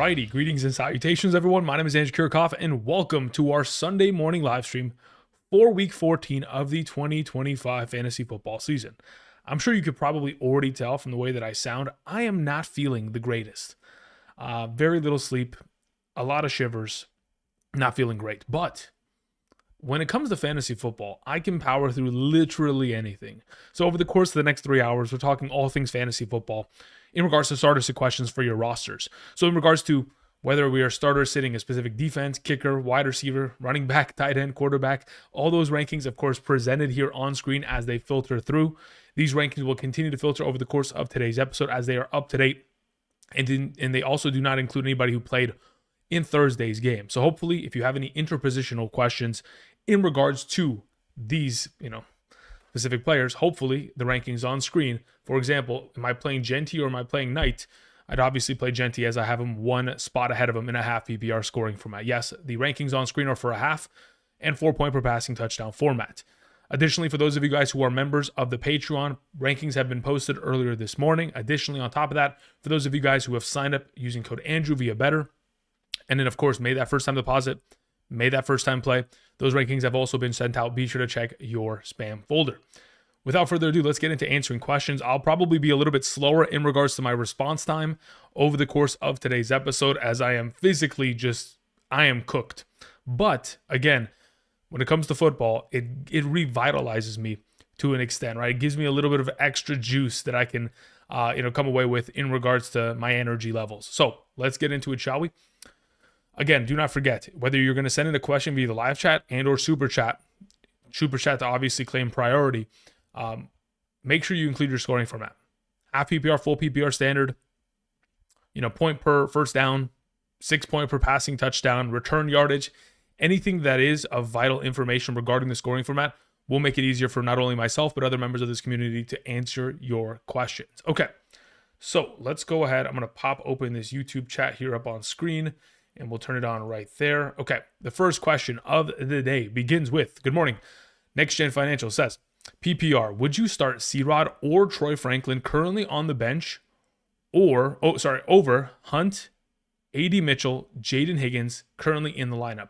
Alrighty, greetings and salutations, everyone. My name is Andrew Kirchhoff, and welcome to our Sunday morning live stream for Week 14 of the 2025 fantasy football season. I'm sure you could probably already tell from the way that I sound, I am not feeling the greatest. Very little sleep, a lot of shivers, not feeling great. But when it comes to fantasy football, I can power through literally anything. So over the course of the next 3 hours, we're talking all things fantasy football in regards to starter sit questions for your rosters. So in regards to whether we are starter sitting a specific defense, kicker, wide receiver, running back, tight end, quarterback, all those rankings, of course, presented here on screen as they filter through. These rankings will continue to filter over the course of today's episode as they are up to date. And they also do not include anybody who played in Thursday's game. So hopefully, if you have any interpositional questions in regards to these, specific players, hopefully the rankings on screen. For example, am I playing Genty or am I playing Knight? I'd obviously play Genty as I have him one spot ahead of him in a half PPR scoring format. Yes, the rankings on screen are for a half and 4 point per passing touchdown format. Additionally, for those of you guys who are members of the Patreon, rankings have been posted earlier this morning. Additionally, on top of that, for those of you guys who have signed up using code Andrew via Betr, and then of course made that first time deposit, made that first time play, those rankings have also been sent out. Be sure to check your spam folder. Without further ado, let's get into answering questions. I'll probably be a little bit slower in regards to my response time over the course of today's episode, as I am physically I am cooked. But again, when it comes to football, it revitalizes me to an extent, right? It gives me a little bit of extra juice that I can, come away with in regards to my energy levels. So let's get into it, shall we? Again, do not forget, whether you're going to send in a question via the live chat and or super chat to obviously claim priority, make sure you include your scoring format. Half PPR, full PPR standard, point per first down, 6 point per passing touchdown, return yardage, anything that is of vital information regarding the scoring format will make it easier for not only myself, but other members of this community to answer your questions. Okay, so let's go ahead. I'm going to pop open this YouTube chat here up on screen, and we'll turn it on right there. Okay, the first question of the day begins with, good morning. Next Gen Financial says, PPR, would you start C-Rod or Troy Franklin currently on the bench over Hunt, A.D. Mitchell, Jaden Higgins currently in the lineup?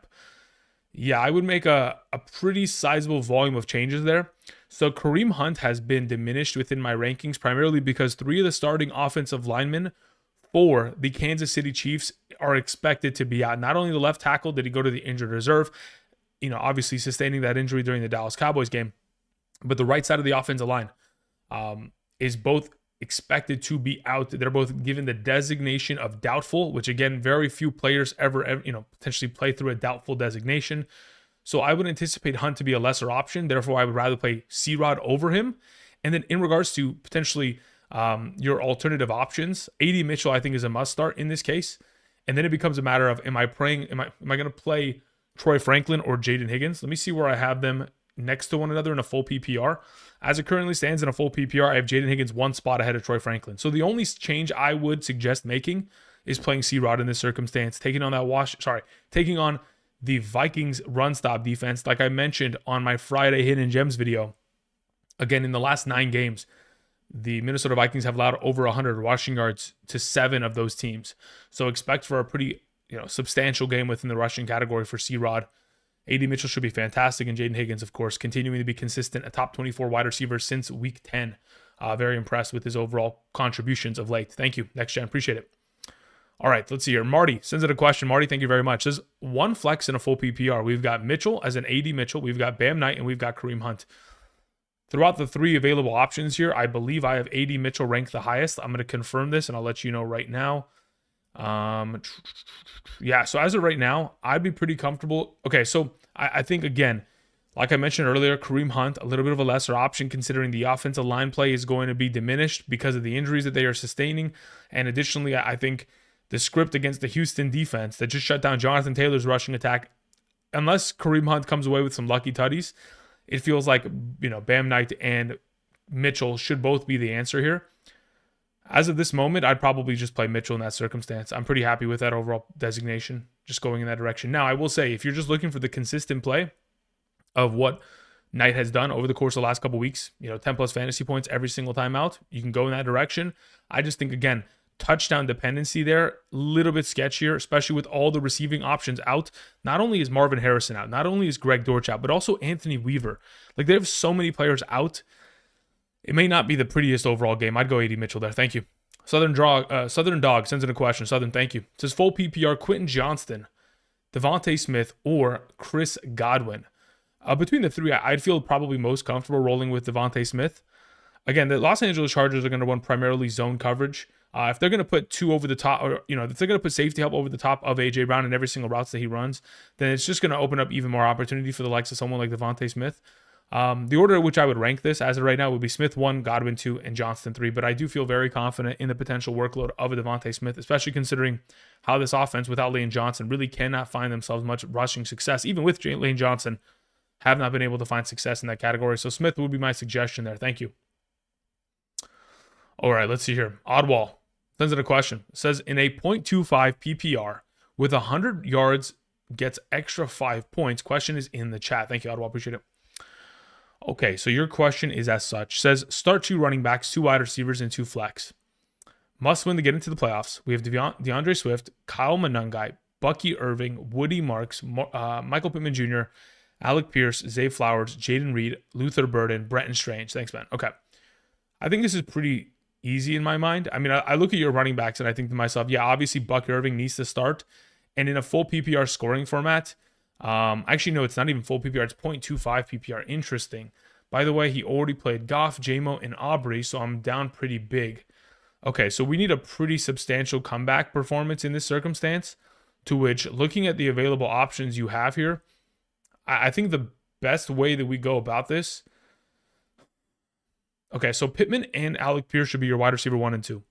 Yeah, I would make a pretty sizable volume of changes there. So Kareem Hunt has been diminished within my rankings primarily because 3 of the starting offensive linemen for the Kansas City Chiefs are expected to be out. Not only the left tackle did he go to the injured reserve, obviously sustaining that injury during the Dallas Cowboys game, but the right side of the offensive line is both expected to be out. They're both given the designation of doubtful, which again, very few players ever potentially play through a doubtful designation. So I would anticipate Hunt to be a lesser option. Therefore, I would rather play C-Rod over him. And then in regards to potentially your alternative options, A.D. Mitchell, I think, is a must start in this case. And then it becomes a matter of, am I going to play Troy Franklin or Jaden Higgins? Let me see where I have them next to one another in a full PPR. As it currently stands in a full PPR, I have Jaden Higgins 1 spot ahead of Troy Franklin. So the only change I would suggest making is playing C-Rod in this circumstance, taking on the Vikings run stop defense. Like I mentioned on my Friday Hidden Gems video, again, in the last 9 games, the Minnesota Vikings have allowed over 100 rushing yards to 7 of those teams. So expect for a pretty substantial game within the rushing category for C-Rod. A.D. Mitchell should be fantastic, and Jaden Higgins, of course, continuing to be consistent, a top 24 wide receiver since week 10. Very impressed with his overall contributions of late. Thank you. Next Gen, appreciate it. All right, let's see here. Marty sends it a question. Marty, thank you very much. Says, one flex in a full PPR. We've got Mitchell as an A.D. Mitchell. We've got Bam Knight, and we've got Kareem Hunt. Throughout the 3 available options here, I believe I have A.D. Mitchell ranked the highest. I'm going to confirm this, and I'll let you know right now. Yeah, so as of right now, I'd be pretty comfortable. Okay, so I think, again, like I mentioned earlier, Kareem Hunt, a little bit of a lesser option considering the offensive line play is going to be diminished because of the injuries that they are sustaining. And additionally, I think the script against the Houston defense that just shut down Jonathan Taylor's rushing attack, unless Kareem Hunt comes away with some lucky tutties, it feels like, Bam Knight and Mitchell should both be the answer here. As of this moment, I'd probably just play Mitchell in that circumstance. I'm pretty happy with that overall designation, just going in that direction. Now, I will say, if you're just looking for the consistent play of what Knight has done over the course of the last couple weeks, 10 plus fantasy points every single time out, you can go in that direction. I just think, again, touchdown dependency there, a little bit sketchier, especially with all the receiving options out. Not only is Marvin Harrison out, not only is Greg Dortch out, but also Anthony Weaver. Like, they have so many players out. It may not be the prettiest overall game. I'd go AD Mitchell there. Thank you. Southern Dog sends in a question. Southern, thank you. It says full PPR, Quentin Johnston, Devontae Smith, or Chris Godwin. Between the three, I'd feel probably most comfortable rolling with Devontae Smith. Again, the Los Angeles Chargers are going to run primarily zone coverage. If they're going to put two over the top, or if they're going to put safety help over the top of AJ Brown in every single routes that he runs, then it's just going to open up even more opportunity for the likes of someone like Devontae Smith. The order in which I would rank this as of right now would be Smith 1, Godwin 2, and Johnston 3. But I do feel very confident in the potential workload of a Devontae Smith, especially considering how this offense without Lane Johnson really cannot find themselves much rushing success. Even with Lane Johnson, have not been able to find success in that category. So Smith would be my suggestion there. Thank you. All right, let's see here. Oddwall sends in a question. It says, in a 0.25 PPR with 100 yards gets extra 5 points. Question is in the chat. Thank you, Oddwall. Appreciate it. Okay, so your question is as such. It says, start 2 running backs, 2 wide receivers, and 2 flex. Must win to get into the playoffs. We have DeAndre Swift, Kyle Monangai, Bucky Irving, Woody Marks, Michael Pittman Jr., Alec Pierce, Zay Flowers, Jaden Reed, Luther Burden, Brenton Strange. Thanks, man. Okay. I think this is pretty easy in my mind. I mean, I look at your running backs and I think to myself, yeah, obviously Buck Irving needs to start. And in a full PPR scoring format, actually, no, it's not even full PPR. It's 0.25 PPR. Interesting. By the way, he already played Goff, J-Mo, and Aubrey, so I'm down pretty big. Okay, so we need a pretty substantial comeback performance in this circumstance, to which, looking at the available options you have here, I think the best way that we go about this. Okay, so Pittman and Alec Pierce should be your wide receiver 1 and 2.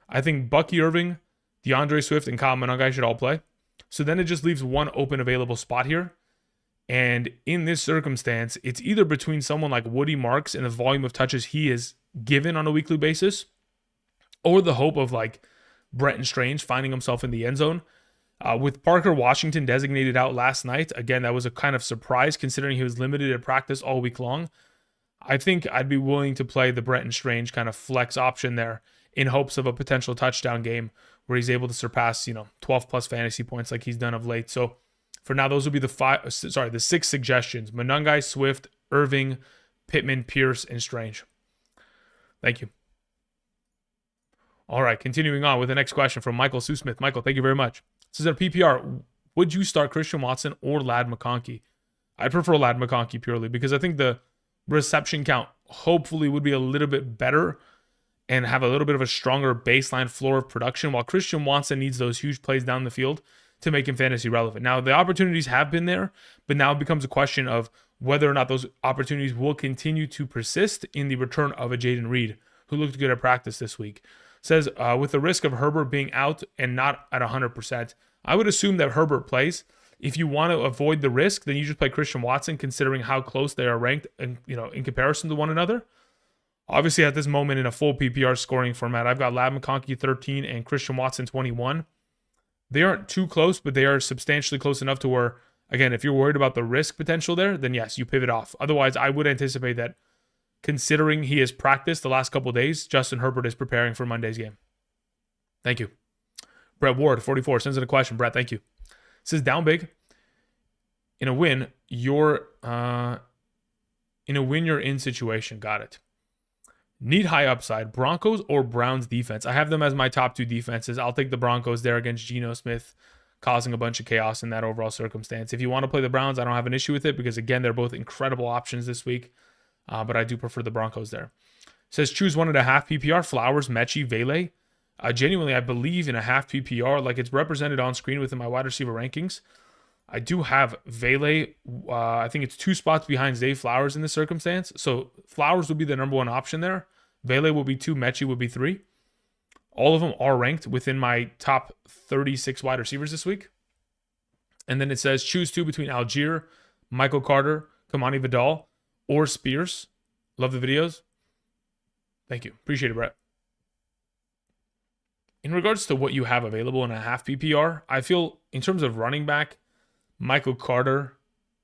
I think Bucky Irving, DeAndre Swift, and Kyle Monangai should all play. So then it just leaves one open available spot here. And in this circumstance, it's either between someone like Woody Marks and the volume of touches he is given on a weekly basis, or the hope of like Brenton Strange finding himself in the end zone. With Parker Washington designated out last night, again, that was a kind of surprise considering he was limited at practice all week long. I think I'd be willing to play the Brenton Strange kind of flex option there in hopes of a potential touchdown game where he's able to surpass, 12 plus fantasy points like he's done of late. So for now, those will be the 6 suggestions: Monangai, Swift, Irving, Pittman, Pierce, and Strange. Thank you. All right, continuing on with the next question from Michael Sue Smith. Michael, thank you very much. This is a PPR. Would you start Christian Watson or Ladd McConkey? I prefer Ladd McConkey purely because I think the reception count hopefully would be a little bit better and have a little bit of a stronger baseline floor of production, while Christian Watson needs those huge plays down the field to make him fantasy relevant. Now, the opportunities have been there, but now it becomes a question of whether or not those opportunities will continue to persist in the return of a Jaden Reed, who looked good at practice this week. Says, with the risk of Herbert being out and not at 100%, I would assume that Herbert plays. If you want to avoid the risk, then you just play Christian Watson, considering how close they are ranked and in comparison to one another. Obviously, at this moment in a full PPR scoring format, I've got Ladd McConkey 13 and Christian Watson 21. They aren't too close, but they are substantially close enough to where, again, if you're worried about the risk potential there, then yes, you pivot off. Otherwise, I would anticipate that, considering he has practiced the last couple of days, Justin Herbert is preparing for Monday's game. Thank you. Brett Ward, 44, sends in a question. Brett, thank you. Says, down big. In a win, you're in situation. Got it. Need high upside. Broncos or Browns defense? I have them as my top 2 defenses. I'll take the Broncos there against Geno Smith, causing a bunch of chaos in that overall circumstance. If you want to play the Browns, I don't have an issue with it because, again, they're both incredible options this week. But I do prefer the Broncos there. Says, choose 1.5 PPR. Flowers, Mechie, Vele. Genuinely, I believe in a half PPR. Like, it's represented on screen within my wide receiver rankings. I do have Vele. I think it's 2 spots behind Zay Flowers in this circumstance. So Flowers would be the number 1 option there. Vele will be 2. Mechie would be 3. All of them are ranked within my top 36 wide receivers this week. And then it says choose 2 between Algier, Michael Carter, Kamani Vidal, or Spears. Love the videos. Thank you. Appreciate it, Brett. In regards to what you have available in a half PPR, I feel in terms of running back, Michael Carter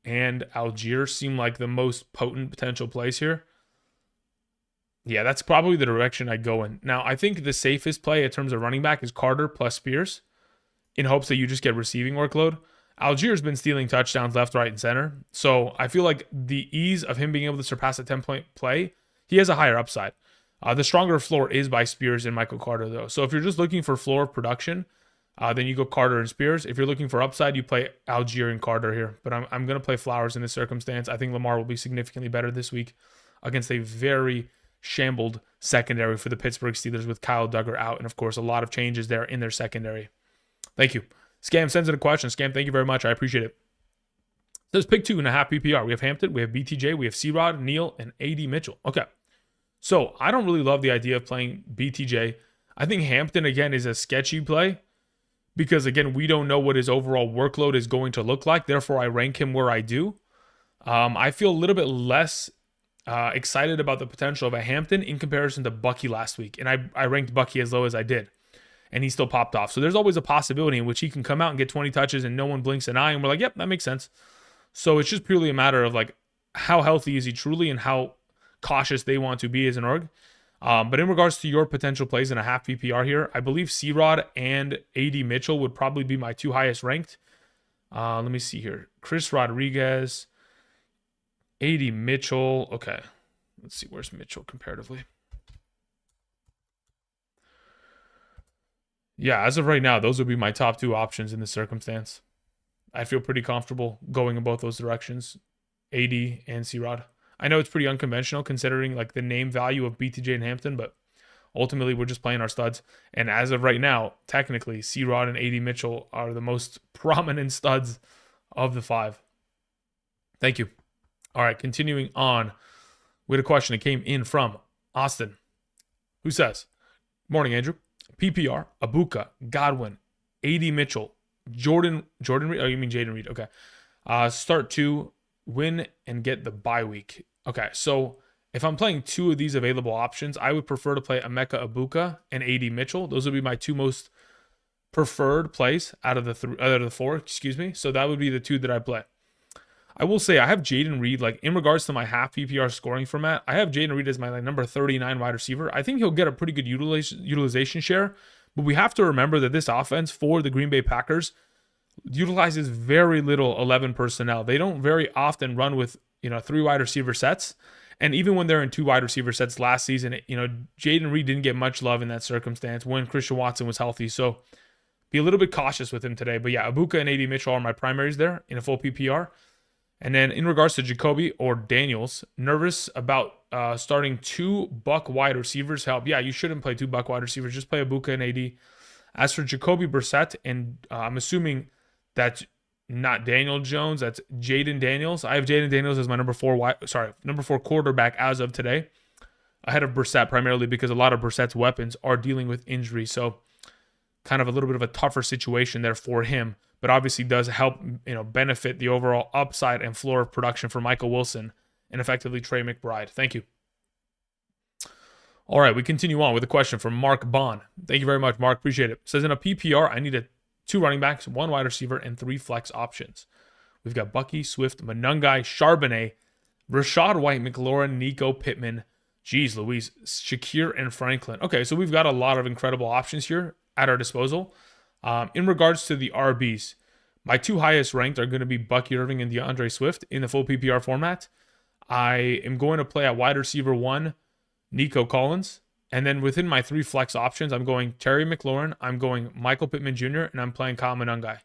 and Algier seem like the most potent potential plays here. Yeah, that's probably the direction I'd go in. Now, I think the safest play in terms of running back is Carter plus Spears in hopes that you just get receiving workload. Algiers been stealing touchdowns left, right, and center. So I feel like the ease of him being able to surpass a 10-point play, he has a higher upside. The stronger floor is by Spears and Michael Carter, though. So if you're just looking for floor production, then you go Carter and Spears. If you're looking for upside, you play Algier and Carter here. But I'm going to play Flowers in this circumstance. I think Lamar will be significantly better this week against a very shambled secondary for the Pittsburgh Steelers with Kyle Duggar out. And, of course, a lot of changes there in their secondary. Thank you. Scam sends in a question. Scam, thank you very much. I appreciate it. It says pick 2.5 PPR. We have Hampton, we have BTJ, we have C-Rod, Neal, and AD Mitchell. Okay. So I don't really love the idea of playing BTJ. I think Hampton, again, is a sketchy play because, again, we don't know what his overall workload is going to look like. Therefore, I rank him where I do. I feel a little bit less excited about the potential of a Hampton in comparison to Bucky last week. And I ranked Bucky as low as I did. And he still popped off. So there's always a possibility in which he can come out and get 20 touches and no one blinks an eye. And we're like, yep, that makes sense. So it's just purely a matter of like how healthy is he truly and how cautious they want to be as an org. But in regards to your potential plays in a half PPR here, I believe C-Rod and AD Mitchell would probably be my two highest ranked. Let me see here. Chris Rodriguez, AD Mitchell. Okay. Let's see. Where's Mitchell comparatively? Yeah, as of right now, those would be my top two options in this circumstance. I feel pretty comfortable going in both those directions, AD and C-Rod. I know it's pretty unconventional considering like the name value of BTJ and Hampton, but ultimately we're just playing our studs. And as of right now, technically, C-Rod and AD Mitchell are the most prominent studs of the five. Thank you. All right, continuing on with a question that came in from Austin, who says, morning, Andrew. PPR, Abuka, Godwin, AD Mitchell, Jordan Reed. Oh, you mean Jaden Reed? Okay. Start 2, win and get the bye week. Okay, so if I'm playing two of these available options, I would prefer to play Emeka Abuka and AD Mitchell. Those would be my two most preferred plays out of the four. Excuse me. So that would be the two that I play. I will say I have Jaden Reed, like in regards to my half PPR scoring format, I have Jaden Reed as my number 39 wide receiver. I think he'll get a pretty good utilization share, but we have to remember that this offense for the Green Bay Packers utilizes very little 11 personnel. They don't very often run with, 3 wide receiver sets. And even when they're in 2 wide receiver sets last season, Jaden Reed didn't get much love in that circumstance when Christian Watson was healthy. So be a little bit cautious with him today. But yeah, Abuka and AD Mitchell are my primaries there in a full PPR. And then in regards to Jacoby or Daniels, nervous about starting 2 Buck wide receivers help. Yeah, you shouldn't play 2 Buck wide receivers. Just play Abuka and AD. As for Jacoby Brissett, and I'm assuming that's not Daniel Jones, that's Jaden Daniels. I have Jaden Daniels as my number 4 quarterback as of today, ahead of Brissett, primarily because a lot of Brissett's weapons are dealing with injury. So kind of a little bit of a tougher situation there for him. But obviously does help, benefit the overall upside and floor of production for Michael Wilson and effectively Trey McBride. Thank you. All right, we continue on with a question from Mark Bond. Thank you very much, Mark. Appreciate it. It says in a PPR, I need 2 running backs, 1 wide receiver, and 3 flex options. We've got Bucky, Swift, Monungai, Charbonnet, Rashad White, McLaurin, Nico, Pittman, Louise, Shakir, and Franklin. Okay, so we've got a lot of incredible options here at our disposal. In regards to the RBs, my 2 highest ranked are going to be Bucky Irving and DeAndre Swift in the full PPR format. I am going to play at wide receiver 1, Nico Collins. And then within my 3 flex options, I'm going Terry McLaurin, I'm going Michael Pittman Jr., and I'm playing Kyle Monungai.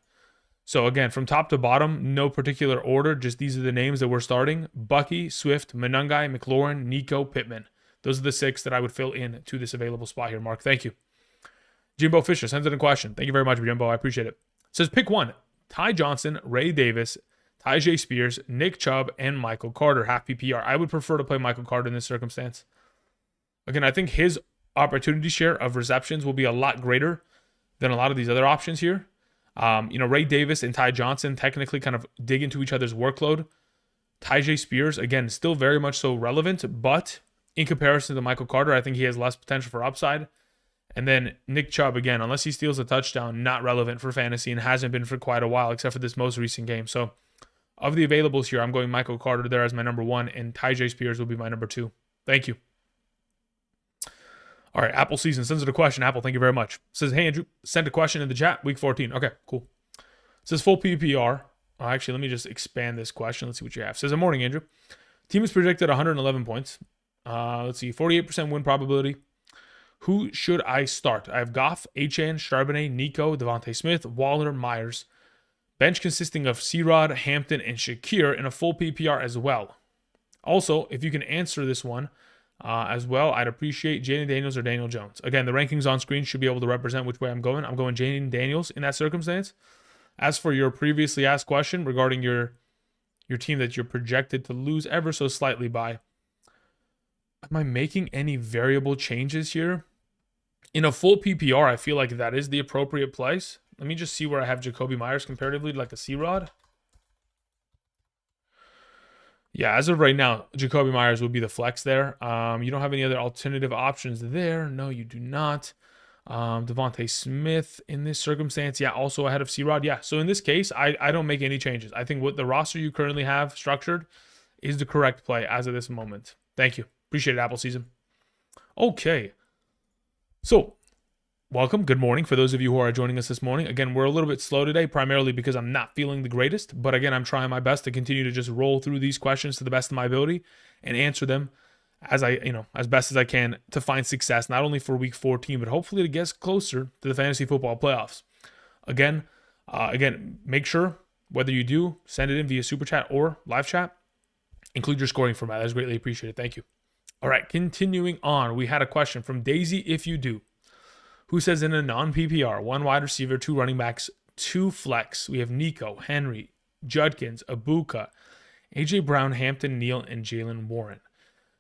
So again, from top to bottom, no particular order, just these are the names that we're starting. Bucky, Swift, Monungai, McLaurin, Nico, Pittman. Those are the 6 that I would fill in to this available spot here, Mark. Thank you. Jimbo Fisher sends in a question. Thank you very much, Jimbo. I appreciate it. Says pick 1, Ty Johnson, Ray Davis, Tyjae Spears, Nick Chubb, and Michael Carter, half PPR. I would prefer to play Michael Carter in this circumstance. Again, I think his opportunity share of receptions will be a lot greater than a lot of these other options here. Ray Davis and Ty Johnson technically kind of dig into each other's workload. Tyjae Spears, again, still very much so relevant, but in comparison to Michael Carter, I think he has less potential for upside. And then Nick Chubb, again, unless he steals a touchdown, not relevant for fantasy and hasn't been for quite a while, except for this most recent game. So of the availables here, I'm going Michael Carter there as my number 1, and Tyjae Spears will be my number 2. Thank you. All right, Apple Season sends it a question. Apple, thank you very much. Says, hey, Andrew, sent a question in the chat, week 14. Okay, cool. Says full PPR. Actually, let me just expand this question. Let's see what you have. Says, good morning, Andrew. Team is projected 111 points. Let's see, 48% win probability. Who should I start? I have Goff, Achane, Charbonnet, Nico, Devontae Smith, Waller, Myers. Bench consisting of C-Rod, Hampton, and Shakir in a full PPR as well. Also, if you can answer this one as well, I'd appreciate Jaden Daniels or Daniel Jones. Again, the rankings on screen should be able to represent which way I'm going. I'm going Jaden Daniels in that circumstance. As for your previously asked question regarding your team that you're projected to lose ever so slightly by, am I making any variable changes here? In a full PPR, I feel like that is the appropriate place. Let me just see where I have Jacoby Myers comparatively to like a C-Rod. Yeah, as of right now, Jacoby Myers would be the flex there. You don't have any other alternative options there. No, you do not. Devontae Smith in this circumstance, yeah, also ahead of C-Rod. Yeah, so in this case, I don't make any changes. I think what the roster you currently have structured is the correct play as of this moment. Thank you. Appreciate it, Apple Season. Okay. So, welcome. Good morning for those of you who are joining us this morning. Again, we're a little bit slow today, primarily because I'm not feeling the greatest. But again, I'm trying my best to continue to just roll through these questions to the best of my ability and answer them as as best as I can to find success, not only for week 14, but hopefully to get us closer to the fantasy football playoffs. Again, make sure whether you do send it in via super chat or live chat, include your scoring format. That is greatly appreciated. Thank you. All right, continuing on, we had a question from Daisy, if you do, who says in a non-PPR, 1 wide receiver, 2 running backs, 2 flex, we have Nico, Henry, Judkins, Abuka, AJ Brown, Hampton, Neal, and Jalen Warren.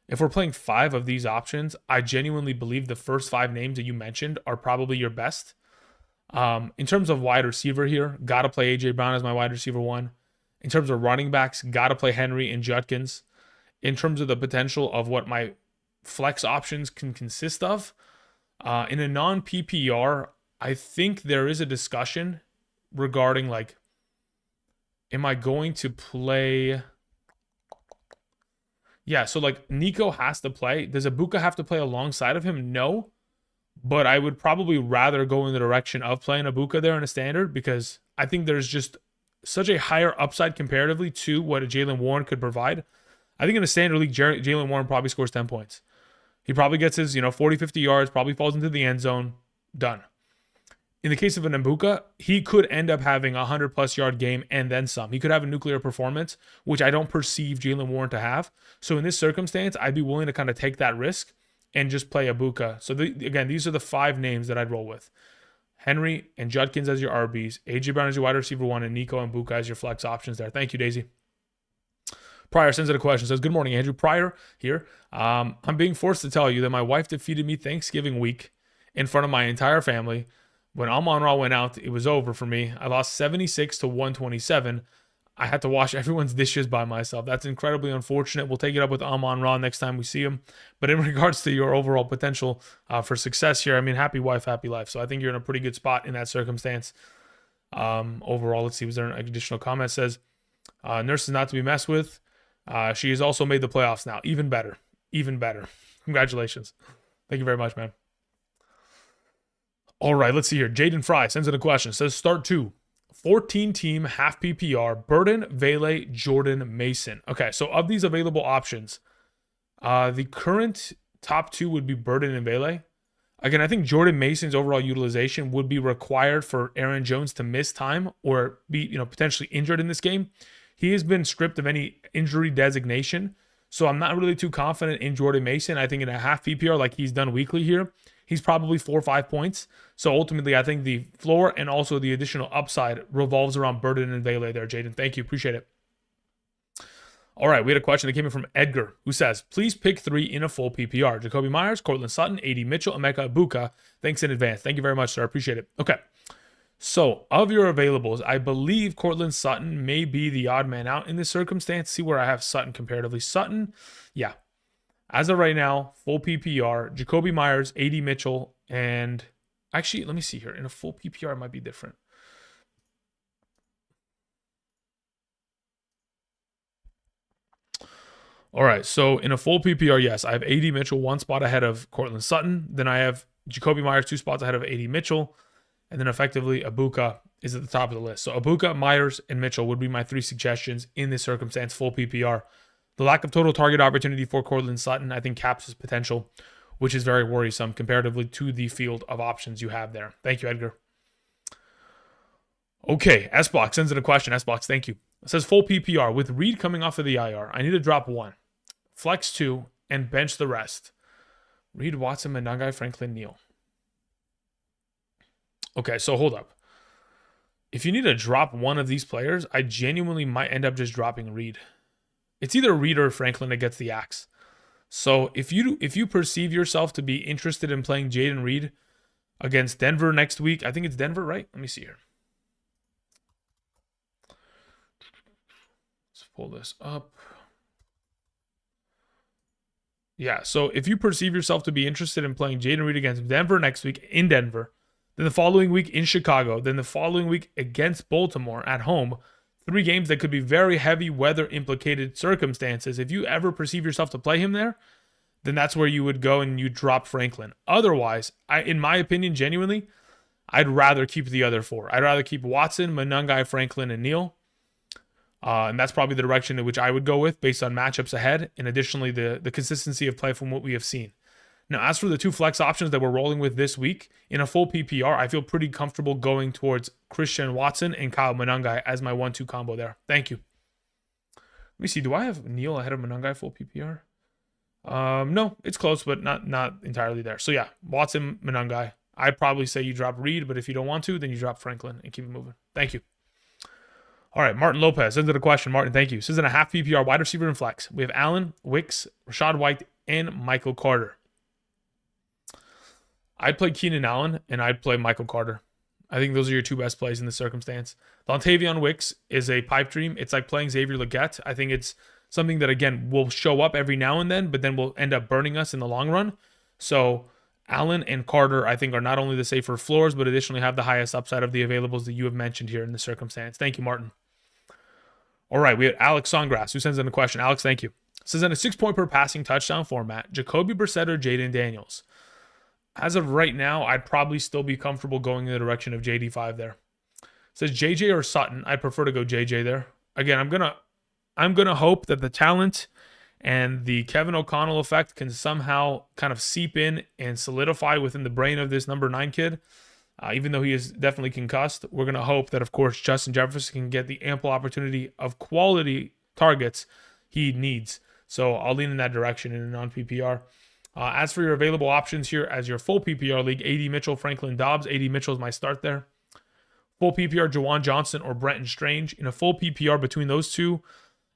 If we're playing 5 of these options, I genuinely believe the first 5 names that you mentioned are probably your best. In terms of wide receiver here, got to play AJ Brown as my wide receiver 1. In terms of running backs, got to play Henry and Judkins. In terms of the potential of what my flex options can consist of, in a non-PPR, I think there is a discussion regarding like, am I going to play? Yeah, so like Nico has to play. Does Abuka have to play alongside of him? No, but I would probably rather go in the direction of playing Abuka there in a standard because I think there's just such a higher upside comparatively to what a Jalen Warren could provide. I think in a standard league, Jalen Warren probably scores 10 points. He probably gets his 40, 50 yards, probably falls into the end zone, done. In the case of an Abuka, he could end up having a 100-plus yard game and then some. He could have a nuclear performance, which I don't perceive Jalen Warren to have. So in this circumstance, I'd be willing to kind of take that risk and just play Abuka. So again, these are the 5 names that I'd roll with. Henry and Judkins as your RBs, AJ Brown as your wide receiver 1, and Nico and Abuka as your flex options there. Thank you, Daisy. Pryor sends in a question, says, good morning, Andrew. Pryor here. I'm being forced to tell you that my wife defeated me Thanksgiving week in front of my entire family. When Amon-Ra went out, it was over for me. I lost 76 to 127. I had to wash everyone's dishes by myself. That's incredibly unfortunate. We'll take it up with Amon-Ra next time we see him. But in regards to your overall potential for success here, I mean, happy wife, happy life. So I think you're in a pretty good spot in that circumstance. Overall, let's see, was there an additional comment? It says, nurse is not to be messed with. She has also made the playoffs now. Even better. Even better. Congratulations. Thank you very much, man. All right, let's see here. Jaden Fry sends in a question. Says start 2. 14-team half PPR. Burden, Vele, Jordan, Mason. Okay, so of these available options, the current top 2 would be Burden and Vele. Again, I think Jordan Mason's overall utilization would be required for Aaron Jones to miss time or be potentially injured in this game. He has been stripped of any injury designation, so I'm not really too confident in Jordan Mason. I think in a half PPR like he's done weekly here, he's probably 4 or 5 points. So ultimately, I think the floor and also the additional upside revolves around Burden and Vele there, Jaden. Thank you. Appreciate it. All right, we had a question that came in from Edgar, who says, please pick 3 in a full PPR. Jacoby Myers, Cortland Sutton, AD Mitchell, Emeka Abuka. Thanks in advance. Thank you very much, sir. I appreciate it. Okay. So, of your availables, I believe Cortland Sutton may be the odd man out in this circumstance. See where I have Sutton comparatively. Sutton, yeah. As of right now, full PPR, Jacoby Myers, AD Mitchell, and actually, let me see here. In a full PPR, it might be different. All right, so in a full PPR, yes, I have AD Mitchell 1 spot ahead of Cortland Sutton. Then I have Jacoby Myers 2 spots ahead of AD Mitchell. And then effectively, Ibuka is at the top of the list. So Ibuka, Myers, and Mitchell would be my 3 suggestions in this circumstance, full PPR. The lack of total target opportunity for Cortland Sutton, I think, caps his potential, which is very worrisome comparatively to the field of options you have there. Thank you, Edgar. Okay, S-Box sends in a question. S-Box, thank you. It says full PPR. With Reed coming off of the IR, I need to drop 1, flex 2, and bench the rest. Reed, Watson, Manungai, Franklin, Neal. Okay, so hold up. If you need to drop one of these players, I genuinely might end up just dropping Reed. It's either Reed or Franklin that gets the axe. So if you perceive yourself to be interested in playing Jaden Reed against Denver next week, I think it's Denver, right? Let me see here. Let's pull this up. Yeah, so if you perceive yourself to be interested in playing Jaden Reed against Denver next week in Denver, then the following week in Chicago, then the following week against Baltimore at home, 3 games that could be very heavy weather implicated circumstances. If you ever perceive yourself to play him there, then that's where you would go and you drop Franklin. Otherwise, in my opinion, genuinely, I'd rather keep the other 4. I'd rather keep Watson, Manungai, Franklin, and Neal. And that's probably the direction in which I would go with based on matchups ahead, and additionally the consistency of play from what we have seen. Now, as for the 2 flex options that we're rolling with this week, in a full PPR, I feel pretty comfortable going towards Christian Watson and Kyle Manungai as my 1-2 combo there. Thank you. Let me see. Do I have Neal ahead of Manungai full PPR? No, it's close, but not entirely there. So yeah, Watson, Manungai. I'd probably say you drop Reed, but if you don't want to, then you drop Franklin and keep it moving. Thank you. All right, Martin Lopez sends in a question. Martin, thank you. Says in a half PPR wide receiver and flex, we have Allen, Wicks, Rashad White, and Michael Carter. I'd play Keenan Allen, and I'd play Michael Carter. I think those are your 2 best plays in this circumstance. Dontavion Wicks is a pipe dream. It's like playing Xavier Legette. I think it's something that, again, will show up every now and then, but then will end up burning us in the long run. So Allen and Carter, I think, are not only the safer floors, but additionally have the highest upside of the availables that you have mentioned here in this circumstance. Thank you, Martin. All right, we have Alex Songrass, who sends in a question. Alex, thank you. Says in a 6-point per passing touchdown format, Jacoby Brissett or Jaden Daniels. As of right now, I'd probably still be comfortable going in the direction of JD5 there. Says JJ or Sutton. I'd prefer to go JJ there. Again, I'm gonna hope that the talent and the Kevin O'Connell effect can somehow kind of seep in and solidify within the brain of this number 9 kid. Even though he is definitely concussed, we're gonna hope that, of course, Justin Jefferson can get the ample opportunity of quality targets he needs. So I'll lean in that direction in a non-PPR. As for your available options here as your full PPR league, AD Mitchell, Franklin Dobbs. AD Mitchell is my start there. Full PPR, Jawan Johnson or Brenton Strange. In a full PPR between those 2,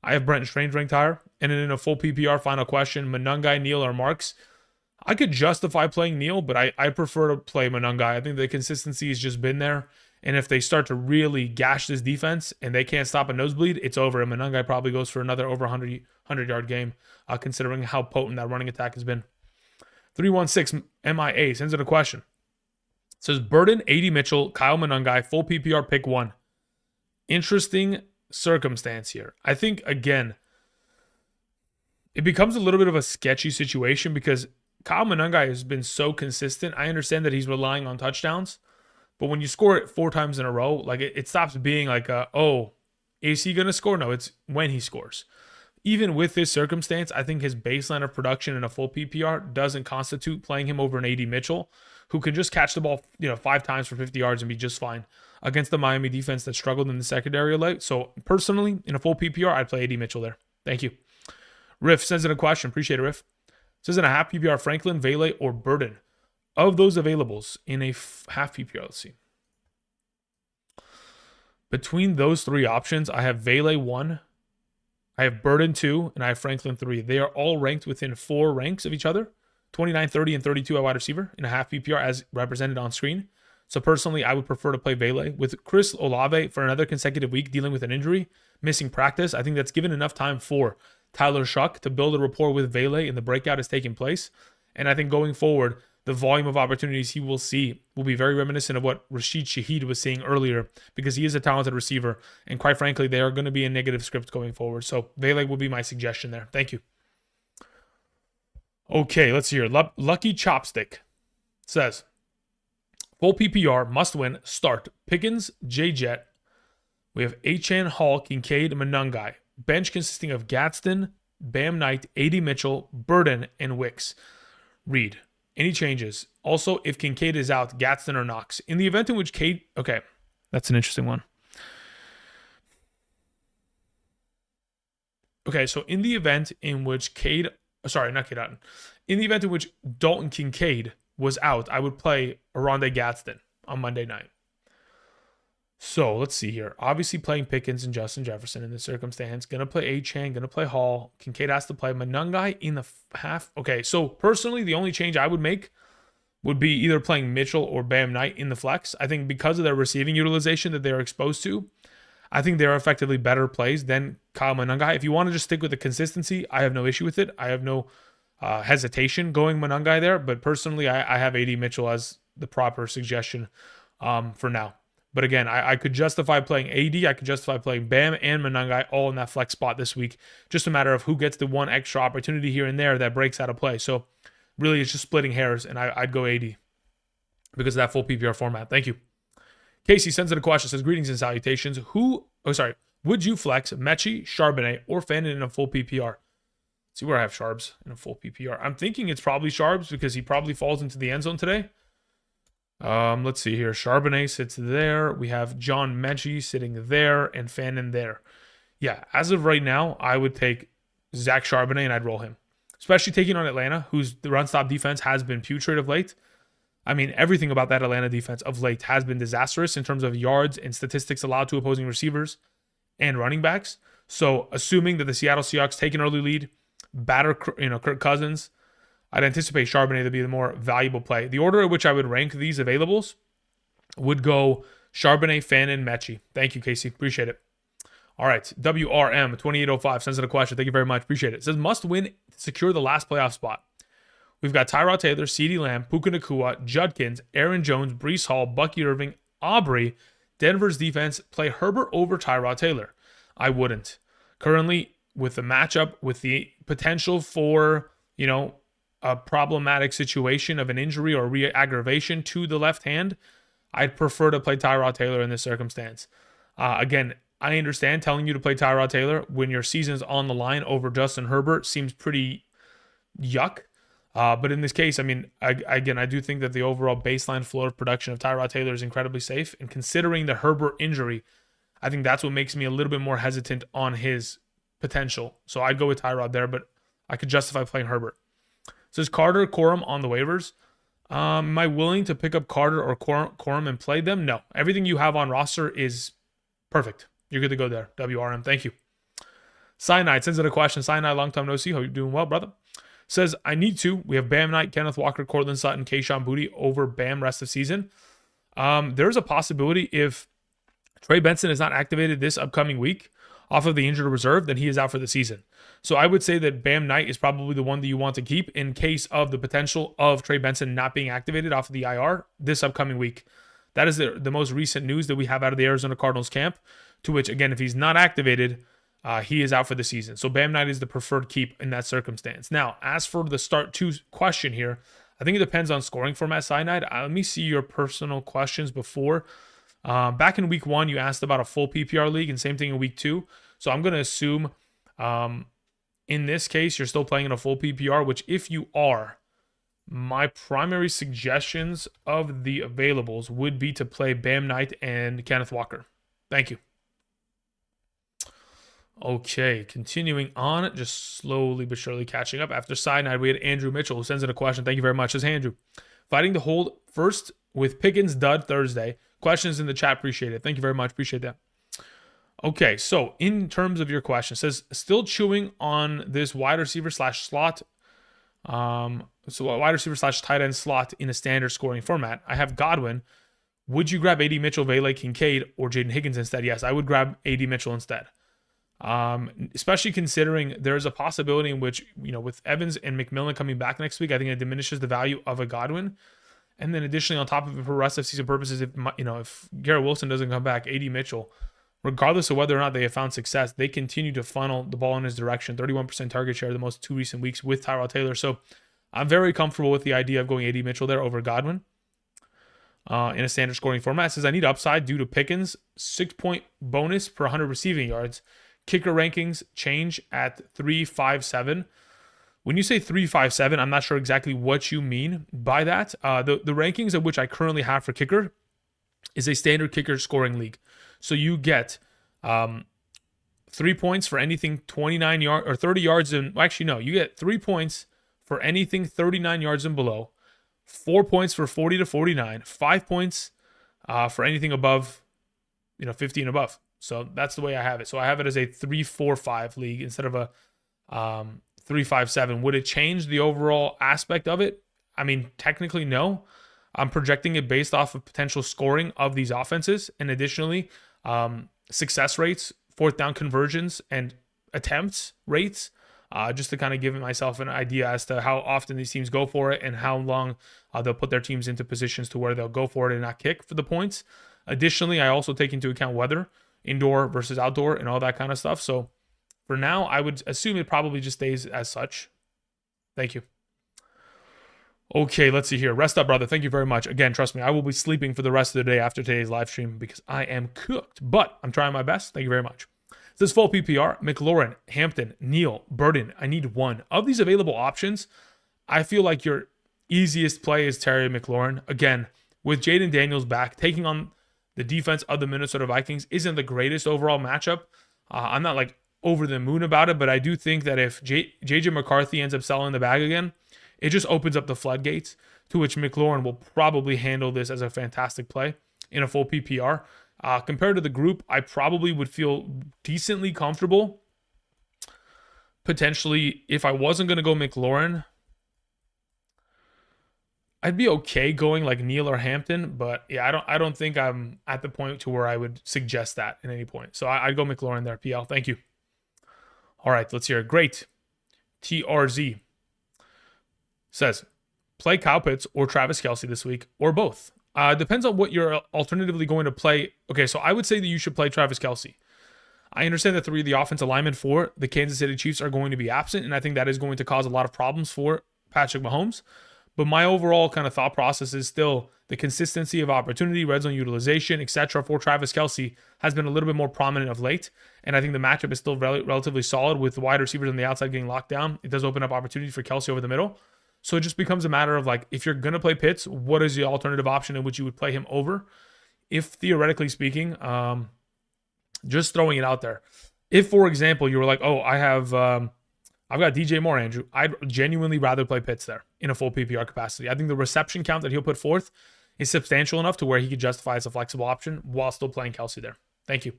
I have Brenton Strange ranked higher. And then in a full PPR, final question, Manungai, Neal, or Marks. I could justify playing Neal, but I prefer to play Manungai. I think the consistency has just been there. And if they start to really gash this defense and they can't stop a nosebleed, it's over. And Manungai probably goes for another over 100-yard game, considering how potent that running attack has been. 316 MIA sends in a question. It says Burden, AD Mitchell, Kyle Manungai, full PPR pick 1. Interesting circumstance here. I think, again, it becomes a little bit of a sketchy situation because Kyle Manungai has been so consistent. I understand that he's relying on touchdowns, but when you score it 4 times in a row, like it stops being like is he going to score? No, it's when he scores. Even with this circumstance, I think his baseline of production in a full PPR doesn't constitute playing him over an AD Mitchell, who can just catch the ball, 5 times for 50 yards and be just fine against the Miami defense that struggled in the secondary late. So personally, in a full PPR, I'd play AD Mitchell there. Thank you. Riff sends in a question. Appreciate it, Riff. Says in a half PPR, Franklin, Vele, or Burden. Of those availables in a half PPR, let's see. Between those 3 options, I have Vele 1, I have Burden 2, and I have Franklin 3. They are all ranked within 4 ranks of each other, 29, 30, and 32 at wide receiver in a half PPR as represented on screen. So personally, I would prefer to play Vele. With Chris Olave for another consecutive week dealing with an injury, missing practice, I think that's given enough time for Tyler Shuck to build a rapport with Vele and the breakout is taking place. And I think going forward, the volume of opportunities he will see will be very reminiscent of what Rashid Shaheed was seeing earlier because he is a talented receiver. And quite frankly, they are going to be a negative script going forward. So Vele will be my suggestion there. Thank you. Okay, let's see here. Lucky Chopstick says, full PPR, must win, start Pickens, J-Jet. We have Achan, Hall, Kincaid, Monangai. Bench consisting of Gadsden, Bam Knight, A.D. Mitchell, Burden, and Wicks. Reed. Any changes? Also, if Kincaid is out, Gadsden or Knox. In the event in which Cade... Okay, that's an interesting one. Okay, so in the event in which Cade... Sorry, not Cade Otton. In the event in which Dalton Kincaid was out, I would play Aronde Gadsden on Monday night. So let's see here. Obviously playing Pickens and Justin Jefferson in this circumstance. Going to play Achane, going to play Hall. Kincaid has to play Monangai in the half. Okay, so personally, the only change I would make would be either playing Mitchell or Bam Knight in the flex. I think because of their receiving utilization that they're exposed to, I think they're effectively better plays than Kyle Monangai. If you want to just stick with the consistency, I have no issue with it. I have no hesitation going Monangai there. But personally, I have A.D. Mitchell as the proper suggestion for now. But again, I could justify playing AD. I could justify playing Bam and Monangai all in that flex spot this week. Just a matter of who gets the one extra opportunity here and there that breaks out of play. So really, it's just splitting hairs, and I'd go AD because of that full PPR format. Thank you. Casey sends in a question, says, greetings and salutations. Would you flex Mechie, Charbonnet, or Fannin in a full PPR? Let's see where I have Sharbs in a full PPR. I'm thinking it's probably Sharbs because he probably falls into the end zone today. Let's see here. Charbonnet sits there. We have John Mechie sitting there and Fannin there. Yeah, as of right now, I would take Zach Charbonnet and I'd roll him. Especially taking on Atlanta, whose the run-stop defense has been putrid of late. I mean, everything about that Atlanta defense of late has been disastrous in terms of yards and statistics allowed to opposing receivers and running backs. So, assuming that the Seattle Seahawks take an early lead, batter, Kirk Cousins, I'd anticipate Charbonnet to be the more valuable play. The order in which I would rank these availables would go Charbonnet, Fannin, Mechie. Thank you, Casey. Appreciate it. All right. WRM2805 sends in a question. Thank you very much. Appreciate it. It says, must win to secure the last playoff spot. We've got Tyrod Taylor, CeeDee Lamb, Puka Nacua, Judkins, Aaron Jones, Breece Hall, Bucky Irving, Aubrey. Denver's defense play Herbert over Tyrod Taylor. I wouldn't. Currently, with the matchup, with the potential for, a problematic situation of an injury or re-aggravation to the left hand, I'd prefer to play Tyrod Taylor in this circumstance. Again, I understand telling you to play Tyrod Taylor when your season's on the line over Justin Herbert seems pretty yuck. But in this case, I mean, I do think that the overall baseline floor of production of Tyrod Taylor is incredibly safe. And considering the Herbert injury, I think that's what makes me a little bit more hesitant on his potential. So I'd go with Tyrod there, but I could justify playing Herbert. Says Carter, Corum on the waivers. Am I willing to pick up Carter or Corum and play them? No. Everything you have on roster is perfect. You're good to go there. WRM. Thank you. Cyanide sends in a question. Cyanide, long time no see. Hope you're doing well, brother. Says, I need to. We have Bam Knight, Kenneth Walker, Cortland Sutton, Kayshon Boutte over Bam rest of season. There's a possibility if Trey Benson is not activated this upcoming week off of the injured reserve, then he is out for the season. So I would say that Bam Knight is probably the one that you want to keep in case of the potential of Trey Benson not being activated off of the IR this upcoming week. That is the most recent news that we have out of the Arizona Cardinals camp, to which, again, if he's not activated, he is out for the season. So Bam Knight is the preferred keep in that circumstance. Now, as for the start two question here, I think it depends on scoring format, Cyanide. Let me see your personal questions before. Back in week 1, you asked about a full PPR league, and same thing in week 2. So I'm going to assume in this case, you're still playing in a full PPR, which if you are, my primary suggestions of the availables would be to play Bam Knight and Kenneth Walker. Thank you. Okay, continuing on, just slowly but surely catching up. After Cyanide, we had Andrew Mitchell, who sends in a question. Thank you very much. Says, hey, Andrew, fighting to hold first with Pickens dud Thursday. Questions in the chat, appreciate it. Thank you very much, appreciate that. Okay, so in terms of your question, it says, still chewing on this wide receiver slash slot. So a wide receiver slash tight end slot in a standard scoring format. I have Godwin. Would you grab A.D. Mitchell, Vele, Kincaid, or Jaden Higgins instead? Yes, I would grab A.D. Mitchell instead. Especially considering there's a possibility in which, with Evans and McMillan coming back next week, I think it diminishes the value of a Godwin. And then additionally, on top of it, for rest of season purposes, if Garrett Wilson doesn't come back, A.D. Mitchell, regardless of whether or not they have found success, they continue to funnel the ball in his direction. 31% target share the most 2 recent weeks with Tyrod Taylor. So I'm very comfortable with the idea of going AD Mitchell there over Godwin in a standard scoring format. It says I need upside due to Pickens, 6-point bonus per 100 receiving yards. Kicker rankings change at 3.57. When you say 3.57, I'm not sure exactly what you mean by that. The rankings of which I currently have for kicker is a standard kicker scoring league. So you get 3 points for anything 29 yards or 30 yards and well, actually no, you get 3 points for anything 39 yards and below, 4 points for 40 to 49, 5 points for anything above 50 and above. So that's the way I have it. So I have it as a 3-4-5 league instead of a 3-5-7. Would it change the overall aspect of it? I mean, technically, no. I'm projecting it based off of potential scoring of these offenses. And additionally, success rates, fourth down conversions, and attempts rates, just to kind of give myself an idea as to how often these teams go for it and how long they'll put their teams into positions to where they'll go for it and not kick for the points. Additionally, I also take into account weather, indoor versus outdoor, and all that kind of stuff. So for now, I would assume it probably just stays as such. Thank you. Okay, let's see here. Rest up, brother. Thank you very much. Again, trust me, I will be sleeping for the rest of the day after today's live stream because I am cooked. But I'm trying my best. Thank you very much. It says full PPR, McLaurin, Hampton, Neal, Burden. I need one. Of these available options, I feel like your easiest play is Terry McLaurin. Again, with Jaden Daniels back, taking on the defense of the Minnesota Vikings isn't the greatest overall matchup. I'm not like over the moon about it, but I do think that if JJ McCarthy ends up selling the bag again, it just opens up the floodgates to which McLaurin will probably handle this as a fantastic play in a full PPR. Compared to the group, I probably would feel decently comfortable. Potentially, if I wasn't going to go McLaurin, I'd be okay going like Neal or Hampton, but yeah, I don't think I'm at the point to where I would suggest that at any point. So I'd go McLaurin there, PL. Thank you. All right, let's hear it. Great. TRZ says, play Kyle Pitts or Travis Kelce this week, or both. Depends on what you're alternatively going to play. Okay, so I would say that you should play Travis Kelce. I understand that 3 of the offensive linemen for the Kansas City Chiefs are going to be absent, and I think that is going to cause a lot of problems for Patrick Mahomes. But my overall kind of thought process is still the consistency of opportunity, red zone utilization, etc. for Travis Kelce has been a little bit more prominent of late. And I think the matchup is still relatively solid with the wide receivers on the outside getting locked down. It does open up opportunity for Kelce over the middle. So it just becomes a matter of like, if you're going to play Pitts, what is the alternative option in which you would play him over? If theoretically speaking, just throwing it out there. If, for example, you were like, oh, I've got DJ Moore, Andrew. I'd genuinely rather play Pitts there in a full PPR capacity. I think the reception count that he'll put forth is substantial enough to where he could justify as a flexible option while still playing Kelce there. Thank you.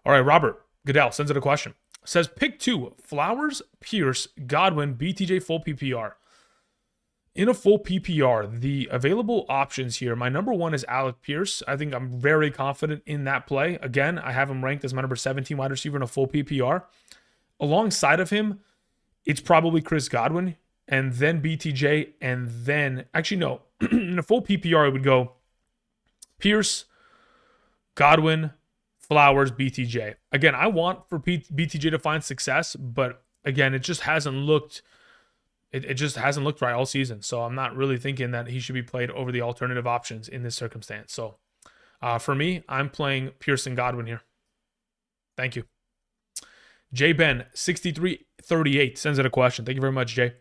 All right, Robert Goodell sends it a question. Says, pick 2, Flowers, Pierce, Godwin, BTJ full PPR. In a full PPR, the available options here, my number 1 is Alec Pierce. I think I'm very confident in that play. Again, I have him ranked as my number 17 wide receiver in a full PPR. Alongside of him, it's probably Chris Godwin, and then BTJ, and then... Actually, no. In a full PPR, it would go Pierce, Godwin, Flowers, BTJ. Again, I want for BTJ to find success, but again, it just hasn't looked... It just hasn't looked right all season, so I'm not really thinking that he should be played over the alternative options in this circumstance. So for me, I'm playing Pierce and Godwin here. Thank you. J Ben 6338 sends in a question. Thank you very much, Jay.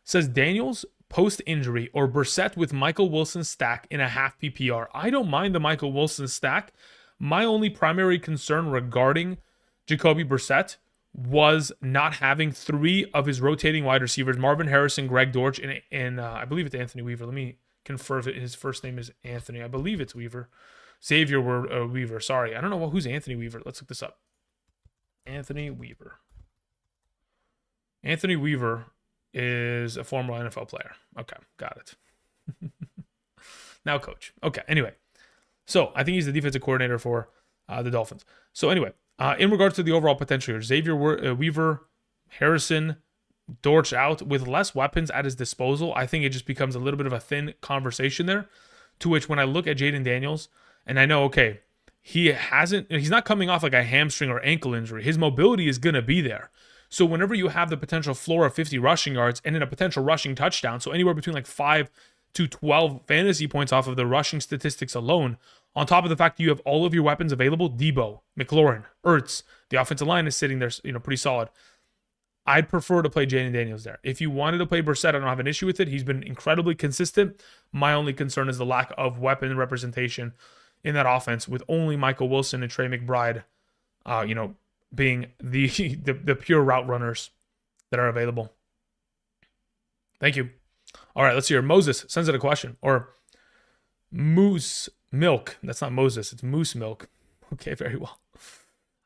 Says Daniels post-injury or Brissett with Michael Wilson stack in a half PPR. I don't mind the Michael Wilson stack. My only primary concern regarding Jacoby Brissett was not having 3 of his rotating wide receivers, Marvin Harrison, Greg Dortch, and I believe it's Anthony Weaver. Let me confirm if his first name is Anthony. I believe it's Weaver. Xavier Weaver. Sorry. I don't know who's Anthony Weaver. Let's look this up. Anthony Weaver. Anthony Weaver is a former NFL player. Okay, got it. Now coach. Okay, anyway. So I think he's the defensive coordinator for the Dolphins. So anyway, in regards to the overall potential here, Xavier Weaver, Harrison, Dortch out with less weapons at his disposal. I think it just becomes a little bit of a thin conversation there, to which when I look at Jaden Daniels, and I know, okay, he's not coming off like a hamstring or ankle injury. His mobility is going to be there. So whenever you have the potential floor of 50 rushing yards and then a potential rushing touchdown, so anywhere between like 5 to 12 fantasy points off of the rushing statistics alone, on top of the fact that you have all of your weapons available, Debo, McLaurin, Ertz, the offensive line is sitting there, pretty solid. I'd prefer to play Jaden Daniels there. If you wanted to play Brissett, I don't have an issue with it. He's been incredibly consistent. My only concern is the lack of weapon representation in that offense, with only Michael Wilson and Trey McBride, being the pure route runners that are available. Thank you. All right, let's hear. Moses sends it a question. Or Moose Milk. That's not Moses. It's Moose Milk. Okay, very well.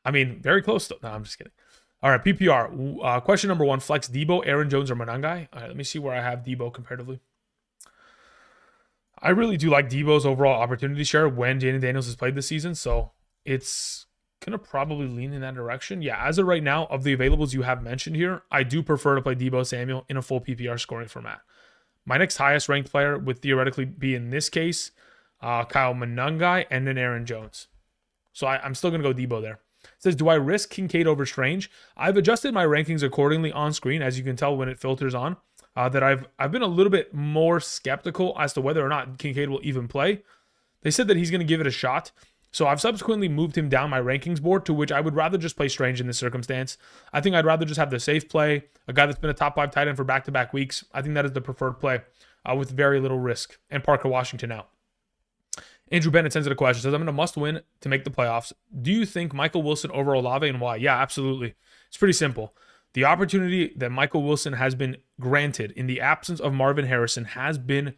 I mean, very close though. No, I'm just kidding. All right, PPR. Question number 1, flex Debo, Aaron Jones, or Monangai. All right, let me see where I have Debo comparatively. I really do like Debo's overall opportunity share when Jaden Daniels has played this season, so it's going to probably lean in that direction. Yeah, as of right now, of the availables you have mentioned here, I do prefer to play Debo Samuel in a full PPR scoring format. My next highest ranked player would theoretically be, in this case, Kyle Monangai and then Aaron Jones. So I'm still going to go Debo there. It says, do I risk Kincaid over Strange? I've adjusted my rankings accordingly on screen, as you can tell when it filters on, that I've been a little bit more skeptical as to whether or not Kincaid will even play. They said that he's going to give it a shot. So I've subsequently moved him down my rankings board, to which I would rather just play Strange in this circumstance. I think I'd rather just have the safe play, a guy that's been a top 5 tight end for back-to-back weeks. I think that is the preferred play with very little risk. And Parker Washington out. Andrew Bennett sends it a question. Says, I'm in a must-win to make the playoffs. Do you think Michael Wilson over Olave, and why? Yeah, absolutely. It's pretty simple. The opportunity that Michael Wilson has been granted in the absence of Marvin Harrison has been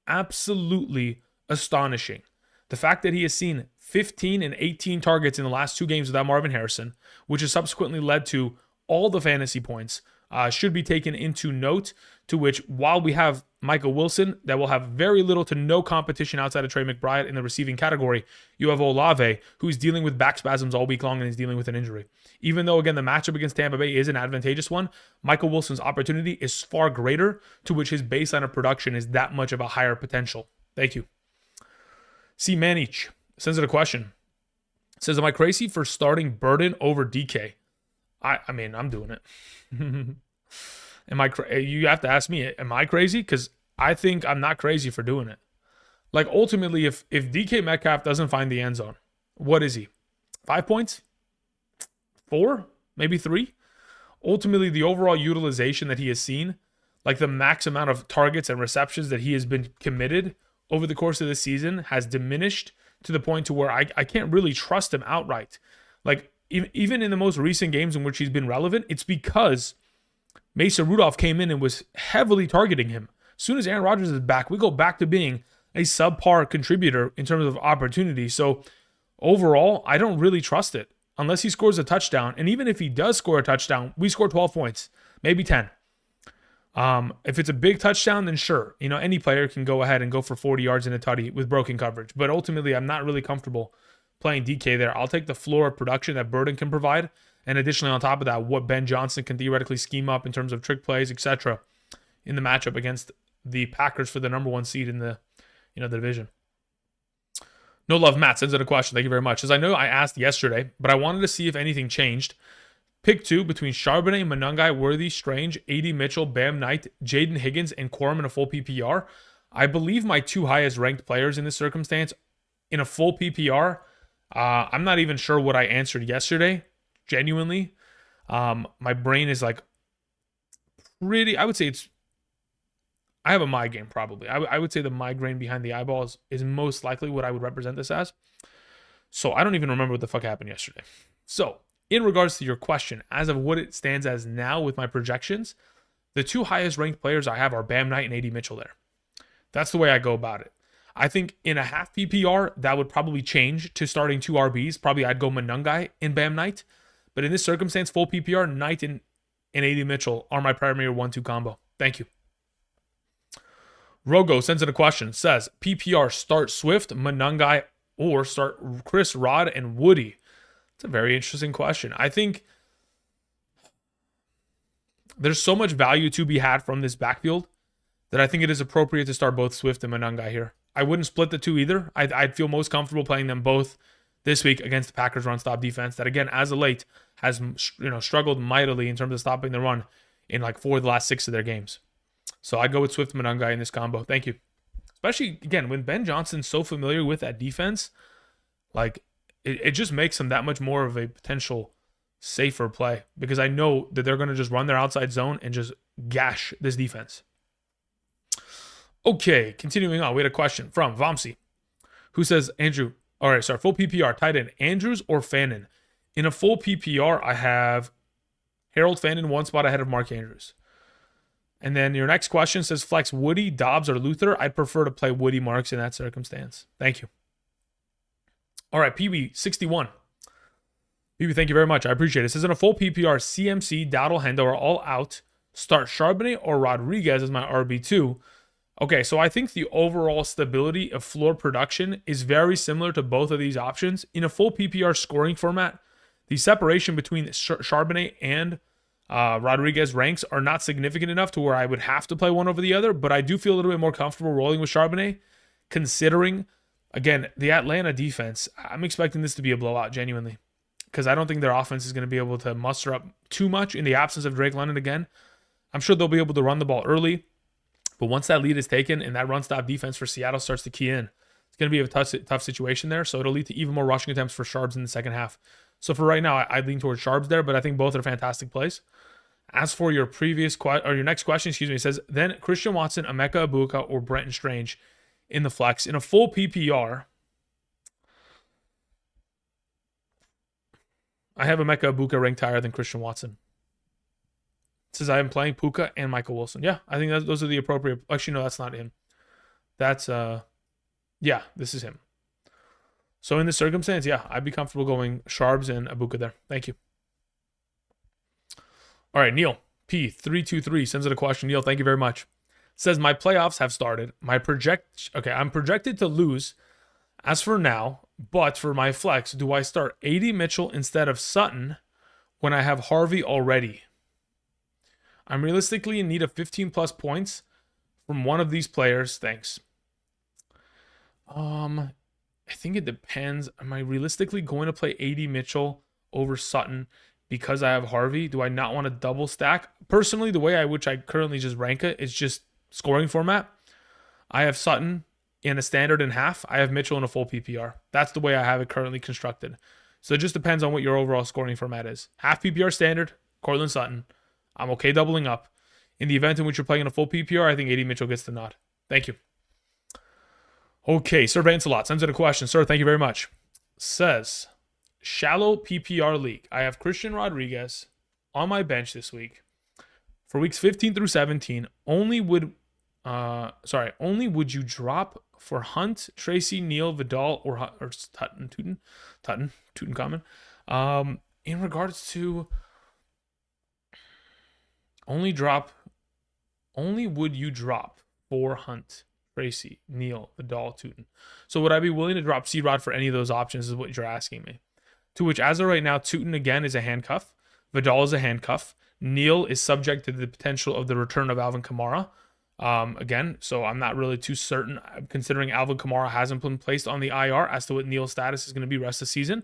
absolutely astonishing. The fact that he has seen 15 and 18 targets in the last 2 games without Marvin Harrison, which has subsequently led to all the fantasy points, should be taken into note, to which, while we have Michael Wilson that will have very little to no competition outside of Trey McBride in the receiving category, you have Olave, who's dealing with back spasms all week long and is dealing with an injury. Even though, again, the matchup against Tampa Bay is an advantageous one, Michael Wilson's opportunity is far greater, to which his baseline of production is that much of a higher potential. Thank you. C. Manich sends it a question. Says, am I crazy for starting Burden over DK? I mean, I'm doing it. You have to ask me, am I crazy? Because I think I'm not crazy for doing it. Like, ultimately, if DK Metcalf doesn't find the end zone, what is he? 5 points? 4? Maybe 3? Ultimately, the overall utilization that he has seen, like the max amount of targets and receptions that he has been committed over the course of this season, has diminished to the point to where I can't really trust him outright. Like, even in the most recent games in which he's been relevant, it's because Mason Rudolph came in and was heavily targeting him. As soon as Aaron Rodgers is back, we go back to being a subpar contributor in terms of opportunity. So overall, I don't really trust it unless he scores a touchdown. And even if he does score a touchdown, we score 12 points, maybe 10. If it's a big touchdown, then sure. Any player can go ahead and go for 40 yards in a tutty with broken coverage. But ultimately, I'm not really comfortable playing DK there. I'll take the floor of production that Burden can provide. And additionally, on top of that, what Ben Johnson can theoretically scheme up in terms of trick plays, etc., in the matchup against the Packers for the number 1 seed in the division. No Love Matt sends in a question. Thank you very much. As I know I asked yesterday, but I wanted to see if anything changed. Pick 2 between Charbonnet, Monangai, Worthy, Strange, A.D. Mitchell, Bam Knight, Jaden Higgins, and Corum in a full PPR. I believe my 2 highest ranked players in this circumstance in a full PPR. I'm not even sure what I answered yesterday. Genuinely, my brain is like pretty, I would say I have a migraine probably. I would say the migraine behind the eyeballs is most likely what I would represent this as. So I don't even remember what the fuck happened yesterday. So in regards to your question, as of what it stands as now with my projections, the 2 highest ranked players I have are Bam Knight and A.D. Mitchell there. That's the way I go about it. I think in a half PPR, that would probably change to starting 2 RBs. Probably I'd go Monangai and Bam Knight. But in this circumstance, full PPR, Knight and A.D. Mitchell are my primary 1-2 combo. Thank you. Rogo sends in a question. Says, PPR, start Swift, Monangai, or start Chris, Rod, and Woody? It's a very interesting question. I think there's so much value to be had from this backfield that I think it is appropriate to start both Swift and Monangai here. I wouldn't split the 2 either. I'd feel most comfortable playing them both this week against the Packers run stop defense that, again, as of late, has struggled mightily in terms of stopping the run in like 4 of the last 6 of their games. So I'd go with Swift Monungai in this combo. Thank you. Especially, again, when Ben Johnson's so familiar with that defense, like it just makes him that much more of a potential safer play because I know that they're going to just run their outside zone and just gash this defense. Okay, continuing on. We had a question from Vamsi who says, Andrew, full PPR, tight end, Andrews or Fannin? In a full PPR, I have Harold Fannin 1 spot ahead of Mark Andrews. And then your next question says, flex Woody, Dobbs, or Luther. I'd prefer to play Woody Marks in that circumstance. Thank you. All right, PB61. PB, thank you very much. I appreciate it. It says, in a full PPR, CMC, Dowdle, Hendo are all out. Start Charbonnet or Rodriguez as my RB2. Okay, so I think the overall stability of floor production is very similar to both of these options. In a full PPR scoring format, the separation between Charbonnet and Rodriguez ranks are not significant enough to where I would have to play one over the other, but I do feel a little bit more comfortable rolling with Charbonnet, considering, again, the Atlanta defense. I'm expecting this to be a blowout, genuinely, because I don't think their offense is going to be able to muster up too much in the absence of Drake London again. I'm sure they'll be able to run the ball early, but once that lead is taken and that run-stop defense for Seattle starts to key in, it's going to be a tough situation there, so it'll lead to even more rushing attempts for Sharps in the second half. So for right now, I lean towards Sharps there, but I think both are fantastic plays. As for your your next question, it says, then Christian Watson, Emeka Egbuka, or Brenton Strange in the flex. In a full PPR, I have Emeka Egbuka ranked higher than Christian Watson. It says I am playing Puka and Michael Wilson. Yeah, I think those are the appropriate. Actually, no, that's not him. That's yeah, this is him. So in this circumstance, yeah, I'd be comfortable going Sharps and Egbuka there. Thank you. All right, Neil P323 sends in a question. Neil, thank you very much. Says my playoffs have started. I'm projected to lose as for now, but for my flex, do I start AD Mitchell instead of Sutton when I have Harvey already? I'm realistically in need of 15 plus points from one of these players. Thanks. I think it depends. Am I realistically going to play AD Mitchell over Sutton because I have Harvey? Do I not want to double stack? Personally, the way I currently just rank it is just scoring format. I have Sutton in a standard and half. I have Mitchell in a full PPR. That's the way I have it currently constructed. So it just depends on what your overall scoring format is. Half PPR standard, Cortland Sutton. I'm okay doubling up. In the event in which you're playing in a full PPR, I think AD Mitchell gets the nod. Thank you. Okay, Sir Vancelot sends in a question. Sir, thank you very much. Says, shallow PPR league. I have Christian Rodriguez on my bench this week. For weeks 15 through 17, only would you drop for Hunt, Tracy, Neal, Vidal, or Tutankhamun? In regards to only would you drop for Hunt, Tracy, Neal, Vidal, Tuten. So would I be willing to drop C-Rod for any of those options is what you're asking me. To which, as of right now, Tuten again is a handcuff. Vidal is a handcuff. Neal is subject to the potential of the return of Alvin Kamara. Again, so I'm not really too certain, considering Alvin Kamara hasn't been placed on the IR, as to what Neal's status is going to be rest of the season.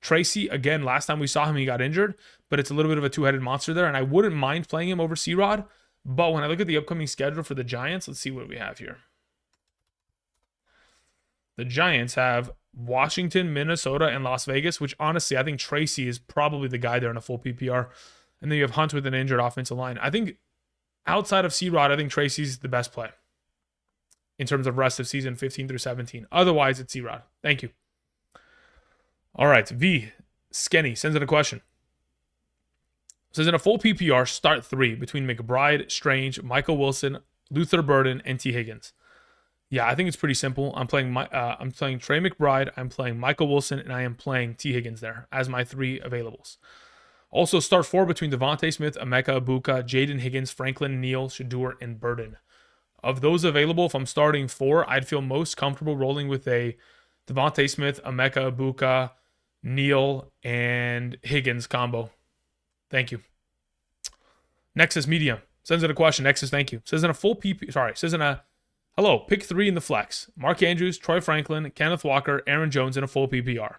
Tracy, again, last time we saw him, he got injured, but it's a little bit of a two-headed monster there, and I wouldn't mind playing him over C-Rod. But when I look at the upcoming schedule for the Giants, let's see what we have here. The Giants have Washington, Minnesota, and Las Vegas, which honestly, I think Tracy is probably the guy there in a full PPR. And then you have Hunt with an injured offensive line. I think outside of C-Rod, I think Tracy's the best play in terms of rest of season 15 through 17. Otherwise, it's C-Rod. Thank you. All right, V. Skenny sends in a question. Says, in a full PPR, start 3 between McBride, Strange, Michael Wilson, Luther Burden, and T. Higgins. Yeah, I think it's pretty simple. I'm playing Trey McBride, I'm playing Michael Wilson, and I am playing T. Higgins there as my 3 availables. Also, start 4 between Devontae Smith, Emeka Egbuka, Jaden Higgins, Franklin, Neal, Shador, and Burden. Of those available, if I'm starting 4, I'd feel most comfortable rolling with a Devontae Smith, Emeka Egbuka, Neal, and Higgins combo. Thank you. Nexus Media sends in a question. Nexus, thank you. Says in a full hello, pick 3 in the flex. Mark Andrews, Troy Franklin, Kenneth Walker, Aaron Jones in a full PPR.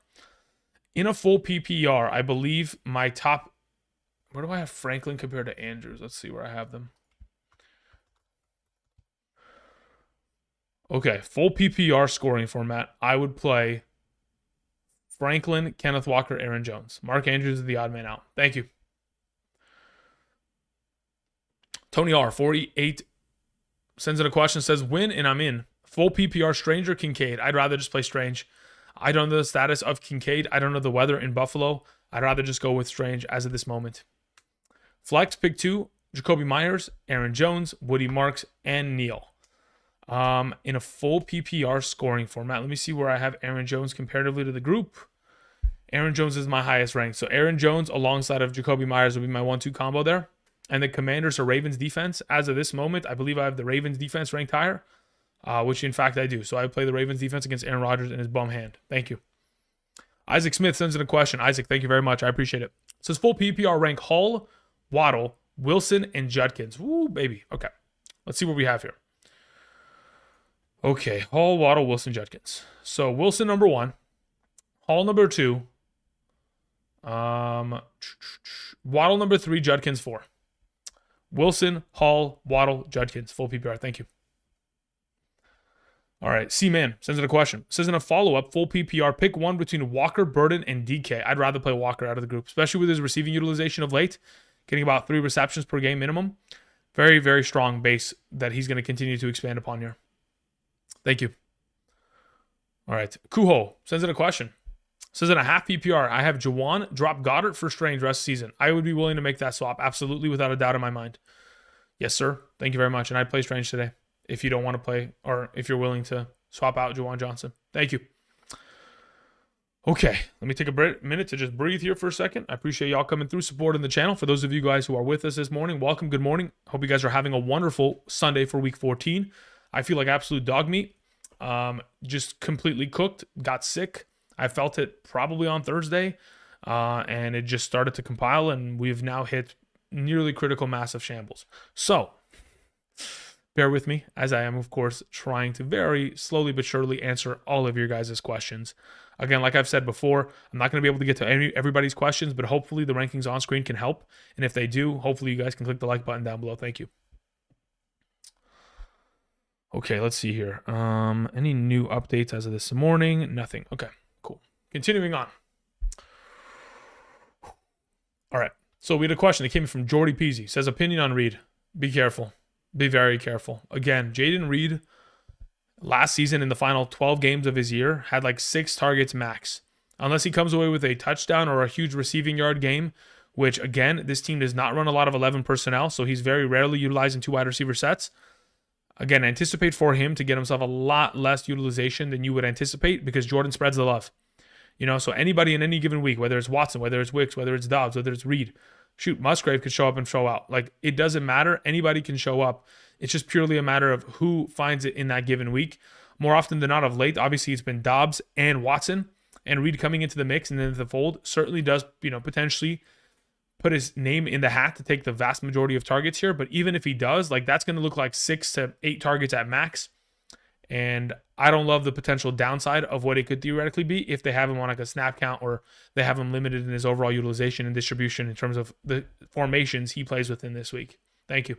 In a full PPR, I believe my top... Where do I have Franklin compared to Andrews? Let's see where I have them. Okay, full PPR scoring format. I would play Franklin, Kenneth Walker, Aaron Jones. Mark Andrews is the odd man out. Thank you. Tony R, 48, sends in a question, says, win, and I'm in. Full PPR, Strange or Kincaid? I'd rather just play Strange. I don't know the status of Kincaid. I don't know the weather in Buffalo. I'd rather just go with Strange as of this moment. Flex, pick 2, Jacoby Myers, Aaron Jones, Woody Marks, and Neal. In a full PPR scoring format, let me see where I have Aaron Jones comparatively to the group. Aaron Jones is my highest rank. So Aaron Jones alongside of Jacoby Myers would be my 1-2 combo there. And the Commanders or Ravens defense, as of this moment, I believe I have the Ravens defense ranked higher, which in fact I do. So I play the Ravens defense against Aaron Rodgers and his bum hand. Thank you. Isaac Smith sends in a question. Isaac, thank you very much. I appreciate it. It says full PPR rank Hall, Waddle, Wilson, and Judkins. Woo, baby. Okay. Let's see what we have here. Okay. Hall, Waddle, Wilson, Judkins. So Wilson number 1. Hall number 2. Waddle number 3. Judkins 4. Wilson, Hall, Waddle, Judkins. Full PPR. Thank you. All right. C-Man sends in a question. Says in a follow-up, full PPR, pick one between Walker, Burden, and DK. I'd rather play Walker out of the group, especially with his receiving utilization of late, getting about 3 receptions per game minimum. Very, very strong base that he's going to continue to expand upon here. Thank you. All right. Kuho sends in a question. Says in a half PPR, I have Jawan drop Goddard for Strange rest of season. I would be willing to make that swap, absolutely, without a doubt in my mind. Yes, sir. Thank you very much. And I'd play Strange today if you don't want to play, or if you're willing to swap out Jawan Johnson. Thank you. Okay, let me take a minute to just breathe here for a second. I appreciate y'all coming through, supporting the channel. For those of you guys who are with us this morning, welcome, good morning. Hope you guys are having a wonderful Sunday for week 14. I feel like absolute dog meat. Just completely cooked, got sick. I felt it probably on Thursday, and it just started to compile, and we've now hit nearly critical mass of shambles. So, bear with me, as I am, of course, trying to very slowly but surely answer all of your guys' questions. Again, like I've said before, I'm not going to be able to get to everybody's questions, but hopefully the rankings on screen can help. And if they do, hopefully you guys can click the like button down below. Thank you. Okay, let's see here. Any new updates as of this morning? Nothing. Okay, cool. Continuing on. All right. So we had a question that came from Jordy Peasy. Says, opinion on Reed. Be careful. Be very careful. Again, Jaden Reed last season in the final 12 games of his year had like 6 targets max. Unless he comes away with a touchdown or a huge receiving yard game, which again, this team does not run a lot of 11 personnel, so he's very rarely utilizing 2 wide receiver sets. Again, anticipate for him to get himself a lot less utilization than you would anticipate because Jordan spreads the love. You know, so anybody in any given week, whether it's Watson, whether it's Wicks, whether it's Dobbs, whether it's Reed, shoot, Musgrave could show up and show out. Like, it doesn't matter. Anybody can show up. It's just purely a matter of who finds it in that given week. More often than not of late, obviously it's been Dobbs and Watson, and Reed coming into the mix and then the fold certainly does, you know, potentially put his name in the hat to take the vast majority of targets here. But even if he does, like, that's going to look like 6 to 8 targets at max. And I don't love the potential downside of what it could theoretically be if they have him on like a snap count or they have him limited in his overall utilization and distribution in terms of the formations he plays within this week. Thank you.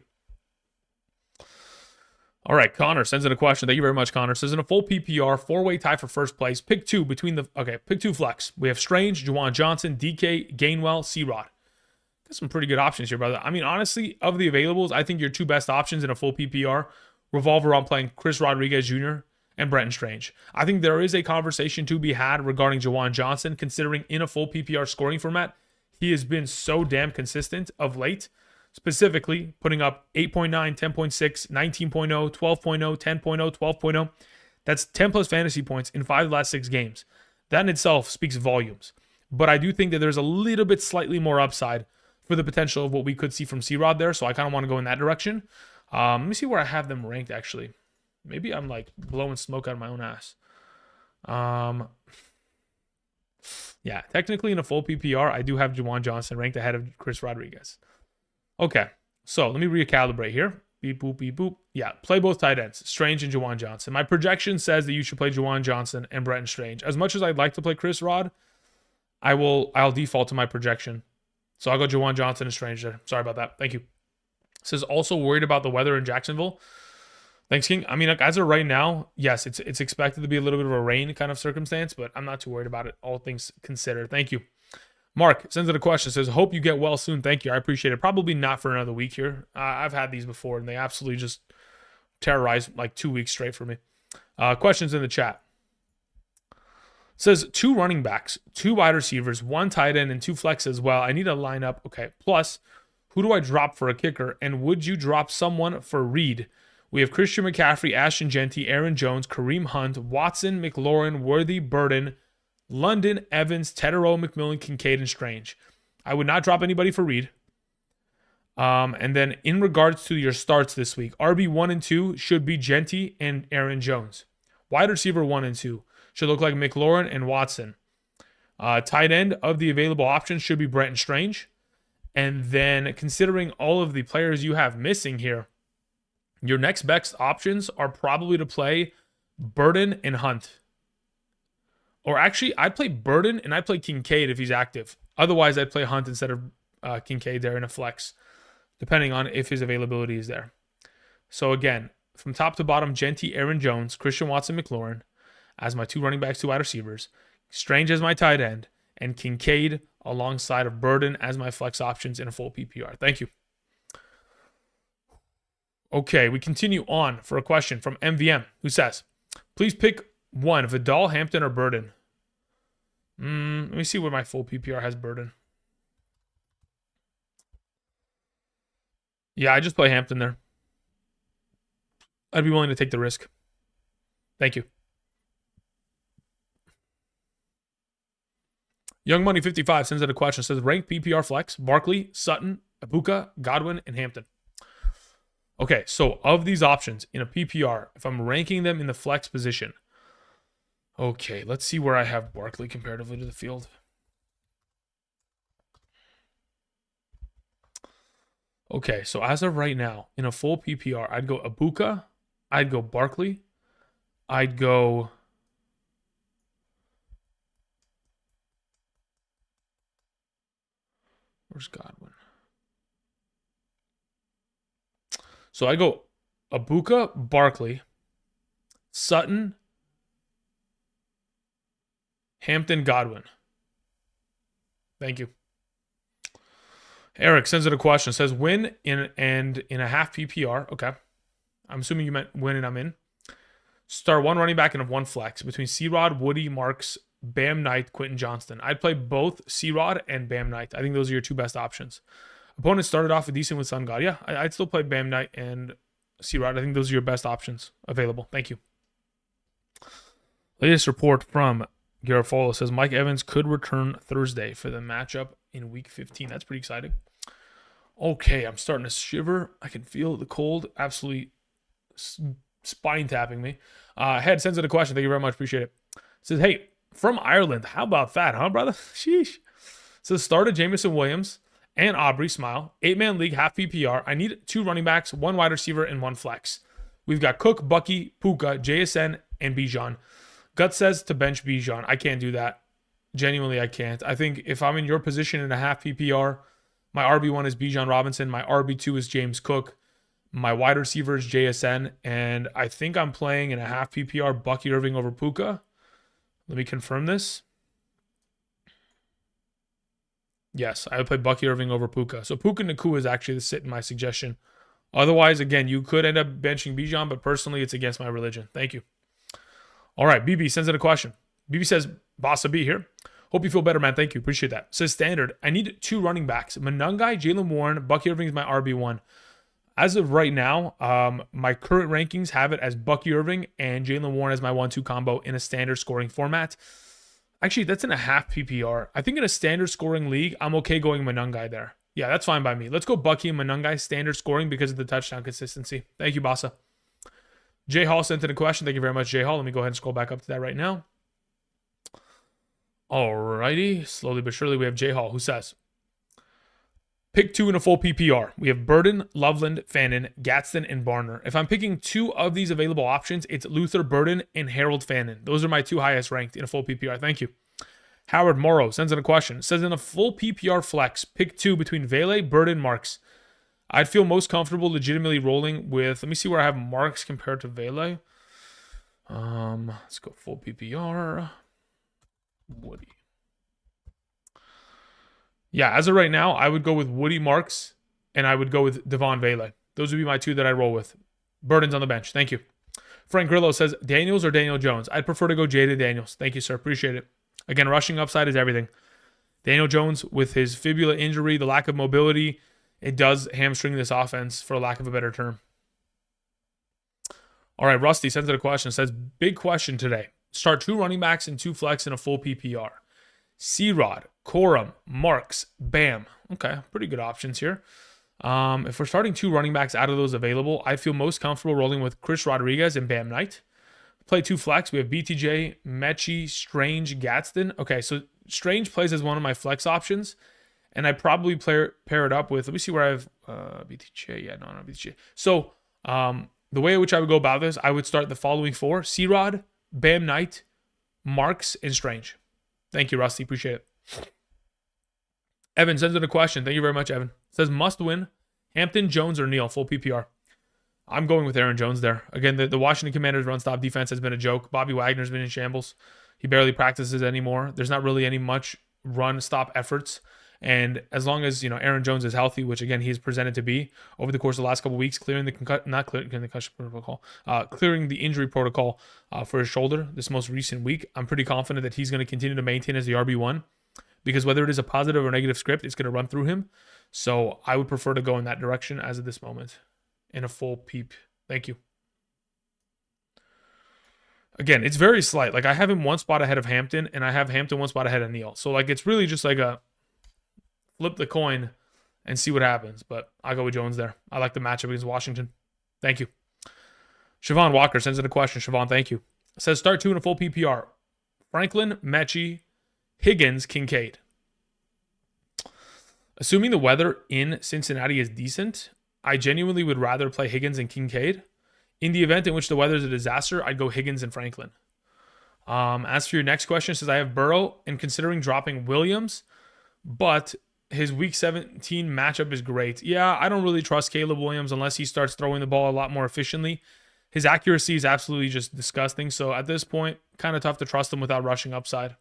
All right, Connor sends in a question. Thank you very much, Connor. Says in a full PPR, 4-way tie for first place. Pick 2 between the, okay, pick 2 flex. We have Strange, Juwan Johnson, DK, Gainwell, C-Rod. Got some pretty good options here, brother. I mean, honestly, of the availables, I think your 2 best options in a full PPR revolve around playing Chris Rodriguez Jr. and Brenton Strange. I think there is a conversation to be had regarding Juwan Johnson, considering in a full PPR scoring format, he has been so damn consistent of late, specifically putting up 8.9, 10.6, 19.0, 12.0, 10.0, 12.0. That's 10 plus fantasy points in 5 of the last 6 games. That in itself speaks volumes. But I do think that there's a little bit slightly more upside for the potential of what we could see from C-Rod there, so I kind of want to go in that direction. Let me see where I have them ranked, actually. Maybe I'm, like, blowing smoke out of my own ass. Yeah, technically in a full PPR, I do have Juwan Johnson ranked ahead of Chris Rodriguez. Okay, so let me recalibrate here. Beep, boop, beep, boop. Yeah, play both tight ends, Strange and Juwan Johnson. My projection says that you should play Juwan Johnson and Brenton Strange. As much as I'd like to play Chris Rod, I'll default to my projection. So I'll go Jawan Johnson and Strange there. Sorry about that. Thank you. It says also worried about the weather in Jacksonville. Thanks, King. I mean, like, as of right now, yes, it's expected to be a little bit of a rain kind of circumstance, but I'm not too worried about it, all things considered. Thank you. Mark sends in a question, says, hope you get well soon. Thank you. I appreciate it. Probably not for another week here. I've had these before, and they absolutely just terrorize like 2 weeks straight for me. Questions in the chat. Says 2 running backs, 2 wide receivers, 1 tight end, and 2 flex as well. I need a lineup. Okay. Plus, who do I drop for a kicker? And would you drop someone for Reed? We have Christian McCaffrey, Ashton Genty, Aaron Jones, Kareem Hunt, Watson, McLaurin, Worthy, Burden, London, Evans, Teterow, McMillan, Kincaid, and Strange. I would not drop anybody for Reed. And then in regards to your starts this week, RB 1 and 2 should be Genty and Aaron Jones. Wide receiver 1 and 2 should look like McLaurin and Watson. Tight end of the available options should be Brent and Strange. And then considering all of the players you have missing here, your next best options are probably to play Burden and Hunt. Or actually, I'd play Burden and I'd play Kincaid if he's active. Otherwise, I'd play Hunt instead of Kincaid there in a flex, depending on if his availability is there. So again, from top to bottom, Genty, Aaron Jones, Christian Watson, McLaurin as my 2 running backs, 2 wide receivers, Strange as my tight end, and Kincaid alongside of Burden as my flex options in a full PPR. Thank you. Okay, we continue on for a question from MVM, who says, please pick one, Vidal, Hampton, or Burden. Let me see where my full PPR has Burden. Yeah, I just play Hampton there. I'd be willing to take the risk. Thank you. Young Money 55 sends out a question. Says rank PPR flex, Barkley, Sutton, Ibuka, Godwin, and Hampton. Okay, so of these options in a PPR, if I'm ranking them in the flex position, okay, let's see where I have Barkley comparatively to the field. Okay, so as of right now, in a full PPR, I'd go Ibuka, I'd go Barkley, I'd go... Where's Godwin? So I go Ibuka, Barkley, Sutton, Hampton, Godwin. Thank you. Eric sends in a question. Says win in a half PPR. Okay. I'm assuming you meant win and I'm in. Start 1 running back and 1 flex between C-Rod, Woody, Marks, Bam Knight, Quentin Johnston. I'd play both C-Rod and Bam Knight. I think those are your 2 best options. Opponent started off decent with Sun God. Yeah, I'd still play Bam Knight and C-Rod. I think those are your best options available. Thank you. Latest report from Garofalo says Mike Evans could return Thursday for the matchup in Week 15. That's pretty exciting. Okay, I'm starting to shiver. I can feel the cold absolutely spine tapping me. Head sends in a question. Thank you very much. Appreciate it. Says, hey, from Ireland. How about that, huh, brother? Sheesh. Says started Jameson Williams and Aubrey Smile. 8-man league, half PPR. I need 2 running backs, 1 wide receiver, and 1 flex. We've got Cook, Bucky, Puka, JSN, and Bijan. Gut says to bench Bijan. I can't do that. Genuinely, I can't. I think if I'm in your position in a half PPR, my RB1 is Bijan Robinson. My RB2 is James Cook. My wide receiver is JSN. And I think I'm playing in a half PPR Bucky Irving over Puka. Let me confirm this. Yes, I would play Bucky Irving over Puka. So Puka Nakua is actually the sit in my suggestion. Otherwise, again, you could end up benching Bijan, but personally, it's against my religion. Thank you. All right, BB sends in a question. BB says, Bossa B here. Hope you feel better, man. Thank you. Appreciate that. Says standard. I need 2 running backs. Manungai, Jalen Warren, Bucky Irving is my RB1. As of right now, my current rankings have it as Bucky Irving and Jalen Warren as my 1-2 combo in a standard scoring format. Actually, that's in a half PPR. I think in a standard scoring league, I'm okay going Manungai there. Yeah, that's fine by me. Let's go Bucky and Manungai standard scoring because of the touchdown consistency. Thank you, Bossa. J Hall sent in a question. Thank you very much, J Hall. Let me go ahead and scroll back up to that right now. Alrighty. Slowly but surely, we have J Hall who says, pick 2 in a full PPR. We have Burden, Loveland, Fannin, Gadsden, and Barner. If I'm picking 2 of these available options, it's Luther, Burden, and Harold Fannin. Those are my 2 highest ranked in a full PPR. Thank you. Howard Morrow sends in a question. Says in a full PPR flex, pick 2 between Vele, Burden, Marks. I'd feel most comfortable legitimately rolling with, let me see where I have Marks compared to Vele. Let's go full PPR. Woody. Yeah, as of right now, I would go with Woody Marks, and I would go with Devon Vele. Those would be my 2 that I roll with. Burden's on the bench. Thank you. Frank Grillo says, Daniels or Daniel Jones? I'd prefer to go Jada Daniels. Thank you, sir. Appreciate it. Again, rushing upside is everything. Daniel Jones, with his fibula injury, the lack of mobility, it does hamstring this offense, for lack of a better term. All right, Rusty sends in a question. Says, big question today. Start 2 running backs and 2 flex in a full PPR. C-Rod, Corum, Marks, Bam. Okay, pretty good options here. If we're starting 2 running backs out of those available, I feel most comfortable rolling with Chris Rodriguez and Bam Knight. Play 2 flex. We have BTJ, Mechie, Strange, Gadsden. Okay, so Strange plays as one of my flex options, and I probably pair it up with, let me see where I have BTJ. Yeah, no, BTJ. So the way in which I would go about this, I would start the following 4. C-Rod, Bam Knight, Marks, and Strange. Thank you, Rusty. Appreciate it. Evan sends in a question. Thank you very much, Evan. Says, must win, Hampton, Jones, or Neal, full PPR. I'm going with Aaron Jones there. Again, the Washington Commanders' run-stop defense has been a joke. Bobby Wagner's been in shambles. He barely practices anymore. There's not really any much run-stop efforts. And as long as, Aaron Jones is healthy, which, again, he's presented to be over the course of the last couple of weeks, clearing the concussion protocol, clearing the injury protocol for his shoulder this most recent week, I'm pretty confident that he's going to continue to maintain as the RB1, because whether it is a positive or negative script, it's going to run through him. So I would prefer to go in that direction as of this moment in a full peep. Thank you. Again, it's very slight. Like, I have him 1 spot ahead of Hampton, and I have Hampton 1 spot ahead of Neal. So, like, it's really just like a flip the coin and see what happens. But I'll go with Jones there. I like the matchup against Washington. Thank you. Siobhan Walker sends in a question. Siobhan, thank you. Says, start 2 in a full PPR. Franklin, Mechie, Higgins, Kincaid. Assuming the weather in Cincinnati is decent, I genuinely would rather play Higgins and Kincaid. In the event in which the weather is a disaster, I'd go Higgins and Franklin. As for your next question, it says, I have Burrow and considering dropping Williams, but his week 17 matchup is great. Yeah, I don't really trust Caleb Williams unless he starts throwing the ball a lot more efficiently. His accuracy is absolutely just disgusting. So at this point, kind of tough to trust him without rushing upside.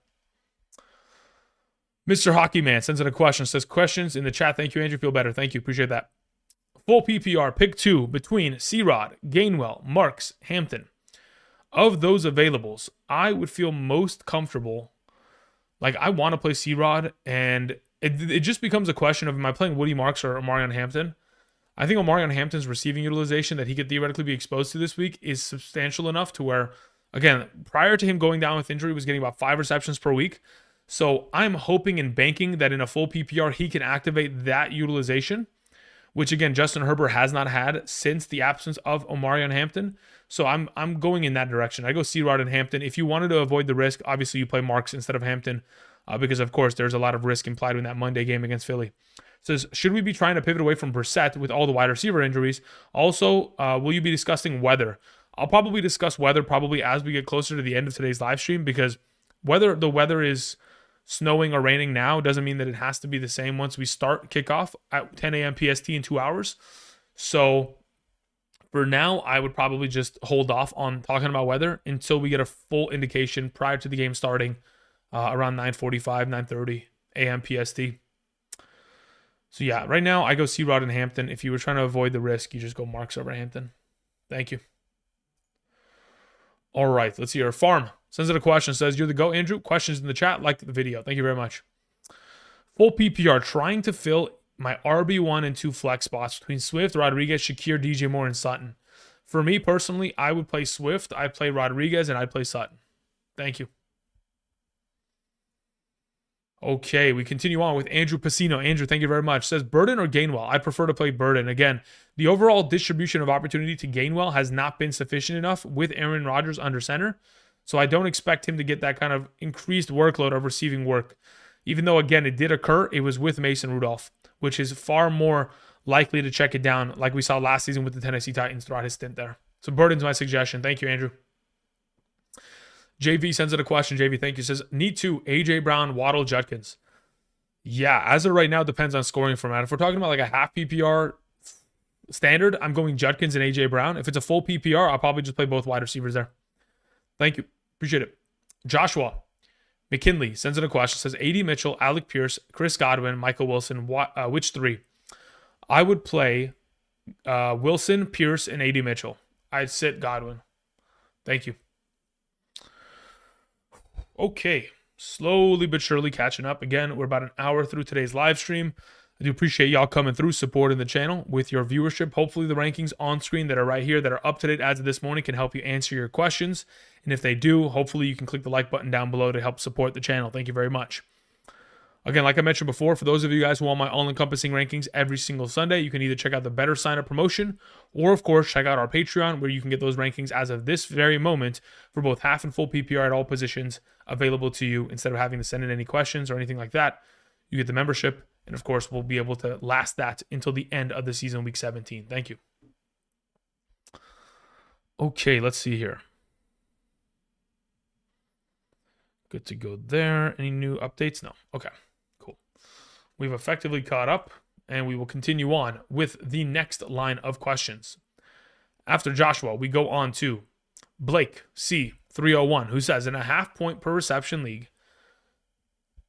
Mr. Hockey Man sends in a question. Says, questions in the chat. Thank you, Andrew. Feel better. Thank you. Appreciate that. Full PPR, pick 2 between C-Rod, Gainwell, Marks, Hampton. Of those availables, I would feel most comfortable. Like, I want to play C-Rod, and it just becomes a question of, am I playing Woody Marks or Omarion Hampton? I think Omarion Hampton's receiving utilization that he could theoretically be exposed to this week is substantial enough to where, again, prior to him going down with injury, he was getting about 5 receptions per week. So I'm hoping and banking that in a full PPR, he can activate that utilization, which, again, Justin Herbert has not had since the absence of Omarion Hampton. So I'm going in that direction. I go C-Rod and Hampton. If you wanted to avoid the risk, obviously you play Marks instead of Hampton because, of course, there's a lot of risk implied in that Monday game against Philly. It says, should we be trying to pivot away from Brissett with all the wide receiver injuries? Also, will you be discussing weather? I'll probably discuss weather as we get closer to the end of today's live stream, because whether the weather is snowing or raining now doesn't mean that it has to be the same once we start kickoff at 10 a.m. PST in 2 hours. So for now, I would probably just hold off on talking about weather until we get a full indication prior to the game starting around 9:45, 9:30 a.m. PST. So yeah, right now I go C-Rod and Hampton. If you were trying to avoid the risk, you just go Marks over Hampton. Thank you. All right, let's see here. Farm sends in a question. Says, you're the GOAT, Andrew. Questions in the chat. Like the video. Thank you very much. Full PPR. Trying to fill my RB1 and 2 flex spots between Swift, Rodriguez, Shakir, DJ Moore, and Sutton. For me personally, I would play Swift, I'd play Rodriguez, and I'd play Sutton. Thank you. Okay, we continue on with Andrew Pacino. Andrew, thank you very much. Says, Burden or Gainwell? I prefer to play Burden. Again, the overall distribution of opportunity to Gainwell has not been sufficient enough with Aaron Rodgers under center. So I don't expect him to get that kind of increased workload of receiving work. Even though, again, it did occur, it was with Mason Rudolph, which is far more likely to check it down like we saw last season with the Tennessee Titans throughout his stint there. So Burden's my suggestion. Thank you, Andrew. JV sends in a question. JV, thank you. Says, need to AJ Brown, Waddle, Judkins. Yeah, as of right now, depends on scoring format. If we're talking about like a half PPR standard, I'm going Judkins and AJ Brown. If it's a full PPR, I'll probably just play both wide receivers there. Thank you. Appreciate it. Joshua McKinley sends in a question. Says, AD Mitchell, Alec Pierce, Chris Godwin, Michael Wilson. Which three? I would play Wilson, Pierce, and AD Mitchell. I'd sit Godwin. Thank you. Okay. Slowly but surely catching up. Again, we're about an hour through today's live stream. I do appreciate y'all coming through, supporting the channel with your viewership. Hopefully the rankings on screen that are right here that are up to date as of this morning can help you answer your questions. And if they do, hopefully you can click the like button down below to help support the channel. Thank you very much. Again, like I mentioned before, for those of you guys who want my all-encompassing rankings every single Sunday, you can either check out the Betr sign-up promotion or, of course, check out our Patreon where you can get those rankings as of this very moment for both half and full PPR at all positions available to you instead of having to send in any questions or anything like that. You get the membership, and, of course, we'll be able to last that until the end of the season, Week 17. Thank you. Okay, let's see here. Good to go there. Any new updates? No. Okay. We've effectively caught up, and we will continue on with the next line of questions. After Joshua, we go on to Blake C301, who says, in a half point per reception league,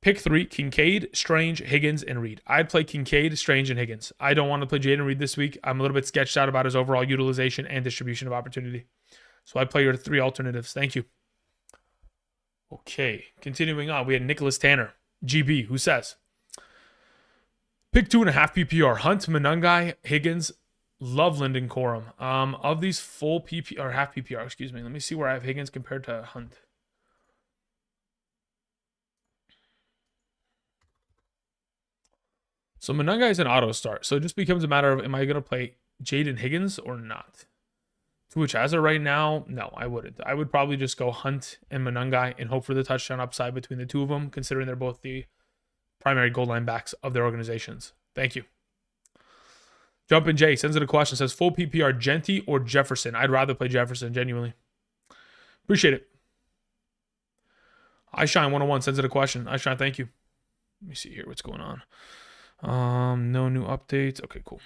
pick 3, Kincaid, Strange, Higgins, and Reed. I'd play Kincaid, Strange, and Higgins. I don't want to play Jaden Reed this week. I'm a little bit sketched out about his overall utilization and distribution of opportunity. So I'd play your 3 alternatives. Thank you. Okay, continuing on, we had Nicholas Tanner, GB, who says, pick 2.5 PPR. Hunt, Monangai, Higgins, Loveland, and Corum. Of these full PPR, or half PPR, excuse me. Let me see where I have Higgins compared to Hunt. So Monangai is an auto start. So it just becomes a matter of, am I going to play Jaden Higgins or not? To which, as of right now, no, I wouldn't. I would probably just go Hunt and Monangai and hope for the touchdown upside between the two of them, considering they're both the primary goal line backs of their organizations. Thank you. Jumpin' Jay sends in a question. Says, full PPR, Genty or Jefferson? I'd rather play Jefferson, genuinely. Appreciate it. iShine101 sends in a question. iShine, thank you. Let me see here what's going on. No new updates. Okay, cool.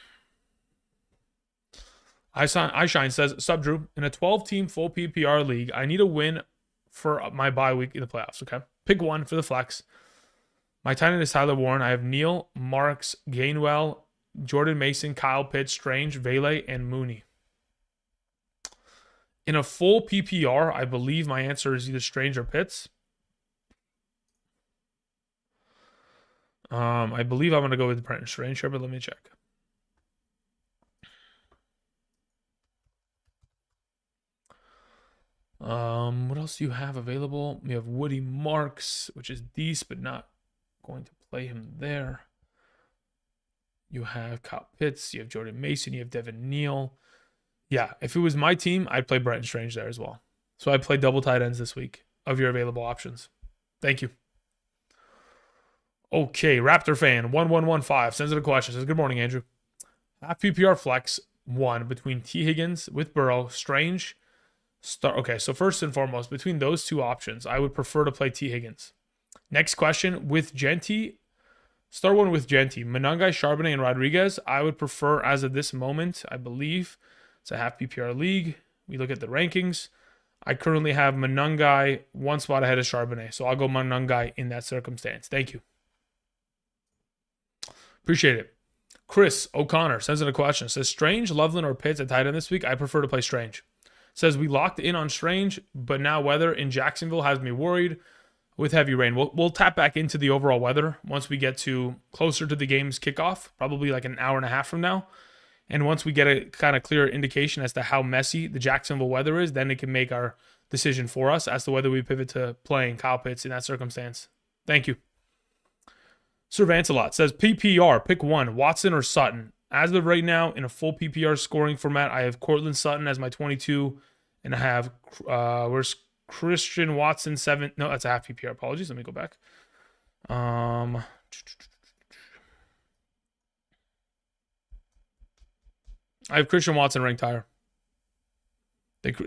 iShine says, Sub Drew, in a 12-team full PPR league, I need a win for my bye week in the playoffs, okay? Pick 1 for the flex. My tight end is Tyler Warren. I have Neal, Marks, Gainwell, Jordan Mason, Kyle Pitts, Strange, Vele, and Mooney. In a full PPR, I believe my answer is either Strange or Pitts. I believe I'm going to go with Brenton Strange here, but let me check. What else do you have available? We have Woody Marks, which is decent, but not going to play him there. You have Kyle Pitts, you have Jordan Mason, you have Devin Neal. Yeah, if it was my team, I'd play Brenton Strange there as well. So I play double tight ends this week of your available options. Thank you. Okay, Raptor fan 1115 sends in a question. Says, good morning, Andrew. Half PPR flex 1 between T. Higgins with Burrow, Strange. Okay, so first and foremost, between those two options, I would prefer to play T. Higgins. Next question, with Genty, start one with Genty. Monangai, Charbonnet, and Rodriguez, I would prefer as of this moment, I believe, it's a half PPR league. We look at the rankings. I currently have Monangai 1 spot ahead of Charbonnet, so I'll go Monangai in that circumstance. Thank you. Appreciate it. Chris O'Connor sends in a question. Says, Strange, Loveland, or Pitts at tight end this week? I prefer to play Strange. Says, we locked in on Strange, but now weather in Jacksonville has me worried with heavy rain. We'll tap back into the overall weather once we get to closer to the game's kickoff, probably like an hour and a half from now. And once we get a kind of clear indication as to how messy the Jacksonville weather is, then it can make our decision for us as to whether we pivot to playing Kyle Pitts in that circumstance. Thank you. Sir Vancelot says, PPR, pick 1, Watson or Sutton. As of right now, in a full PPR scoring format, I have Cortland Sutton as my 22, and I have, where's Christian Watson 7? No, that's a half PPR. Apologies. Let me go back. I have Christian Watson ranked higher.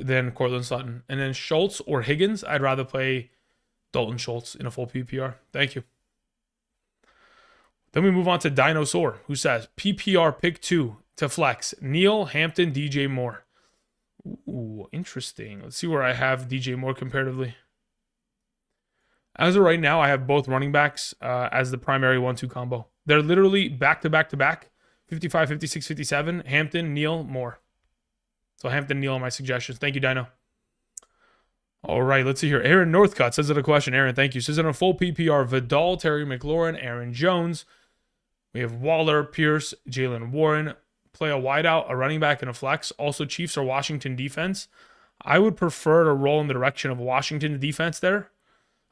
than Cortland Sutton. And then Schultz or Higgins, I'd rather play Dalton Schultz in a full PPR. Thank you. Then we move on to Dinosaur, who says, PPR pick 2 to flex, Neal, Hampton, DJ Moore. Ooh, interesting. Let's see where I have DJ Moore comparatively. As of right now, I have both running backs as the primary 1-2 combo. They're literally back-to-back-to-back, 55, 56, 57, Hampton, Neal, Moore. So Hampton, Neal are my suggestions. Thank you, Dino. All right, let's see here. Aaron Northcutt says it a question. Aaron, thank you. Says in a full PPR, Vidal, Terry McLaurin, Aaron Jones. We have Waller, Pierce, Jalen Warren. Play a wideout, a running back, and a flex. Also, Chiefs or Washington defense. I would prefer to roll in the direction of Washington defense there.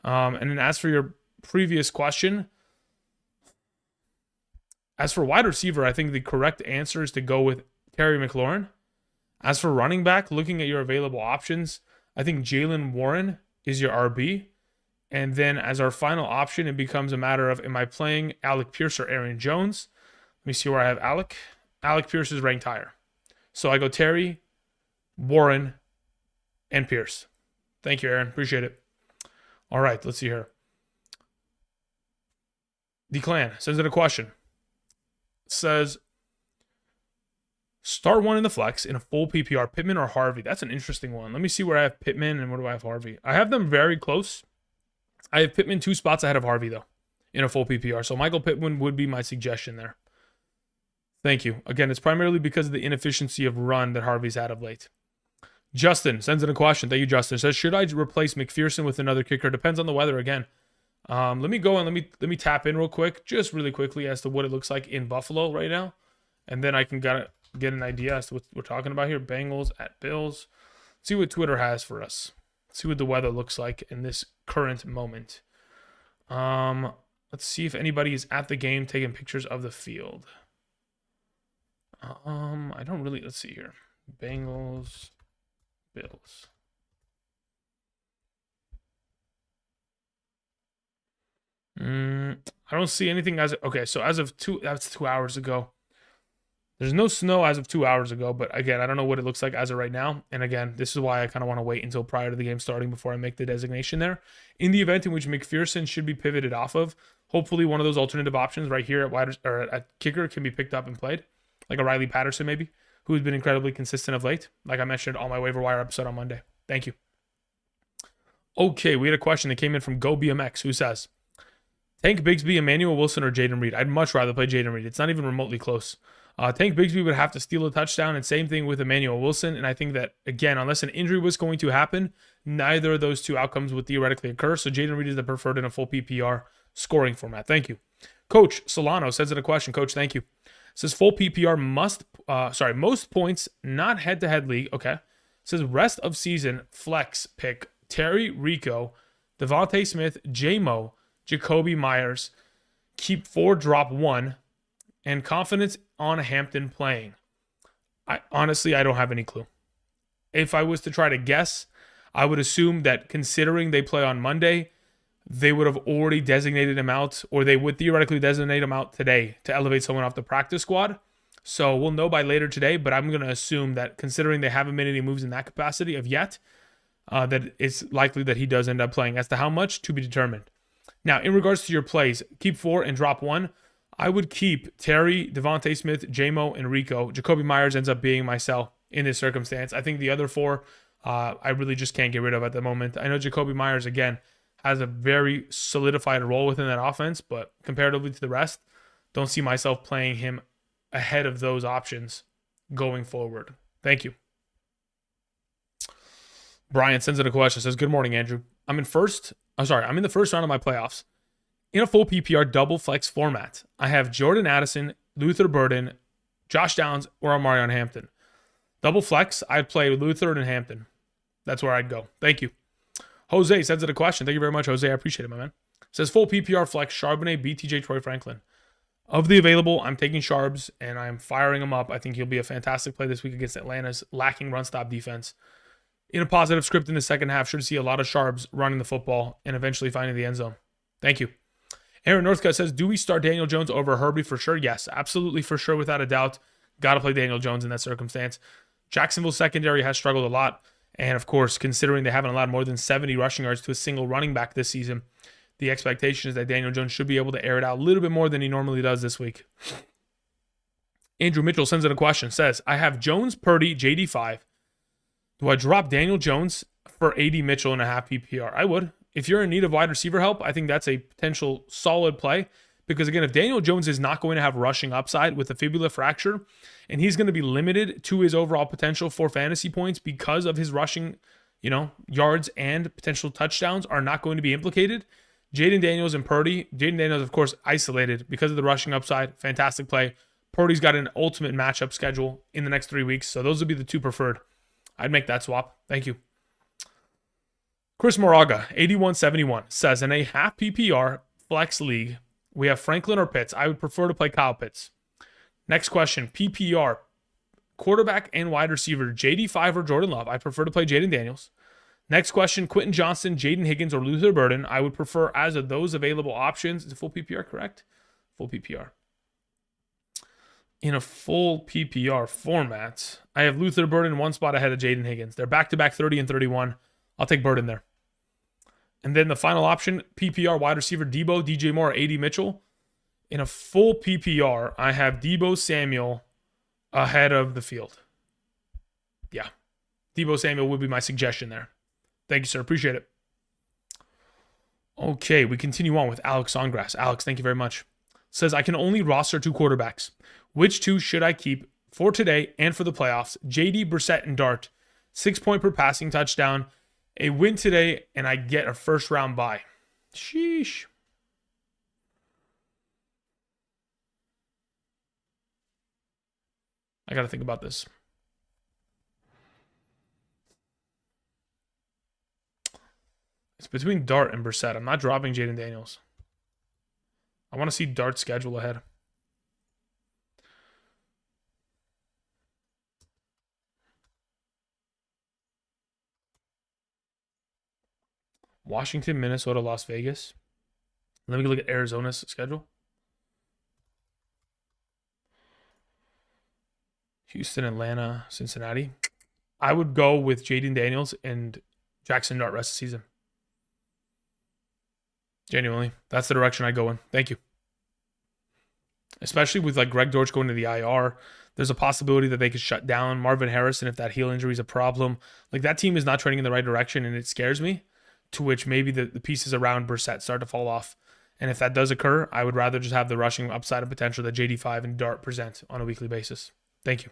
And then as for your previous question, as for wide receiver, I think the correct answer is to go with Terry McLaurin. As for running back, looking at your available options, I think Jalen Warren is your RB. And then as our final option, it becomes a matter of, am I playing Alec Pierce or Aaron Jones? Let me see where I have Alec. Alec Pierce is ranked higher. So I go Terry, Warren, and Pierce. Thank you, Aaron. Appreciate it. All right, let's see here. Declan sends in a question. Says, start one in the flex in a full PPR, Pittman or Harvey. That's an interesting one. Let me see where I have Pittman and where do I have Harvey. I have them very close. I have Pittman 2 spots ahead of Harvey, though, in a full PPR. So Michael Pittman would be my suggestion there. Thank you. Again, it's primarily because of the inefficiency of run that Harvey's had of late. Justin sends in a question. Thank you, Justin. Says, should I replace McPherson with another kicker? Depends on the weather again. Let me go and let me tap in real quick, just really quickly, as to what it looks like in Buffalo right now. And then I can get an idea as to what we're talking about here. Bengals at Bills. Let's see what Twitter has for us. Let's see what the weather looks like in this current moment. Let's see if anybody is at the game taking pictures of the field. I don't really, let's see here. Bengals, Bills. I don't see anything okay, so as of that's 2 hours ago. There's no snow as of 2 hours ago, but again, I don't know what it looks like as of right now. And again, this is why I kind of want to wait until prior to the game starting before I make the designation there. In the event in which McPherson should be pivoted off of, hopefully one of those alternative options right here at kicker can be picked up and played, like a Riley Patterson maybe, who has been incredibly consistent of late, like I mentioned on my waiver wire episode on Monday. Thank you. Okay, we had a question that came in from GoBMX, who says, Tank Bigsby, Emmanuel Wilson, or Jaden Reed? I'd much rather play Jaden Reed. It's not even remotely close. Tank Bigsby would have to steal a touchdown, and same thing with Emmanuel Wilson. And I think that, again, unless an injury was going to happen, neither of those two outcomes would theoretically occur. So Jaden Reed is the preferred in a full PPR scoring format. Thank you. Coach Solano sends in a question. Coach, thank you. Says full PPR most points, not head-to-head league. Okay. Says rest of season flex pick Terry, Rico, Devontae Smith, J-Mo, Jacoby Myers, keep 4, drop 1, and confidence on Hampton playing. I don't have any clue. If I was to try to guess, I would assume that considering they play on Monday, they would have already designated him out, or they would theoretically designate him out today to elevate someone off the practice squad. So we'll know by later today, but I'm going to assume that considering they haven't made any moves in that capacity of yet, that it's likely that he does end up playing. As to how much, to be determined. Now, in regards to your plays, keep 4 and drop 1. I would keep Terry, Devontae Smith, J-Mo, and Rico. Jacoby Myers ends up being my sell in this circumstance. I think the other 4, I really just can't get rid of at the moment. I know Jacoby Myers, again, has a very solidified role within that offense, but comparatively to the rest, don't see myself playing him ahead of those options going forward. Thank you. Brian sends in a question. Says, good morning, Andrew. I'm in the first round of my playoffs. In a full PPR double flex format, I have Jordan Addison, Luther Burden, Josh Downs, or Amarion Hampton. Double flex, I'd play Luther and Hampton. That's where I'd go. Thank you. Jose sends in a question. Thank you very much, Jose. I appreciate it, my man. Says full PPR flex, Charbonnet, BTJ, Troy Franklin. Of the available, I'm taking Sharbs, and I'm firing him up. I think he'll be a fantastic play this week against Atlanta's lacking run-stop defense. In a positive script in the second half, should see a lot of Sharbs running the football and eventually finding the end zone. Thank you. Aaron Northcutt says, do we start Daniel Jones over Herbie for sure? Yes, absolutely for sure, without a doubt. Got to play Daniel Jones in that circumstance. Jacksonville's secondary has struggled a lot. And of course, considering they haven't allowed more than 70 rushing yards to a single running back this season, the expectation is that Daniel Jones should be able to air it out a little bit more than he normally does this week. Andrew Mitchell sends in a question, says, I have Jones, Purdy, JD5. Do I drop Daniel Jones for AD Mitchell in a half PPR? I would. If you're in need of wide receiver help, I think that's a potential solid play. Because again, if Daniel Jones is not going to have rushing upside with a fibula fracture, and he's going to be limited to his overall potential for fantasy points because of his rushing, yards and potential touchdowns are not going to be implicated. Jaden Daniels and Purdy. Jaden Daniels, of course, isolated because of the rushing upside. Fantastic play. Purdy's got an ultimate matchup schedule in the next 3 weeks, so those would be the two preferred. I'd make that swap. Thank you. Chris Moraga, 8171, says, in a half PPR flex league, we have Franklin or Pitts. I would prefer to play Kyle Pitts. Next question, PPR, quarterback and wide receiver, JD5 or Jordan Love. I prefer to play Jaden Daniels. Next question, Quentin Johnston, Jaden Higgins, or Luther Burden. I would prefer as of those available options. Is it full PPR, correct? Full PPR. In a full PPR format, I have Luther Burden one spot ahead of Jaden Higgins. They're back-to-back 30 and 31. I'll take Burden there. And then the final option, PPR wide receiver, Debo, DJ Moore, AD Mitchell. In a full PPR, I have Debo Samuel ahead of the field. Yeah. Debo Samuel would be my suggestion there. Thank you, sir. Appreciate it. Okay, we continue on with Alex Songrass. Alex, thank you very much. Says, I can only roster 2 quarterbacks. Which 2 should I keep for today and for the playoffs? JD, Brissett, and Dart. 6 point per passing touchdown. A win today, and I get a first-round bye. Sheesh. I got to think about this. It's between Dart and Brissett. I'm not dropping Jaden Daniels. I want to see Dart's schedule ahead. Washington, Minnesota, Las Vegas. Let me look at Arizona's schedule. Houston, Atlanta, Cincinnati. I would go with Jaden Daniels and Jackson Dart rest of the season. Genuinely. That's the direction I go in. Thank you. Especially with like Greg Dortch going to the IR. There's a possibility that they could shut down Marvin Harrison if that heel injury is a problem. Like that team is not trending in the right direction and it scares me. To which maybe the pieces around Brissett start to fall off. And if that does occur, I would rather just have the rushing upside and potential that JD5 and Dart present on a weekly basis. Thank you.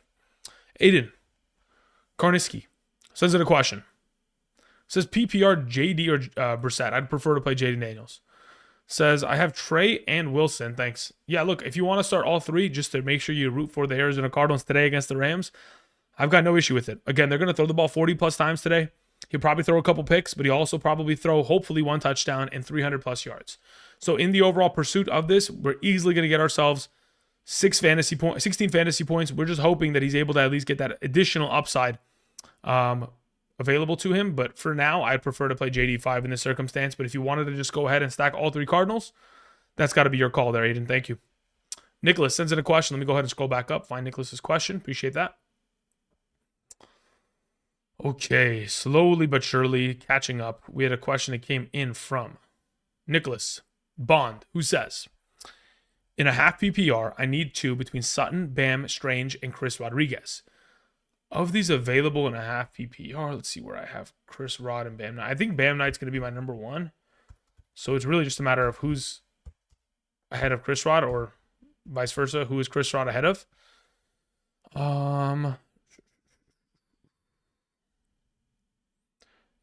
Aiden Karniski sends in a question. Says PPR JD or Brissett. I'd prefer to play Jaden Daniels. Says, I have Trey and Wilson. Thanks. Yeah, look, if you want to start all 3 just to make sure you root for the Arizona Cardinals today against the Rams, I've got no issue with it. Again, they're going to throw the ball 40-plus times today. He'll probably throw a couple picks, but he'll also probably throw, hopefully, 1 touchdown and 300-plus yards. So in the overall pursuit of this, we're easily going to get ourselves 16 fantasy points. We're just hoping that he's able to at least get that additional upside available to him. But for now, I'd prefer to play JD5 in this circumstance. But if you wanted to just go ahead and stack all 3 Cardinals, that's got to be your call there, Aiden. Thank you. Nicholas sends in a question. Let me go ahead and scroll back up. Find Nicholas's question. Appreciate that. Okay, slowly but surely catching up. We had a question that came in from Nicholas Bond, who says, in a half PPR, I need 2 between Sutton, Bam, Strange, and Chris Rodriguez. Of these available in a half PPR, let's see where I have Chris Rod and Bam Knight. I think Bam Knight's going to be my number 1. So it's really just a matter of who's ahead of Chris Rod or vice versa. Who is Chris Rod ahead of?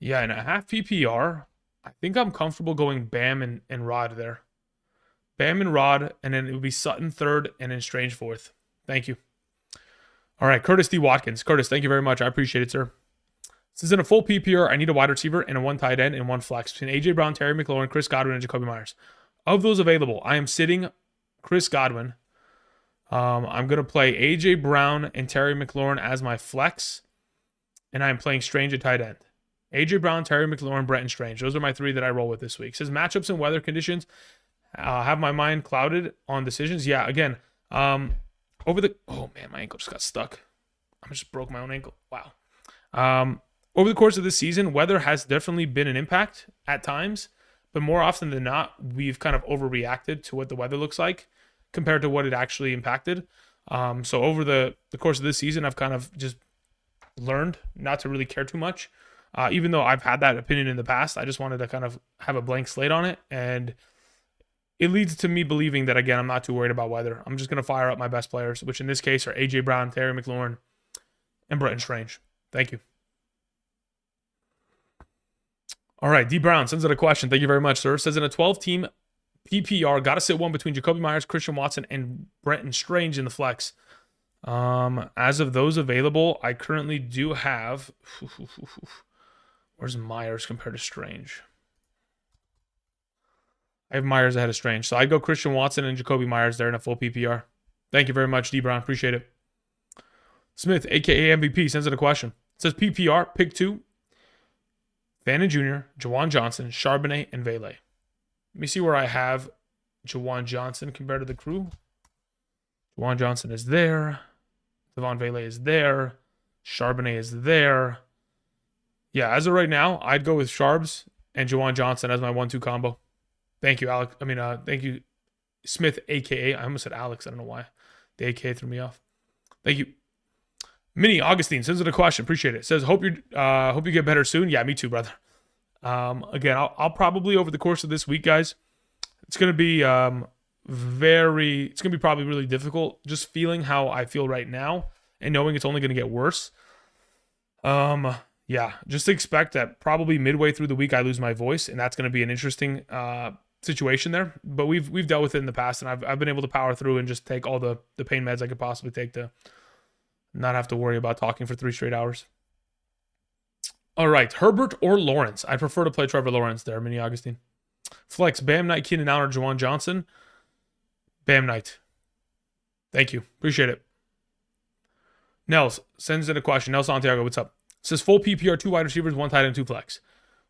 Yeah, in a half PPR, I think I'm comfortable going Bam and Rod there. Bam and Rod, and then it would be Sutton 3rd and then Strange 4th. Thank you. All right, Curtis D. Watkins. Curtis, thank you very much. I appreciate it, sir. This is in a full PPR. I need a wide receiver and a 1 tight end and 1 flex between A.J. Brown, Terry McLaurin, Chris Godwin, and Jacoby Myers. Of those available, I am sitting Chris Godwin. I'm going to play A.J. Brown and Terry McLaurin as my flex, and I'm playing Strange at tight end. A.J. Brown, Terry McLaurin, Brett, and Strange. Those are my 3 that I roll with this week. It says matchups and weather conditions have my mind clouded on decisions. Yeah, again, oh man, my ankle just got stuck. I just broke my own ankle. Wow. over the course of this season, weather has definitely been an impact at times, but more often than not, we've kind of overreacted to what the weather looks like compared to what it actually impacted. So over the course of this season, I've kind of just learned not to really care too much. Even though I've had that opinion in the past, I just wanted to kind of have a blank slate on it. And it leads to me believing that, again, I'm not too worried about weather. I'm just going to fire up my best players, which in this case are A.J. Brown, Terry McLaurin, and Bretton Strange. Thank you. All right, D. Brown sends out a question. Thank you very much, sir. Says in a 12-team PPR, got to sit one between Jacoby Myers, Christian Watson, and Bretton Strange in the flex. As of those available, I currently do have... Where's Myers compared to Strange? I have Myers ahead of Strange. So I'd go Christian Watson and Jacoby Myers there in a full PPR. Thank you very much, D. Brown. Appreciate it. Smith, a.k.a. MVP, sends in a question. It says PPR, pick 2. Fannin Jr., Jawan Johnson, Charbonnet, and Vele. Let me see where I have Jawan Johnson compared to the crew. Jawan Johnson is there. Devon Vele is there. Charbonnet is there. Yeah, as of right now, I'd go with Sharbs and Jawan Johnson as my 1-2 combo. Thank you, Alex. Thank you, Smith, a.k.a. I almost said Alex. I don't know why. The a.k.a. threw me off. Thank you. Mini Augustine sends it a question. Appreciate it. Says, hope you get better soon. Yeah, me too, brother. Again, I'll probably over the course of this week, guys, it's going to be probably really difficult just feeling how I feel right now and knowing it's only going to get worse. Yeah, just expect that probably midway through the week I lose my voice, and that's going to be an interesting situation there. But we've dealt with it in the past, and I've been able to power through and just take all the pain meds I could possibly take to not have to worry about talking for 3 straight hours. All right, Herbert or Lawrence? I prefer to play Trevor Lawrence there, Mini Augustine. Flex, Bam Knight, Keenan Allen, or Jawan Johnson? Bam Knight. Thank you. Appreciate it. Nels sends in a question. Nels Santiago, what's up? Says full PPR, 2 wide receivers, 1 tight end, 2 flex.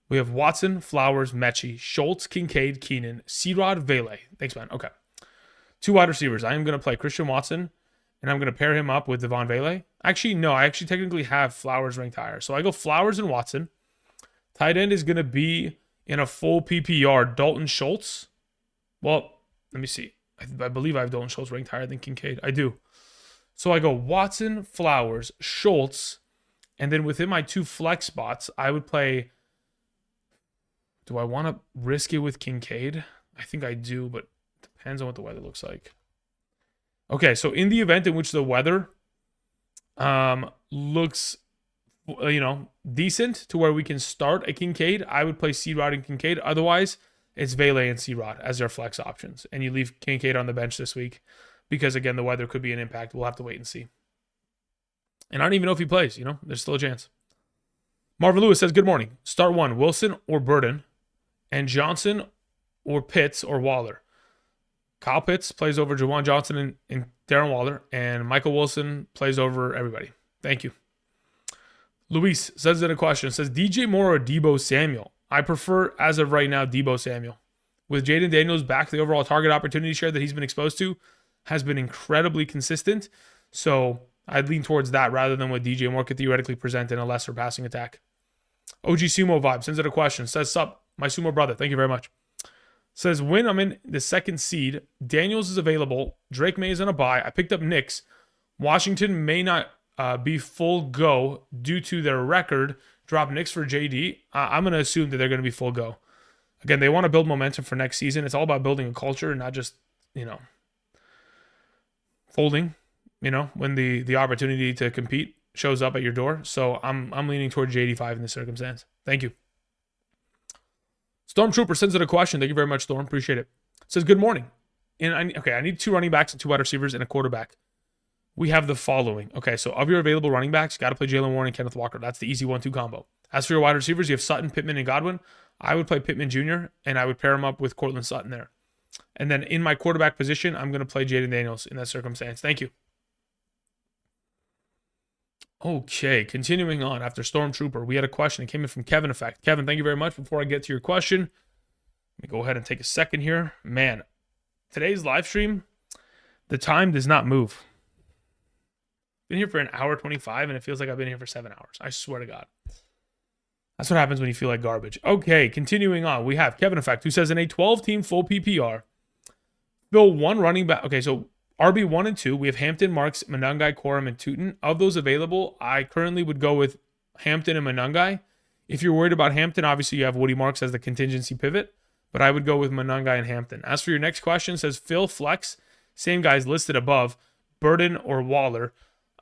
We have Watson, Flowers, Mechie, Schultz, Kincaid, Keenan, C-Rod, Vele. Thanks, man. Okay. 2 wide receivers. I am going to play Christian Watson, and I'm going to pair him up with Devon Vele. Actually, no. I actually technically have Flowers ranked higher. So I go Flowers and Watson. Tight end is going to be in a full PPR, Dalton Schultz. Well, let me see. I believe I have Dalton Schultz ranked higher than Kincaid. I do. So I go Watson, Flowers, Schultz, and then within my 2 flex spots, I would play... Do I want to risk it with Kincaid? I think I do, but it depends on what the weather looks like. Okay, so in the event in which the weather looks, decent to where we can start a Kincaid, I would play C-Rod and Kincaid. Otherwise, it's Vele and C-Rod as their flex options. And you leave Kincaid on the bench this week because, again, the weather could be an impact. We'll have to wait and see. And I don't even know if he plays, There's still a chance. Marvin Lewis says, good morning. Start 1, Wilson or Burden, and Johnson or Pitts or Waller. Kyle Pitts plays over Jawan Johnson and Darren Waller, and Michael Wilson plays over everybody. Thank you. Luis says in a question, says DJ Moore or Deebo Samuel? I prefer, as of right now, Deebo Samuel. With Jaden Daniels back, the overall target opportunity share that he's been exposed to has been incredibly consistent. So I'd lean towards that rather than what DJ Moore could theoretically present in a lesser passing attack. OG Sumo Vibe sends out a question. Says, sup, my Sumo brother. Thank you very much. Says, when I'm in the 2nd seed, Daniels is available. Drake May is on a bye. I picked up Knicks. Washington may not be full go due to their record. Drop Knicks for JD. I'm going to assume that they're going to be full go. Again, they want to build momentum for next season. It's all about building a culture and not just, folding, when the opportunity to compete shows up at your door. So I'm leaning toward JD5 in this circumstance. Thank you. Stormtrooper sends in a question. Thank you very much, Storm. Appreciate it. Says, good morning. I need 2 running backs and 2 wide receivers and a quarterback. We have the following. Okay, so of your available running backs, got to play Jalen Warren and Kenneth Walker. That's the easy 1-2 combo. As for your wide receivers, you have Sutton, Pittman, and Godwin. I would play Pittman Jr., and I would pair him up with Cortland Sutton there. And then in my quarterback position, I'm going to play Jaden Daniels in that circumstance. Thank you. Okay, continuing on after Stormtrooper, we had a question. It came in from Kevin Effect. Kevin, thank you very much. Before I get to your question, let me go ahead and take a second here. Man, today's live stream, the time does not move. Been here for an hour 25, and it feels like I've been here for 7 hours. I swear to God. That's what happens when you feel like garbage. Okay, continuing on. We have Kevin Effect, who says in a 12-team full PPR, fill one running back. Okay, so RB 1 and 2, we have Hampton, Marks, Monangai, Corum, and Tootin. Of those available, I currently would go with Hampton and Monangai. If you're worried about Hampton, obviously you have Woody Marks as the contingency pivot, but I would go with Monangai and Hampton. As for your next question, it says Phil Flex, same guys listed above, Burden or Waller.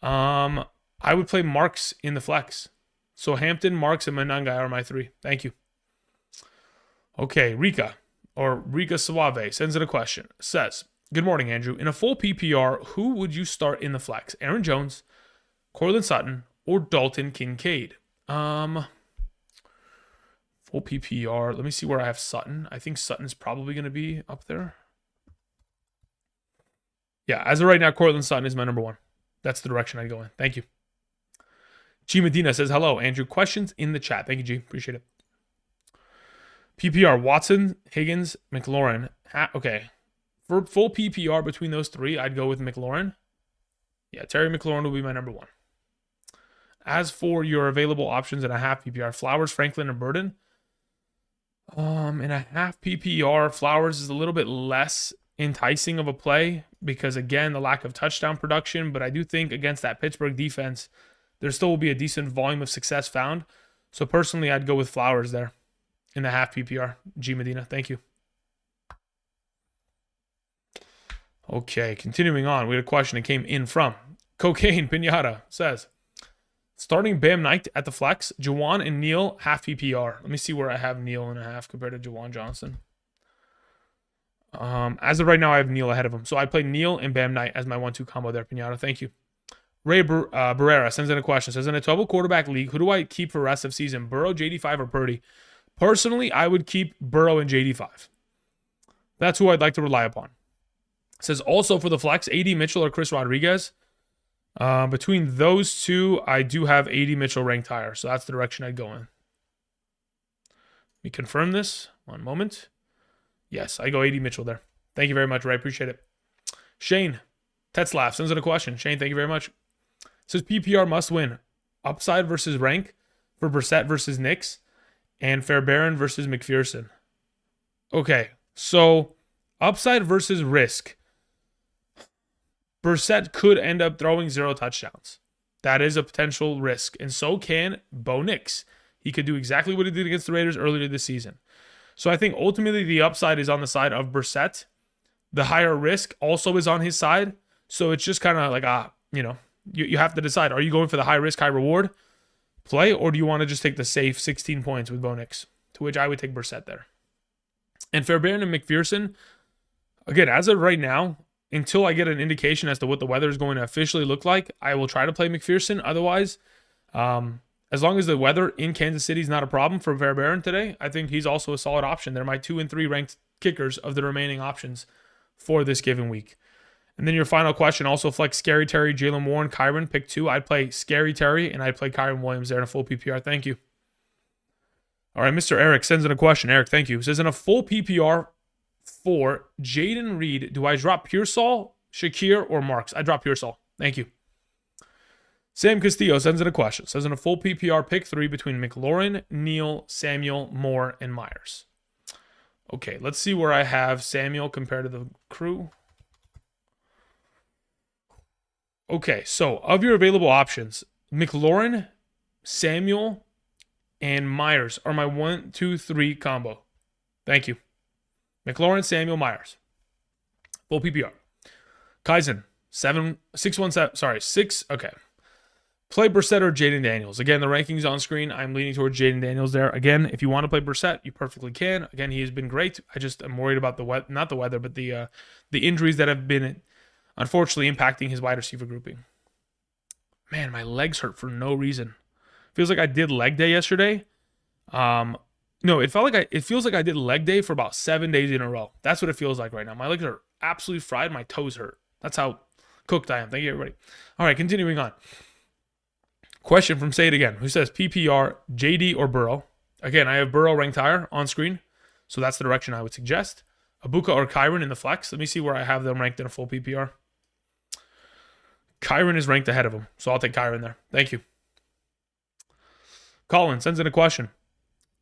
I would play Marks in the flex. So Hampton, Marks, and Monangai are my 3. Thank you. Okay, Rika Suave sends in a question. Says, good morning, Andrew. In a full PPR, who would you start in the flex? Aaron Jones, Courtland Sutton, or Dalton Kincaid? Full PPR. Let me see where I have Sutton. I think Sutton's probably going to be up there. Yeah, as of right now, Courtland Sutton is my number 1. That's the direction I go in. Thank you. G Medina says, hello, Andrew. Questions in the chat. Thank you, G. Appreciate it. PPR, Watson, Higgins, McLaurin. Okay. For full PPR between those 3, I'd go with McLaurin. Yeah, Terry McLaurin will be my number 1. As for your available options in a half PPR, Flowers, Franklin, and Burden. In a half PPR, Flowers is a little bit less enticing of a play because, again, the lack of touchdown production. But I do think against that Pittsburgh defense, there still will be a decent volume of success found. So personally, I'd go with Flowers there in the half PPR. G Medina, thank you. Okay, continuing on. We had a question that came in from Cocaine Pinata. Says, starting Bam Knight at the flex, Juwan and Neal half PPR. Let me see where I have Neal in a half compared to Juwan Johnson. As of right now, I have Neal ahead of him. So I'd play Neal and Bam Knight as my 1-2 combo there, Pinata. Thank you. Ray Barrera sends in a question. Says, in a 12 quarterback league, who do I keep for rest of season? Burrow, JD5, or Purdy? Personally, I would keep Burrow and JD5. That's who I'd like to rely upon. Says, also for the flex, AD Mitchell or Chris Rodriguez. Between those 2, I do have AD Mitchell ranked higher. So that's the direction I'd go in. Let me confirm this. One moment. Yes, I go AD Mitchell there. Thank you very much, Ray. Appreciate it. Shane Tetzlaff sends in a question. Shane, thank you very much. Says PPR must win. Upside versus rank for Brissett versus Knicks and Fairbairn versus McPherson. Okay, so upside versus risk. Brissett could end up throwing 0 touchdowns. That is a potential risk. And so can Bo Nix. He could do exactly what he did against the Raiders earlier this season. So I think ultimately the upside is on the side of Brissett. The higher risk also is on his side. So it's just kind of like, you have to decide. Are you going for the high risk, high reward play, or do you want to just take the safe 16 points with Bo Nix? To which I would take Brissett there. And Fairbairn and McPherson, again, as of right now, until I get an indication as to what the weather is going to officially look like, I will try to play McPherson. Otherwise, as long as the weather in Kansas City is not a problem for Fairbairn today, I think he's also a solid option. They're my 2 and 3 ranked kickers of the remaining options for this given week. And then your final question, also flex Scary Terry, Jalen Warren, Kyron, pick 2. I'd play Scary Terry, and I'd play Kyron Williams there in a full PPR. Thank you. All right, Mr. Eric sends in a question. Eric, thank you. Says, in a full PPR for Jaden Reed, do I drop Pearsall, Shakir, or Marks? I drop Pearsall. Thank you. Sam Castillo sends in a question. Says, in a full PPR, pick 3 between McLaurin, Neal, Samuel, Moore, and Myers. Okay, let's see where I have Samuel compared to the crew. Okay, so of your available options, McLaurin, Samuel, and Myers are my 1, 2, 3 combo. Thank you. McLaurin, Samuel, Myers. Full PPR. Kaizen, 6. Okay. Play Brissett or Jaden Daniels. Again, the rankings on screen. I'm leaning towards Jaden Daniels there. Again, if you want to play Brissett, you perfectly can. Again, he has been great. I just am worried about not the weather, but the injuries that have been unfortunately impacting his wide receiver grouping. Man, my legs hurt for no reason. Feels like I did leg day yesterday. No, it feels like I did leg day for about 7 days in a row. That's what it feels like right now. My legs are absolutely fried. My toes hurt. That's how cooked I am. Thank you, everybody. All right, continuing on. Question from Say It Again, who says PPR, JD or Burrow. Again, I have Burrow ranked higher on screen, so that's the direction I would suggest. Abuka or Kyron in the flex. Let me see where I have them ranked in a full PPR. Kyron is ranked ahead of him, so I'll take Kyron there. Thank you. Colin sends in a question.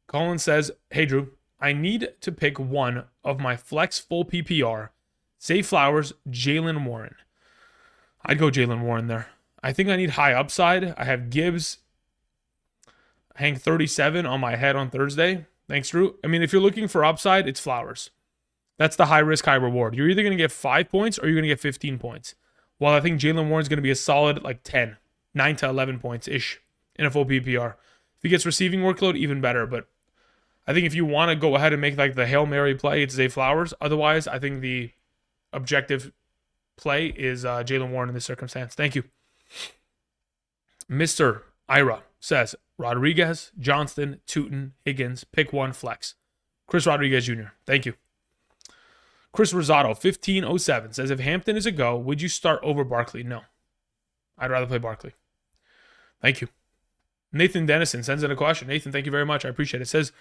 Colin says, hey, Drew, I need to pick one of my flex full PPR. Zay Flowers, Jalen Warren. I'd go Jalen Warren there. I think I need high upside. I have Gibbs hang 37 on my head on Thursday. Thanks, Drew. I mean, if you're looking for upside, it's Flowers. That's the high risk, high reward. You're either going to get 5 points or you're going to get 15 points. While I think Jalen Warren's going to be a solid like 10, 9 to 11 points-ish in a full PPR. If he gets receiving workload, even better. But I think if you want to go ahead and make like the Hail Mary play, it's Zay Flowers. Otherwise, I think the objective play is Jalen Warren in this circumstance. Thank you. Mr. Ira says, Rodriguez, Johnston, Tootin, Higgins, pick one, flex. Chris Rodriguez Jr. Thank you. Chris Rosado, 1507, says, if Hampton is a go, would you start over Barkley? No. I'd rather play Barkley. Thank you. Nathan Dennison sends in a question. Nathan, thank you very much. I appreciate it. Says,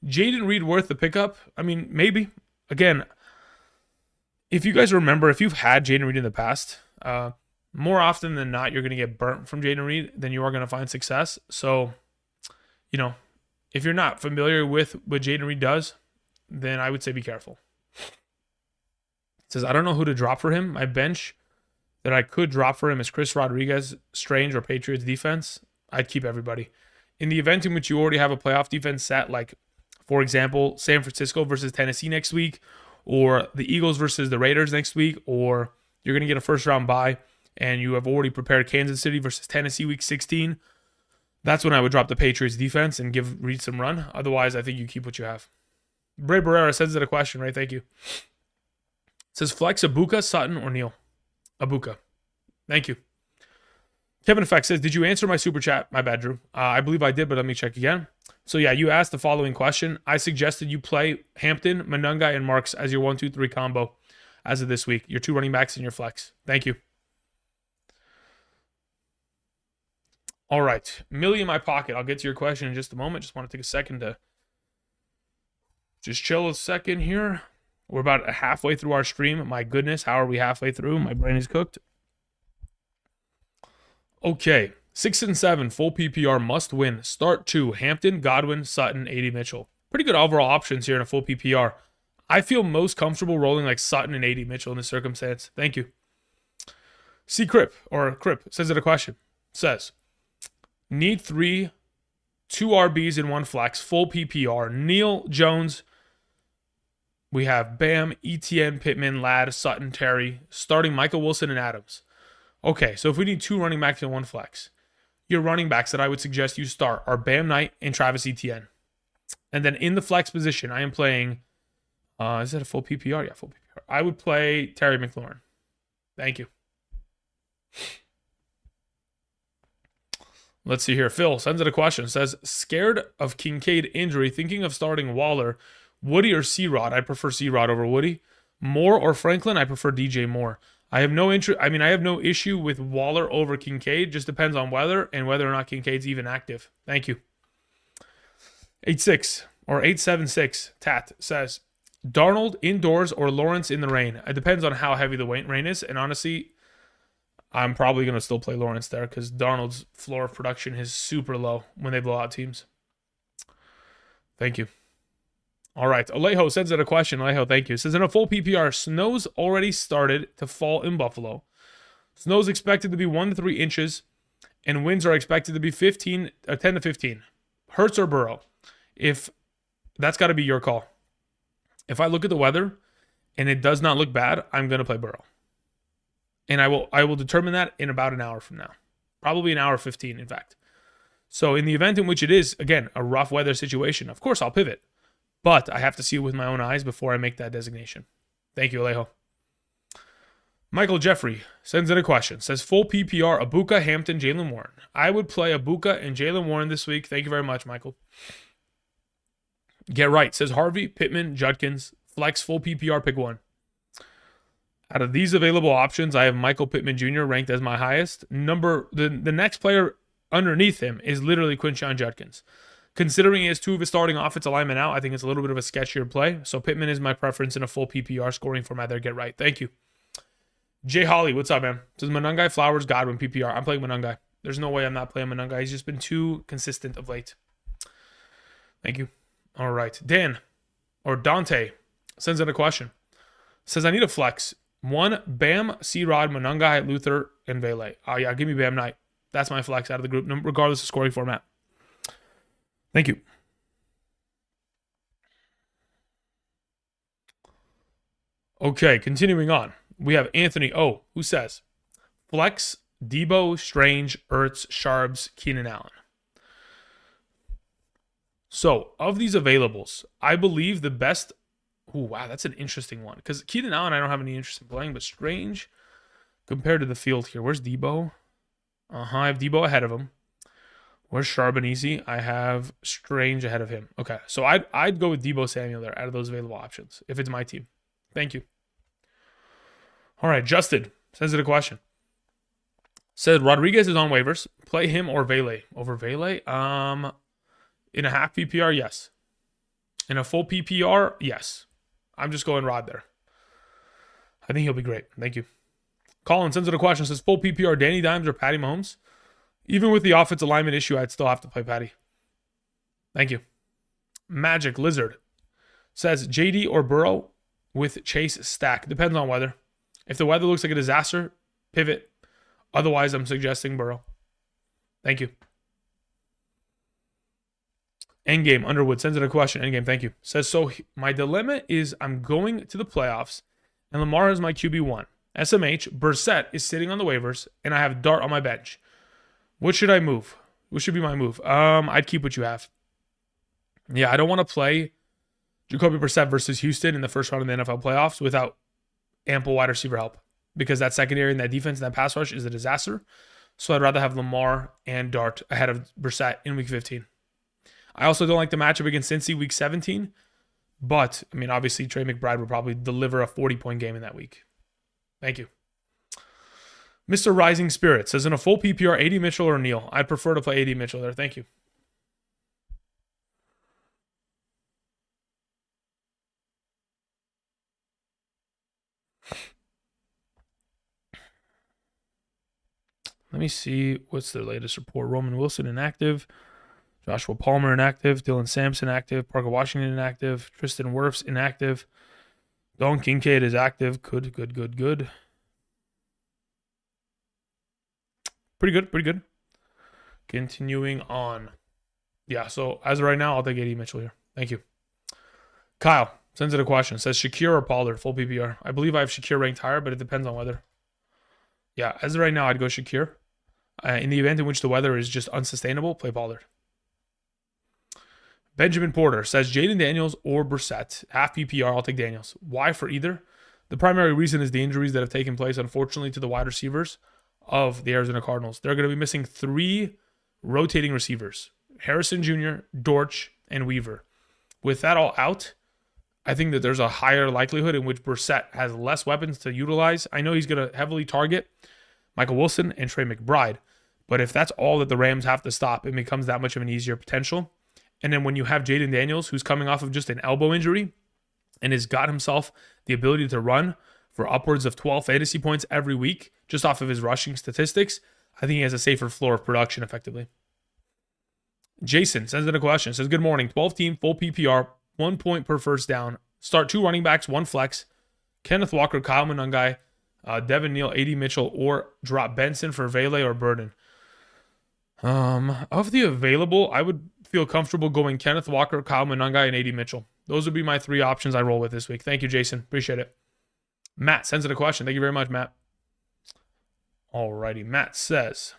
Jaden Reed worth the pickup? I mean, maybe. Again, if you guys remember, if you've had Jaden Reed in the past, more often than not, you're going to get burnt from Jaden Reed than you are going to find success. So, you know, if you're not familiar with what Jaden Reed does, then I would say be careful. It says, I don't know who to drop for him. My bench that I could drop for him is Chris Rodriguez, Strange, or Patriots defense. I'd keep everybody. In the event in which you already have a playoff defense set, like, for example, San Francisco versus Tennessee next week, or the Eagles versus the Raiders next week, or you're going to get a first-round bye, and you have already prepared Kansas City versus Tennessee week 16, that's when I would drop the Patriots defense and give Reed some run. Otherwise, I think you keep what you have. Bray Barrera sends it a question, right? Thank you. It says, flex Abuka, Sutton, or Neal? Abuka. Thank you. Kevin Effect says, did you answer my super chat? My bad, Drew. I believe I did, but let me check again. So, yeah, you asked the following question. I suggested you play Hampton, Monungai, and Marks as your 1-2-3 combo as of this week. Your 2 running backs and your flex. Thank you. All right. Millie in my pocket. I'll get to your question in just a moment. Just want to take a second to just chill a second here. We're about halfway through our stream. My goodness, how are we halfway through? My brain is cooked. Okay. 6 and 7, full PPR must win. Start 2, Hampton, Godwin, Sutton, AD Mitchell. Pretty good overall options here in a full PPR. I feel most comfortable rolling like Sutton and AD Mitchell in this circumstance. Thank you. C. Crip says it a question. Says, need 3, 2 RBs and 1 flex, full PPR. Neal, Jones. We have Bam, ETN, Pittman, Ladd, Sutton, Terry. Starting Michael Wilson and Adams. Okay, so if we need 2 running backs and 1 flex, your running backs that I would suggest you start are Bam Knight and Travis Etienne. And then in the flex position, I am playing, is that a full PPR? Yeah, full PPR. I would play Terry McLaurin. Thank you. Let's see here. Phil sends it a question. Says, scared of Kincaid injury, thinking of starting Waller, Woody or C-Rod? I prefer C-Rod over Woody. Moore or Franklin? I prefer DJ Moore. I have no issue with Waller over Kincaid. Just depends on weather and whether or not Kincaid's even active. Thank you. 876 Tat says, Darnold indoors or Lawrence in the rain? It depends on how heavy the rain is. And honestly, I'm probably going to still play Lawrence there because Darnold's floor of production is super low when they blow out teams. Thank you. All right. Alejo sends it a question. Alejo, thank you. It says, in a full PPR, snow's already started to fall in Buffalo. Snow's expected to be 1 to 3 inches, and winds are expected to be 10 to 15. Hurts or Burrow? If that's got to be your call. If I look at the weather and it does not look bad, I'm going to play Burrow. And I will determine that in about an hour from now. Probably an hour 15, in fact. So in the event in which it is, again, a rough weather situation, of course I'll pivot. But I have to see it with my own eyes before I make that designation. Thank you, Alejo. Michael Jeffrey sends in a question. Says, full PPR, Abuka, Hampton, Jalen Warren. I would play Abuka and Jalen Warren this week. Thank you very much, Michael. Get right. Says Harvey, Pittman, Judkins. Flex, full PPR, pick one. Out of these available options, I have Michael Pittman Jr. ranked as my highest. The next player underneath him is literally Quinshon Judkins. Considering he has 2 of his starting offensive linemen out, I think it's a little bit of a sketchier play. So Pittman is my preference in a full PPR scoring format there. Get right. Thank you. Jay Holly, what's up, man? Says Monungai, Flowers, Godwin, PPR. I'm playing Monungai. There's no way I'm not playing Monungai. He's just been too consistent of late. Thank you. All right. Dan or Dante sends in a question. Says, I need a flex. 1, Bam, C-Rod, Monungai, Luther, and Vele. Oh, yeah, give me Bam Knight. That's my flex out of the group, regardless of scoring format. Thank you. Okay, continuing on. We have Anthony O, who says, flex, Debo, Strange, Ertz, Sharps, Keenan Allen. So, of these availables, I believe the best... Oh, wow, that's an interesting one. Because Keenan Allen, I don't have any interest in playing, but Strange, compared to the field here. Where's Debo? I have Debo ahead of him. Where's Charbonnet? I have Strange ahead of him. Okay, so I'd go with Debo Samuel there out of those available options if it's my team. Thank you. All right, Justin sends it a question. Said Rodriguez is on waivers. Play him or Vele over Vele. In a half PPR, yes. In a full PPR, yes. I'm just going Rod there. I think he'll be great. Thank you. Colin sends it a question. Says full PPR, Danny Dimes or Patty Mahomes? Even with the offensive alignment issue, I'd still have to play Patty. Thank you. Magic Lizard says JD or Burrow with Chase stack. Depends on weather. If the weather looks like a disaster, pivot. Otherwise, I'm suggesting Burrow. Thank you. Endgame Underwood sends it a question. Endgame, thank you. Says, so my dilemma is I'm going to the playoffs and Lamar is my QB1. SMH, Brissett is sitting on the waivers and I have Dart on my bench. What should I move? What should be my move? I'd keep what you have. Yeah, I don't want to play Jacoby Brissett versus Houston in the first round of the NFL playoffs without ample wide receiver help because that secondary and that defense and that pass rush is a disaster. So I'd rather have Lamar and Dart ahead of Brissett in week 15. I also don't like the matchup against Cincy week 17, but, I mean, obviously Trey McBride will probably deliver a 40-point game in that week. Thank you. Mr. Rising Spirit says, in a full PPR, AD Mitchell or Neal? I'd prefer to play AD Mitchell there. Thank you. Let me see what's their latest report. Roman Wilson inactive. Joshua Palmer inactive. Dylan Sampson active. Parker Washington inactive. Tristan Wirfs inactive. Don Kincaid is active. Good. Pretty good. Continuing on. Yeah, so as of right now, I'll take AD Mitchell here. Thank you. Kyle sends it a question. Says Shakir or Pollard, full PPR. I believe I have Shakir ranked higher, but it depends on weather. Yeah, as of right now, I'd go Shakir. In the event in which the weather is just unsustainable, play Pollard. Benjamin Porter says Jaden Daniels or Brissett. Half PPR, I'll take Daniels. Why for either? The primary reason is the injuries that have taken place, unfortunately, to the wide receivers of the Arizona Cardinals. They're going to be missing 3 rotating receivers. Harrison Jr., Dortch, and Weaver. With that all out, I think that there's a higher likelihood in which Brissett has less weapons to utilize. I know he's going to heavily target Michael Wilson and Trey McBride, but if that's all that the Rams have to stop, it becomes that much of an easier potential. And then when you have Jaden Daniels, who's coming off of just an elbow injury and has got himself the ability to run for upwards of 12 fantasy points every week, just off of his rushing statistics, I think he has a safer floor of production effectively. Jason sends in a question. Says, good morning. 12-team, full PPR, 1 point per first down. Start 2 running backs, 1 flex. Kenneth Walker, Kyle Monungai, Devin Neal, AD Mitchell, or drop Benson for Vele or Burden. Of the available, I would feel comfortable going Kenneth Walker, Kyle Monungai, and AD Mitchell. Those would be my 3 options I roll with this week. Thank you, Jason. Appreciate it. Matt sends in a question. Thank you very much, Matt. Alrighty, Matt says,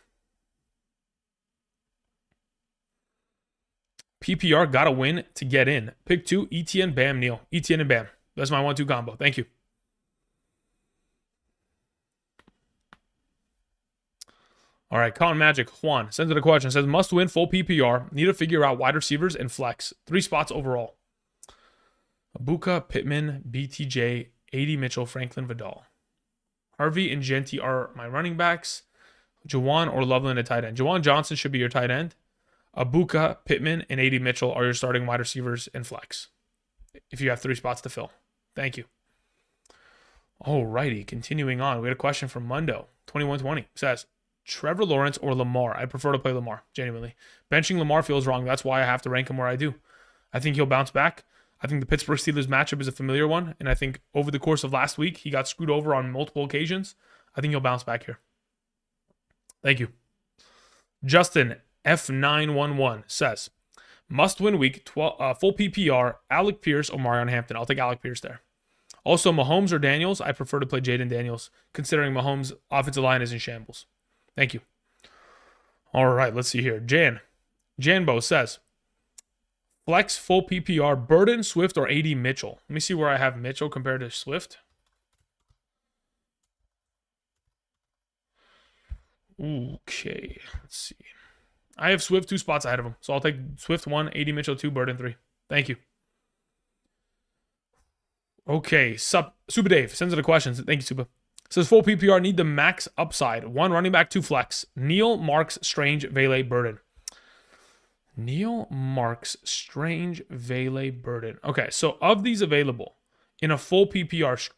PPR got to win to get in. Pick 2, ETN, Bam, Neal. ETN and Bam. That's my 1-2 combo. Thank you. All right, Colin Magic, Juan sends in a question. Says, must win full PPR. Need to figure out wide receivers and flex. 3 spots overall. Abuka, Pittman, BTJ, AD Mitchell, Franklin Vidal. Harvey and Genti are my running backs. Jawan or Loveland at tight end. Jawan Johnson should be your tight end. Abuka, Pittman, and AD Mitchell are your starting wide receivers and flex. If you have 3 spots to fill. Thank you. Alrighty, continuing on. We had a question from Mundo, 2120. Says, Trevor Lawrence or Lamar? I prefer to play Lamar, genuinely. Benching Lamar feels wrong. That's why I have to rank him where I do. I think he'll bounce back. I think the Pittsburgh Steelers matchup is a familiar one, and I think over the course of last week, he got screwed over on multiple occasions. I think he'll bounce back here. Thank you. Justin F911 says, must-win week, 12, full PPR, Alec Pierce or Marion Hampton. I'll take Alec Pierce there. Also, Mahomes or Daniels, I prefer to play Jaden Daniels, considering Mahomes' offensive line is in shambles. Thank you. All right, let's see here. Janbo says, flex full PPR, Burden, Swift, or AD Mitchell. Let me see where I have Mitchell compared to Swift. Okay, let's see. I have Swift 2 spots ahead of him, so I'll take Swift 1, AD Mitchell 2, Burden 3. Thank you. Okay, Super Dave sends in a question. Thank you, Super. Says full PPR, need the max upside. 1 running back, 2 flex. Neal, Marks, Strange, Vele, Burden. Neal, Marks, Strange, Vele, Burden. Okay, so of these available in a full PPR,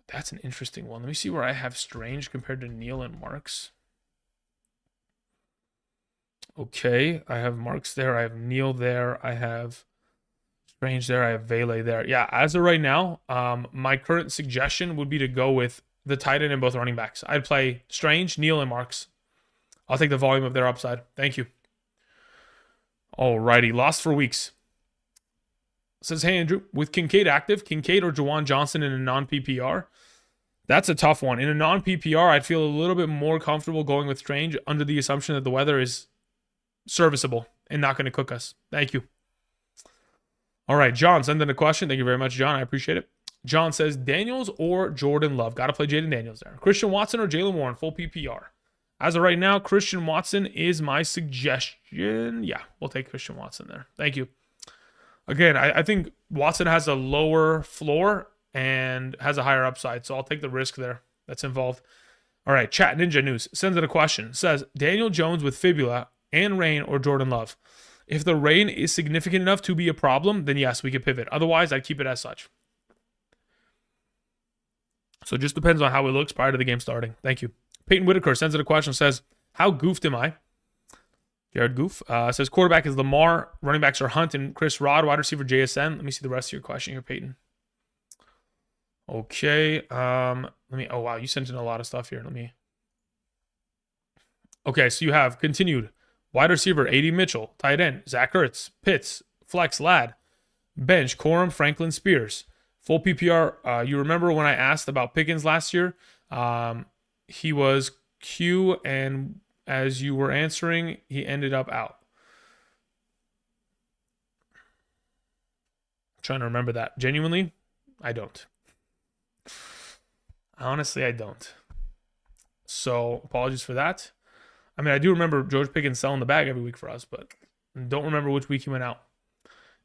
that's an interesting one. Let me see where I have Strange compared to Neal and Marks. Okay, I have Marks there. I have Neal there. I have Strange there. I have Vele there. Yeah, as of right now, my current suggestion would be to go with the tight end and both running backs. I'd play Strange, Neal, and Marks. I'll take the volume of their upside. Thank you. Alrighty, lost for weeks. Says, hey, Andrew, with Kincaid active, Kincaid or Juwan Johnson in a non-PPR? That's a tough one. In a non-PPR, I'd feel a little bit more comfortable going with Strange under the assumption that the weather is serviceable and not going to cook us. Thank you. All right, John, send in a question. Thank you very much, John. I appreciate it. John says, Daniels or Jordan Love? Got to play Jaden Daniels there. Christian Watson or Jaylen Warren? Full PPR. As of right now, Christian Watson is my suggestion. Yeah, we'll take Christian Watson there. Thank you. Again, I think Watson has a lower floor and has a higher upside, so I'll take the risk there that's involved. All right, Chat Ninja News sends in a question. Says, Daniel Jones with fibula and rain or Jordan Love? If the rain is significant enough to be a problem, then yes, we could pivot. Otherwise, I'd keep it as such. So it just depends on how it looks prior to the game starting. Thank you. Peyton Whitaker sends in a question, says, how goofed am I? Jared Goof says, quarterback is Lamar, running backs are Hunt and Chris Rod, wide receiver JSN. Let me see the rest of your question here, Peyton. Okay. Oh, wow, you sent in a lot of stuff here. Okay, so you have continued. Wide receiver, AD Mitchell. Tight end, Zach Ertz. Pitts. Flex, Ladd. Bench, Corum, Franklin, Spears. Full PPR, you remember when I asked about Pickens last year? He was Q, and as you were answering, he ended up out. I'm trying to remember that. Genuinely, I don't. Honestly, I don't. So, apologies for that. I mean, I do remember George Pickens selling the bag every week for us, but don't remember which week he went out.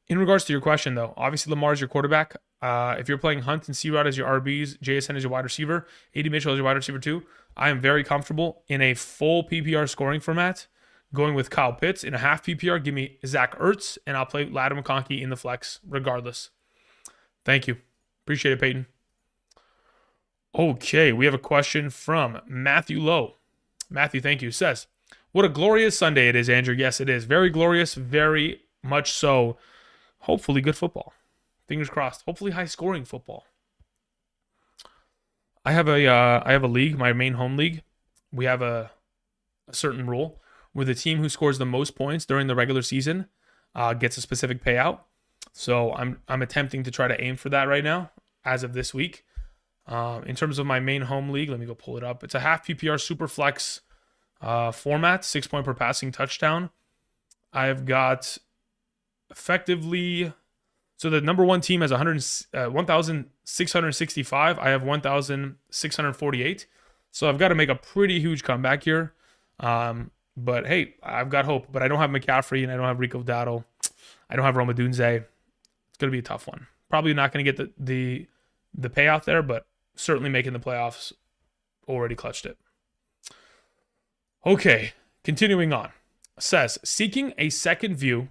In regards to your question, though, obviously Lamar's your quarterback. If you're playing Hunt and C-Rod as your RBs, JSN as your wide receiver, AD Mitchell as your wide receiver too, I am very comfortable in a full PPR scoring format going with Kyle Pitts. In a half PPR, give me Zach Ertz, and I'll play Ladd McConkey in the flex regardless. Thank you. Appreciate it, Peyton. Okay, we have a question from Matthew Lowe. Matthew, thank you. Says, what a glorious Sunday it is, Andrew. Yes, it is. Very glorious, very much so. Hopefully good football. Fingers crossed. Hopefully high-scoring football. I have a league, my main home league. We have a certain rule where the team who scores the most points during the regular season gets a specific payout. So I'm attempting to try to aim for that right now as of this week. In terms of my main home league, let me go pull it up. It's a half PPR super flex format, 6 point per passing touchdown. I've got effectively, so the number one team has 1,665. I have 1,648. So I've got to make a pretty huge comeback here. But hey, I've got hope. But I don't have McCaffrey and I don't have Rico Dowdle. I don't have Roma Dunze. It's going to be a tough one. Probably not going to get the payout there, but certainly making the playoffs. Already clutched it. Okay, continuing on. Says, seeking a second view,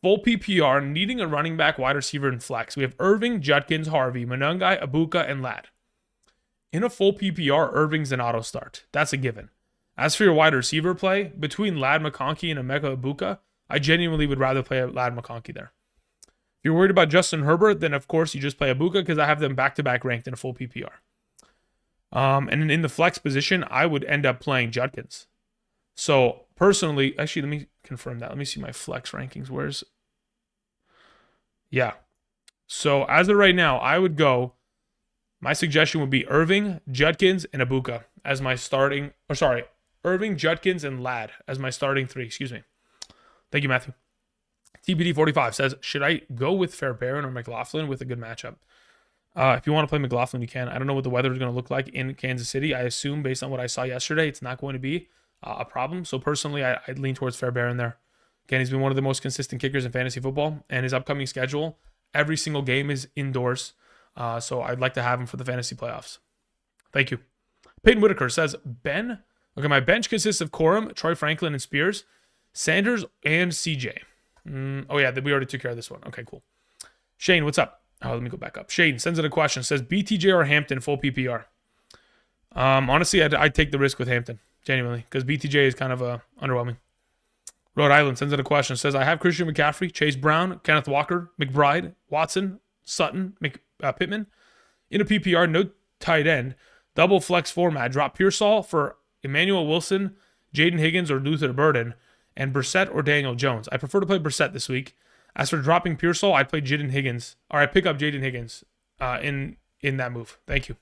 full PPR, needing a running back, wide receiver, and flex. We have Irving, Judkins, Harvey, Monungai, Abuka, and Ladd. In a full PPR, Irving's an auto start. That's a given. As for your wide receiver play, between Ladd McConkey and Emeka Abuka, I genuinely would rather play a Lad McConkey there. If you're worried about Justin Herbert, then of course you just play Abuka because I have them back-to-back ranked in a full PPR. And in the flex position, I would end up playing Judkins. So personally, actually, let me confirm that. Let me see my flex rankings. Yeah. So as of right now, I would go. My suggestion would be Irving, Judkins, and Abuka as my starting. Or sorry, Irving, Judkins, and Ladd as my starting three. Excuse me. Thank you, Matthew. TBD45 says, should I go with Fairbairn or McLaughlin with a good matchup? If you want to play McLaughlin, you can. I don't know what the weather is going to look like in Kansas City. I assume, based on what I saw yesterday, it's not going to be a problem. So personally, I'd lean towards Fairbairn there. Again, he's been one of the most consistent kickers in fantasy football, and his upcoming schedule, every single game is indoors. So I'd like to have him for the fantasy playoffs. Thank you. Peyton Whitaker says, okay, my bench consists of Corum, Troy Franklin, and Spears, Sanders, and CJ. Oh, yeah, we already took care of this one. Okay, cool. Shane, what's up? Oh, let me go back up. Shane sends in a question. Says, BTJ or Hampton full PPR? Honestly, I'd take the risk with Hampton, genuinely, because BTJ is kind of underwhelming. Rhode Island sends in a question. Says, I have Christian McCaffrey, Chase Brown, Kenneth Walker, McBride, Watson, Sutton, Pittman. In a PPR, no tight end, double flex format. Drop Pearsall for Emmanuel Wilson, Jaden Higgins, or Luther Burden, and Brissett or Daniel Jones. I prefer to play Brissett this week. As for dropping Pearsall, I'd play Jaden Higgins, or I pick up Jaden Higgins in that move. Thank you.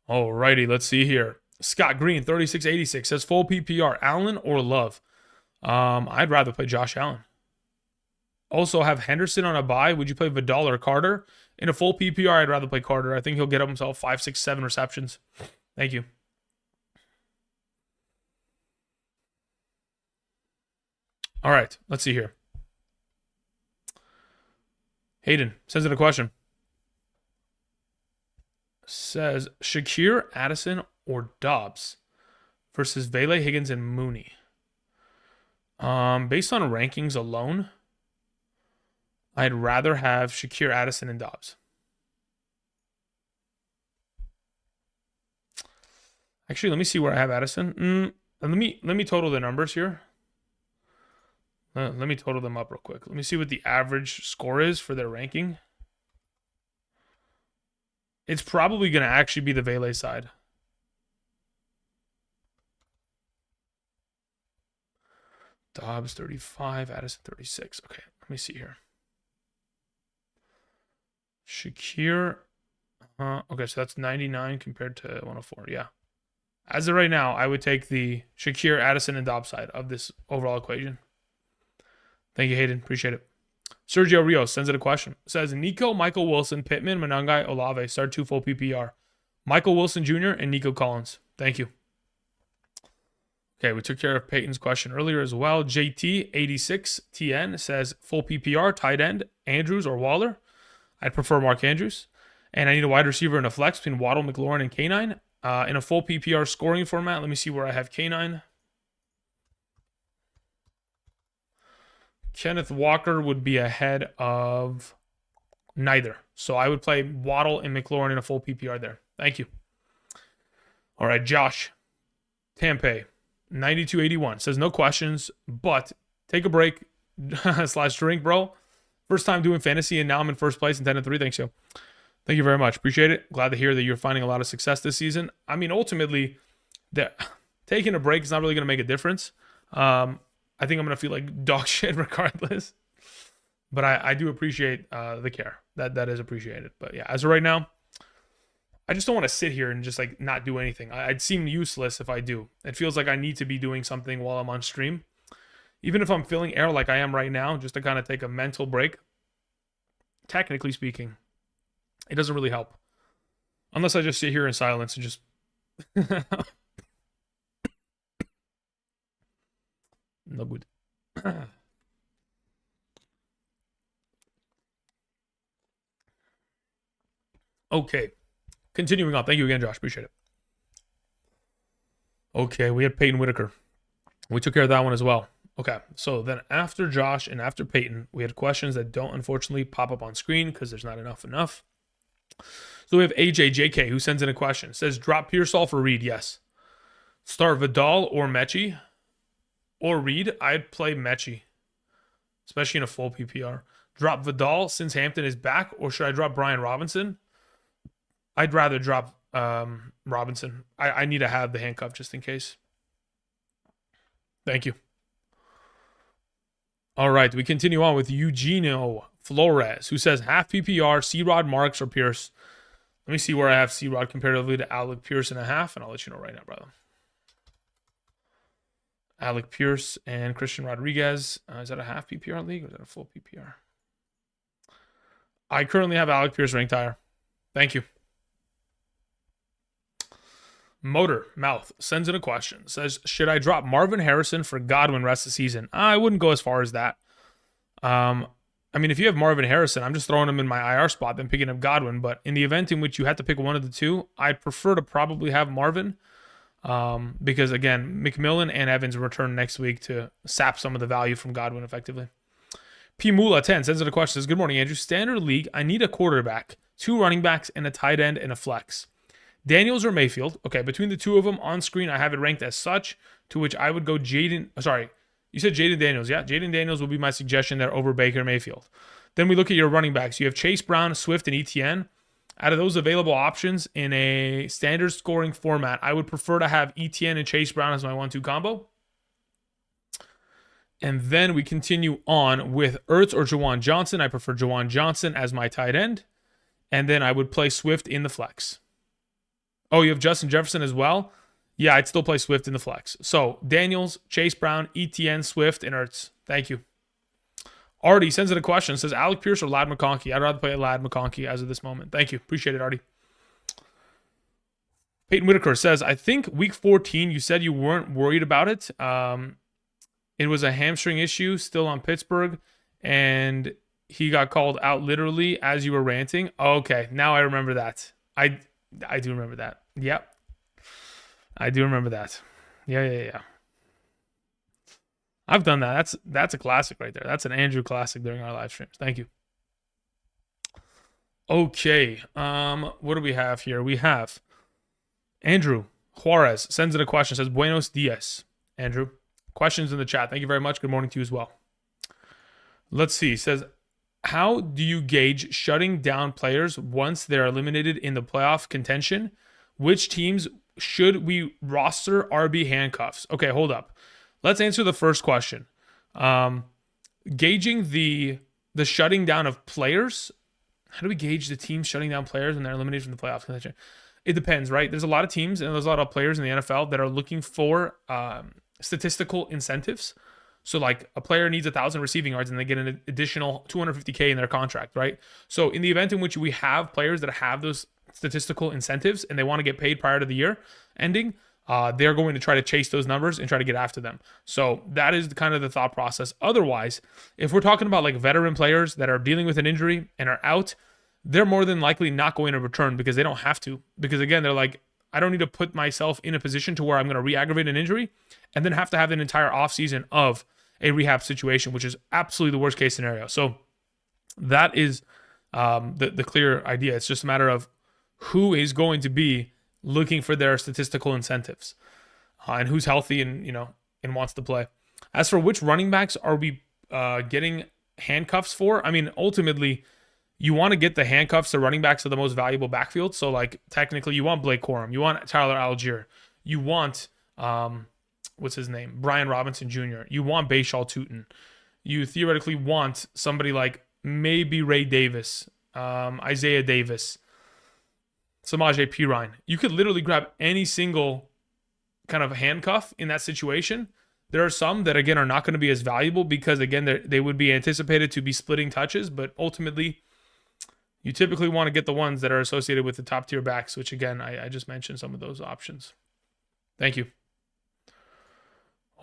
Alrighty, let's see here. Scott Green, 3686, says full PPR, Allen or Love? I'd rather play Josh Allen. Also have Henderson on a bye. Would you play Vidal or Carter? In a full PPR, I'd rather play Carter. I think he'll get himself 5, 6, 7 receptions. Thank you. All right, let's see here. Hayden sends in a question. Says, Shakir, Addison, or Dobbs versus Vele, Higgins, and Mooney. Based on rankings alone, I'd rather have Shakir, Addison, and Dobbs. Actually, let me see where I have Addison. Let me total the numbers here. Let me total them up real quick. Let me see what the average score is for their ranking. It's probably going to actually be the Vele side. Dobbs 35, Addison 36. Okay, let me see here. Shakir. Okay, so that's 99 compared to 104. Yeah. As of right now, I would take the Shakir, Addison, and Dobbs side of this overall equation. Thank you, Hayden. Appreciate it. Sergio Rios sends in a question. Says, Nico, Michael Wilson, Pittman, Monangai, Olave start 2 full PPR. Michael Wilson Jr. and Nico Collins. Thank you. Okay, we took care of Peyton's question earlier as well. JT86TN says, full PPR, tight end, Andrews or Waller. I'd prefer Mark Andrews. And I need a wide receiver in a flex between Waddle, McLaurin, and K9. In a full PPR scoring format, let me see where I have K9. Kenneth Walker would be ahead of neither. So I would play Waddle and McLaurin in a full PPR there. Thank you. All right, Josh Tampay, 9281, says no questions, but take a break / drink, bro. First time doing fantasy, and now I'm in first place in 10-3. Thanks, yo. Thank you very much. Appreciate it. Glad to hear that you're finding a lot of success this season. I mean, ultimately, taking a break is not really going to make a difference. I think I'm going to feel like dog shit regardless. But I do appreciate the care. That is appreciated. But yeah, as of right now, I just don't want to sit here and just like not do anything. I'd seem useless if I do. It feels like I need to be doing something while I'm on stream. Even if I'm filling air like I am right now, just to kind of take a mental break. Technically speaking, it doesn't really help. Unless I just sit here in silence and just... No good. Okay. Continuing on. Thank you again, Josh. Appreciate it. Okay, we had Peyton Whitaker. We took care of that one as well. Okay, so then after Josh and after Peyton, we had questions that don't unfortunately pop up on screen because there's not enough. So we have AJJK who sends in a question. Says, drop Pearsall for Reed. Yes. Start Vidal or Mechie. or Reed, I'd play Mechie, especially in a full PPR. Drop Vidal since Hampton is back, or should I drop Brian Robinson? I'd rather drop Robinson. I need to have the handcuff just in case. Thank you. All right, we continue on with Eugenio Flores, who says half PPR, C-Rod, Marks, or Pierce. Let me see where I have C-Rod comparatively to Alec Pierce and a half, and I'll let you know right now, brother. Alec Pierce and Christian Rodriguez. Is that a half PPR league or is that a full PPR? I currently have Alec Pierce ranked higher. Thank you. Motor Mouth sends in a question. Says, should I drop Marvin Harrison for Godwin rest of the season? I wouldn't go as far as that. I mean, if you have Marvin Harrison, I'm just throwing him in my IR spot, then picking up Godwin. But in the event in which you had to pick one of the two, I'd prefer to probably have Marvin. Because again, McMillan and Evans return next week to sap some of the value from Godwin effectively. P Mula 10 sends in a question. Says, good morning, Andrew. Standard league, I need a quarterback, 2 running backs, and a tight end and a flex. Daniels or Mayfield. Okay, between the two of them on screen, I have it ranked as such, to which I would go Jaden. Sorry, you said Jaden Daniels. Yeah, Jaden Daniels will be my suggestion there over Baker Mayfield. Then we look at your running backs. You have Chase Brown, Swift, and ETN. Out of those available options in a standard scoring format, I would prefer to have ETN and Chase Brown as my 1-2 combo. And then we continue on with Ertz or Jawan Johnson. I prefer Jawan Johnson as my tight end. And then I would play Swift in the flex. Oh, you have Justin Jefferson as well? Yeah, I'd still play Swift in the flex. So, Daniels, Chase Brown, ETN, Swift, and Ertz. Thank you. Artie sends in a question. Says, Alec Pierce or Ladd McConkey? I'd rather play Ladd McConkey as of this moment. Thank you. Appreciate it, Artie. Peyton Whitaker says, I think week 14, you said you weren't worried about it. It was a hamstring issue still on Pittsburgh, and he got called out literally as you were ranting. Okay, now I remember that. I do remember that. Yep. I do remember that. Yeah. I've done that. That's a classic right there. That's an Andrew classic during our live streams. Thank you. Okay. What do we have here? We have Andrew Juarez sends in a question. Says, Buenos dias, Andrew. Questions in the chat. Thank you very much. Good morning to you as well. Let's see. Says, how do you gauge shutting down players once they're eliminated in the playoff contention? Which teams should we roster RB handcuffs? Okay, hold up. Let's answer the first question. Gauging the shutting down of players. How do we gauge the teams shutting down players when they're eliminated from the playoff contention? It depends, right? There's a lot of teams and there's a lot of players in the NFL that are looking for statistical incentives. So like a player needs 1,000 receiving yards and they get an additional $250K in their contract, right? So in the event in which we have players that have those statistical incentives and they want to get paid prior to the year ending, they're going to try to chase those numbers and try to get after them. So that is kind of the thought process. Otherwise, if we're talking about like veteran players that are dealing with an injury and are out, they're more than likely not going to return because they don't have to. Because again, they're like, I don't need to put myself in a position to where I'm going to re-aggravate an injury and then have to have an entire offseason of a rehab situation, which is absolutely the worst case scenario. So that is the clear idea. It's just a matter of who is going to be looking for their statistical incentives and who's healthy and wants to play. As for which running backs are we getting handcuffs for? I mean, ultimately, you want to get the handcuffs to running backs of the most valuable backfield. So, like, technically, you want Blake Corum. You want Tyler Algier. You want, what's his name? Brian Robinson Jr. You want Bashaw Tutin. You theoretically want somebody like maybe Ray Davis, Isaiah Davis, Samaje Perine. You could literally grab any single kind of handcuff in that situation. There are some that, again, are not going to be as valuable because, again, they would be anticipated to be splitting touches, but ultimately, you typically want to get the ones that are associated with the top tier backs, which again, I just mentioned some of those options. Thank you.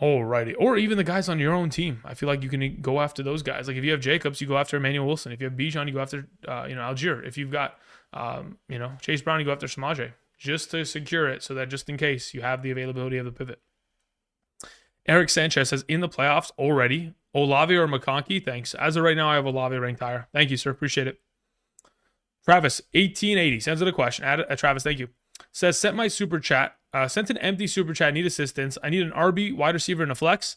Alrighty. Or even the guys on your own team. I feel like you can go after those guys. Like if you have Jacobs, you go after Emmanuel Wilson. If you have Bijan, you go after Algier. If you've got Chase Brown, you go after Samaje. Just to secure it so that just in case you have the availability of the pivot. Eric Sanchez says, in the playoffs already, Olave or McConkey? Thanks. As of right now, I have Olave ranked higher. Thank you, sir. Appreciate it. Travis, 1880, sends it a question. Travis, thank you. Says, sent an empty super chat. Need assistance. I need an RB, wide receiver, and a flex.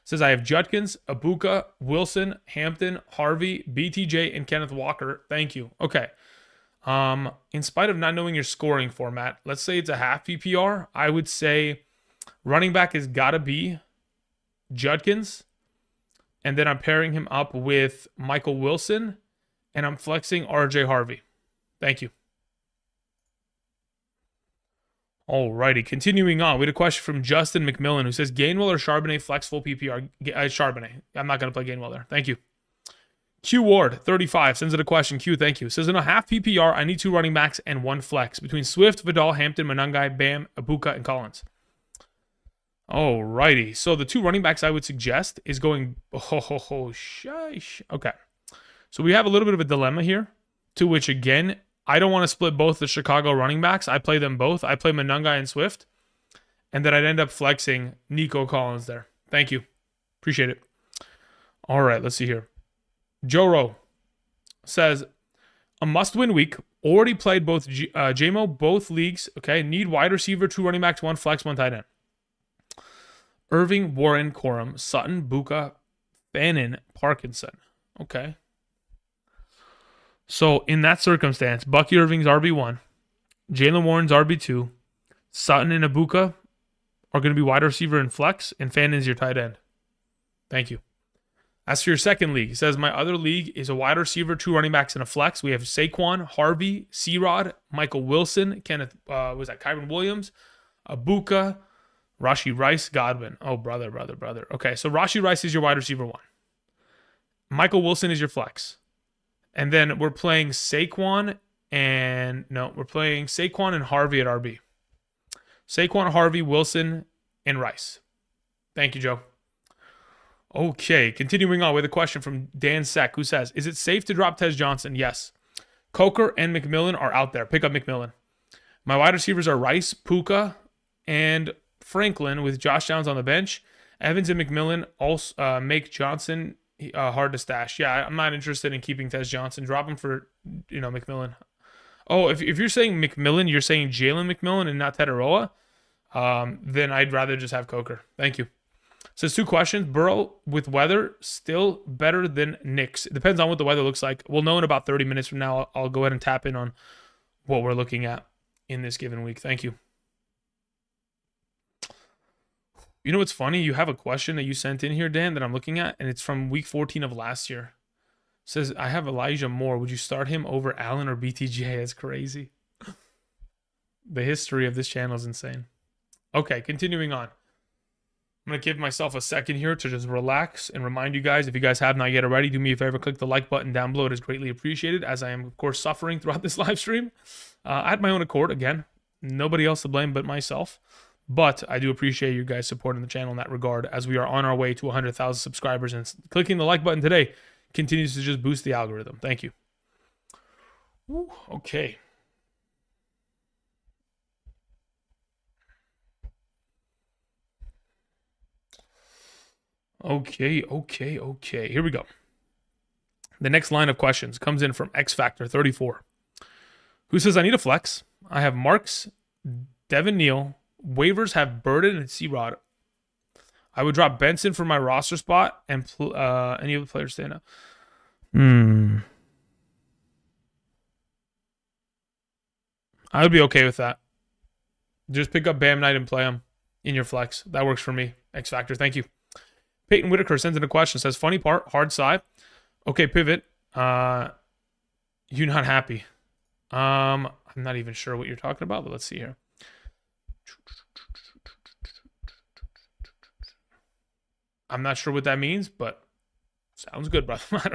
Says I have Judkins, Abuka, Wilson, Hampton, Harvey, BTJ, and Kenneth Walker. Thank you. Okay. In spite of not knowing your scoring format, let's say it's a half PPR. I would say running back has got to be Judkins. And then I'm pairing him up with Michael Wilson. And I'm flexing RJ Harvey. Thank you. Alrighty, continuing on. We had a question from Justin McMillan who says, Gainwell or Charbonnet flex full PPR? Charbonnet. I'm not going to play Gainwell there. Thank you. Q Ward, 35, sends it a question. Q, thank you. Says, in a half PPR, I need 2 running backs and 1 flex between Swift, Vidal, Hampton, Monangai, Bam, Abuka, and Collins. Alrighty. So the 2 running backs I would suggest is going... Shish. Okay. So we have a little bit of a dilemma here, to which, again, I don't want to split both the Chicago running backs. I play them both. I play Monangai and Swift, and then I'd end up flexing Nico Collins there. Thank you. Appreciate it. All right, let's see here. Joro says, a must-win week. Already played both JMO, both leagues. Okay, need wide receiver, 2 running backs, 1 flex, 1 tight end. Irving, Warren, Corum, Sutton, Buka, Fannin, Parkinson. Okay. So in that circumstance, Bucky Irving's RB1, Jalen Warren's RB2, Sutton and Abuka are going to be wide receiver and flex, and Fannin's your tight end. Thank you. As for your second league, it says my other league is a wide receiver, 2 running backs, and a flex. We have Saquon, Harvey, C-Rod, Michael Wilson, Kenneth, Kyron Williams, Abuka, Rashee Rice, Godwin. Oh, brother. Okay, so Rashee Rice is your wide receiver 1. Michael Wilson is your flex. And then we're playing Saquon and Harvey at RB. Saquon, Harvey, Wilson, and Rice. Thank you, Joe. Okay, continuing on with a question from Dan Seck, who says, is it safe to drop Tez Johnson? Yes. Coker and McMillan are out there. Pick up McMillan. My wide receivers are Rice, Puka, and Franklin with Josh Downs on the bench. Evans and McMillan also make Johnson hard to stash. Yeah, I'm not interested in keeping Tez Johnson. Drop him for, McMillan. Oh, if you're saying McMillan, you're saying Jalen McMillan and not Tetaroa, then I'd rather just have Coker. Thank you. Says 2 questions. Burrow with weather still better than Knicks. It depends on what the weather looks like. We'll know in about 30 minutes from now. I'll go ahead and tap in on what we're looking at in this given week. Thank you. You know what's funny? You have a question that you sent in here, Dan, that I'm looking at, and it's from week 14 of last year. It says, I have Elijah Moore. Would you start him over Allen or BTJ? That's crazy. The history of this channel is insane. Okay, continuing on. I'm going to give myself a second here to just relax and remind you guys, if you guys have not yet already, do me a favor, click the like button down below. It is greatly appreciated, as I am, of course, suffering throughout this live stream. At my own accord, again, nobody else to blame but myself. But I do appreciate you guys supporting the channel in that regard, as we are on our way to 100,000 subscribers, and clicking the like button today continues to just boost the algorithm. Thank you. Woo, okay. Okay. Here we go. The next line of questions comes in from X Factor 34, who says, I need a flex. I have Marks, Devin Neal. Waivers have Burden and C-Rod. I would drop Benson for my roster spot and any of the players stand up. I would be okay with that. Just pick up Bam Knight and play him in your flex. That works for me. X Factor, thank you. Peyton Whitaker sends in a question. Says, funny part, hard side. Okay, pivot. You're not happy. I'm not even sure what you're talking about, but let's see here. I'm not sure what that means, but sounds good, brother. I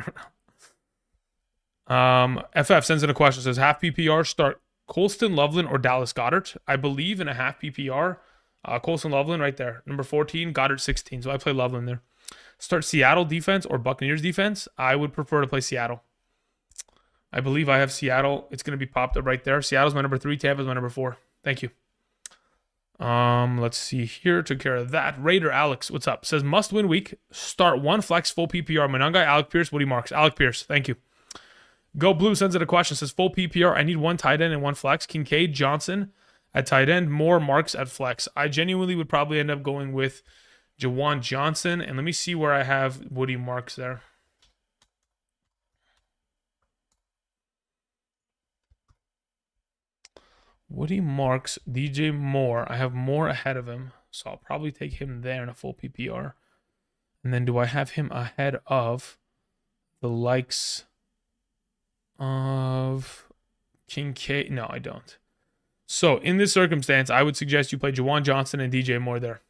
don't know. FF sends in a question. Says, half PPR, start Colston, Loveland, or Dallas Goedert. I believe in a half PPR. Colston, Loveland right there. Number 14, Goddard 16. So I play Loveland there. Start Seattle defense or Buccaneers defense. I would prefer to play Seattle. I believe I have Seattle. It's going to be popped up right there. Seattle's my number 3. Tampa's my number 4. Thank you. Let's see here. Took care of that. Raider Alex, what's up? Says must win week. Start 1 flex full PPR. Monangai, Alec Pierce, Woody Marks. Alec Pierce, thank you. Go Blue sends in a question. Says full PPR. I need 1 tight end and 1 flex. Kincaid, Johnson at tight end. Moore, Marks at flex. I genuinely would probably end up going with Jawan Johnson, and let me see where I have Woody Marks there. Woody Marks, DJ Moore. I have Moore ahead of him, so I'll probably take him there in a full PPR. And then do I have him ahead of the likes of Kincaid? No, I don't. So in this circumstance, I would suggest you play Jawan Johnson and DJ Moore there.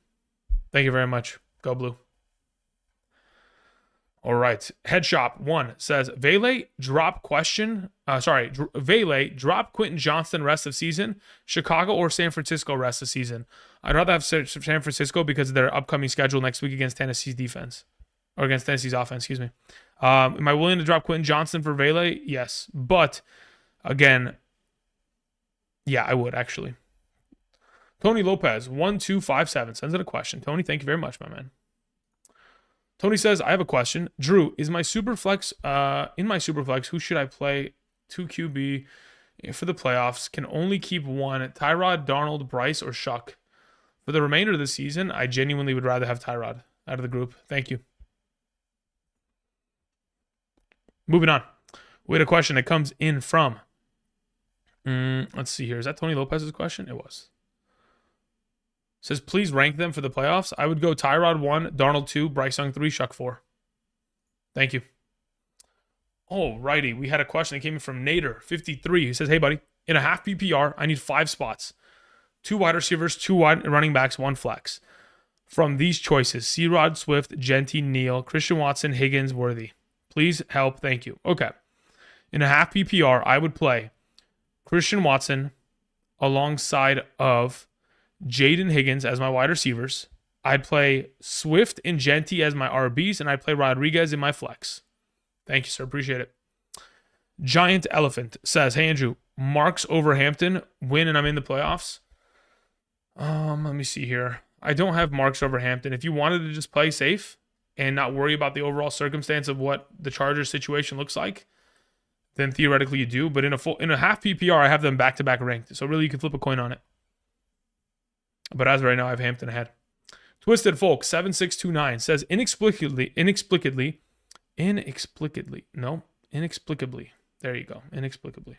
Thank you very much. Go Blue. All right. Head Shop 1 says, Vele drop Quentin Johnston rest of season, Chicago or San Francisco rest of season. I'd rather have San Francisco because of their upcoming schedule next week against Tennessee's defense. Or against Tennessee's offense, excuse me. Am I willing to drop Quentin Johnston for Vele? Yes. But, again, yeah, I would actually. Tony Lopez, 1257, sends in a question. Tony, thank you very much, my man. Tony says, I have a question. Drew, is my Superflex, in my Superflex, who should I play 2 QB for the playoffs? Can only keep one. Tyrod, Darnold, Bryce, or Shuck. For the remainder of the season, I genuinely would rather have Tyrod out of the group. Thank you. Moving on. We had a question that comes in from, let's see here. Is that Tony Lopez's question? It was. Says, please rank them for the playoffs. I would go Tyrod 1, Darnold 2, Bryce Young 3, Shuck 4. Thank you. Alrighty, we had a question that came in from Nader, 53. He says, hey, buddy, in a half PPR, I need 5 spots. 2 wide receivers, 2 wide running backs, 1 flex. From these choices, C-Rod, Swift, Genty, Neal, Christian Watson, Higgins, Worthy. Please help. Thank you. Okay. In a half PPR, I would play Christian Watson alongside of Jaden Higgins as my wide receivers. I'd play Swift and Genty as my RBs, and I'd play Rodriguez in my flex. Thank you, sir. Appreciate it. Giant Elephant says, hey, Andrew, Marks over Hampton, win and I'm in the playoffs. Let me see here. I don't have Marks over Hampton. If you wanted to just play safe and not worry about the overall circumstance of what the Chargers situation looks like, then theoretically you do. But in a half PPR, I have them back-to-back ranked. So really you can flip a coin on it. But as of right now, I have Hampton ahead. Twisted Folk 7629 says inexplicably. There you go. Inexplicably.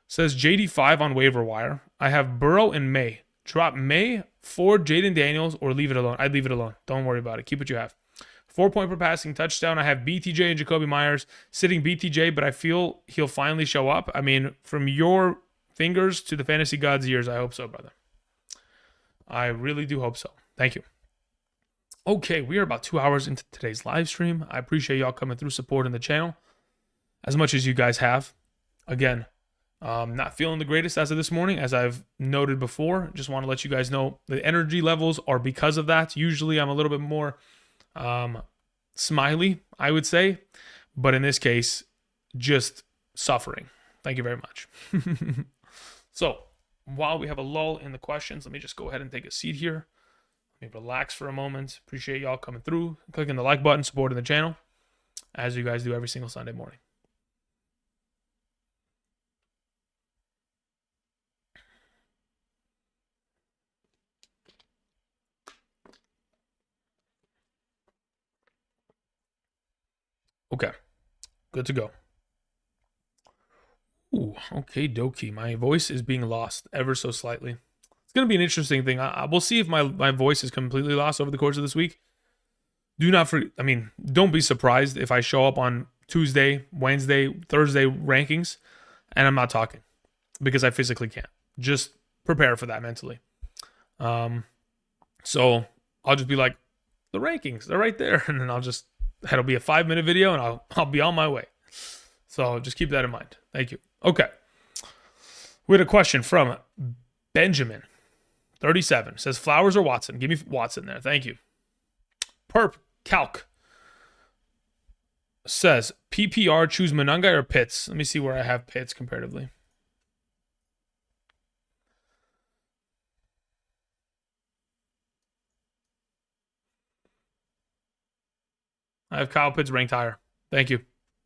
Says JD5 on waiver wire. I have Burrow and May. Drop May for Jaden Daniels or leave it alone. I'd leave it alone. Don't worry about it. Keep what you have. 4 point per passing touchdown. I have BTJ and Jacoby Myers sitting BTJ, but I feel he'll finally show up. I mean, from your fingers to the fantasy gods' ears, I hope so, brother. I really do hope so. Thank you. Okay, we are about 2 hours into today's live stream. I appreciate y'all coming through, supporting the channel as much as you guys have. Again, not feeling the greatest as of this morning, as I've noted before. Just want to let you guys know the energy levels are because of that. Usually I'm a little bit more smiley, I would say. But in this case, just suffering. Thank you very much. So, while we have a lull in the questions, let me just go ahead and take a seat here. Let me relax for a moment. Appreciate y'all coming through, clicking the like button, supporting the channel, as you guys do every single Sunday morning. Okay, good to go. Ooh, okay, dokie. My voice is being lost ever so slightly. It's going to be an interesting thing. We'll see if my voice is completely lost over the course of this week. Don't be surprised if I show up on Tuesday, Wednesday, Thursday rankings, and I'm not talking because I physically can't. Just prepare for that mentally. So I'll just be like, the rankings, they're right there. And then it'll be a 5-minute video and I'll be on my way. So just keep that in mind. Thank you. Okay. We had a question from Benjamin, 37. Says, Flowers or Watson? Give me Watson there. Thank you. Perp Calc says, PPR, choose Monangai or Pitts? Let me see where I have Pitts comparatively. I have Kyle Pitts ranked higher. Thank you.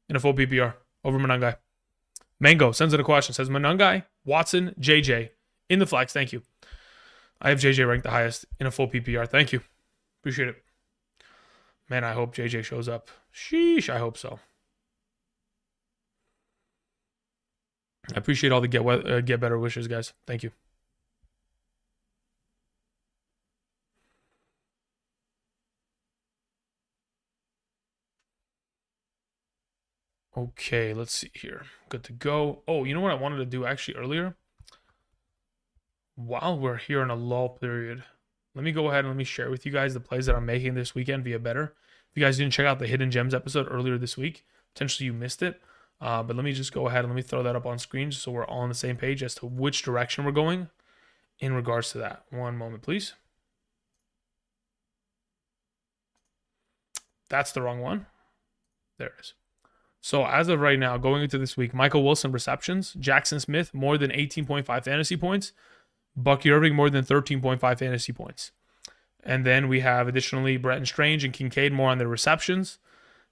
In a full PPR over Monangai. Mango sends in a question. Says Monangai, Watson, JJ in the flex. Thank you. I have JJ ranked the highest in a full PPR. Thank you. Appreciate it. Man, I hope JJ shows up. Sheesh, I hope so. I appreciate all the get better wishes, guys. Thank you. Okay, let's see here. Good to go. Oh, you know what I wanted to do actually earlier? While we're here in a lull period, let me go ahead and let me share with you guys the plays that I'm making this weekend via Betr. If you guys didn't check out the Hidden Gems episode earlier this week, potentially you missed it. But let me just go ahead and let me throw that up on screen just so we're all on the same page as to which direction we're going in regards to that. One moment, please. That's the wrong one. There it is. So as of right now, going into this week, Michael Wilson receptions, Jackson Smith more than 18.5 fantasy points, Bucky Irving more than 13.5 fantasy points. And then we have additionally Bretton Strange and Kincaid more on their receptions.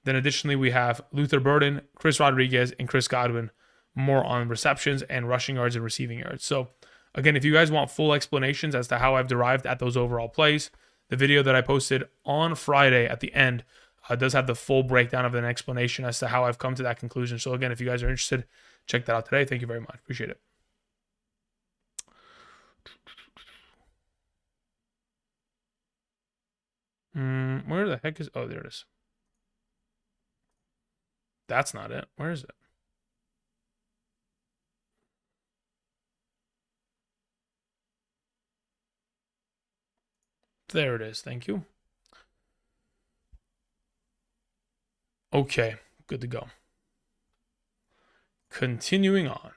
Then additionally we have Luther Burden, Chris Rodriguez, and Chris Godwin more on receptions and rushing yards and receiving yards. So again, if you guys want full explanations as to how I've derived at those overall plays, the video that I posted on Friday at the end does have the full breakdown of an explanation as to how I've come to that conclusion. So again, if you guys are interested, check that out today. Thank you very much. Appreciate it. Where the heck is... Oh, there it is. That's not it. Where is it? There it is. Thank you. Okay, good to go. Continuing on.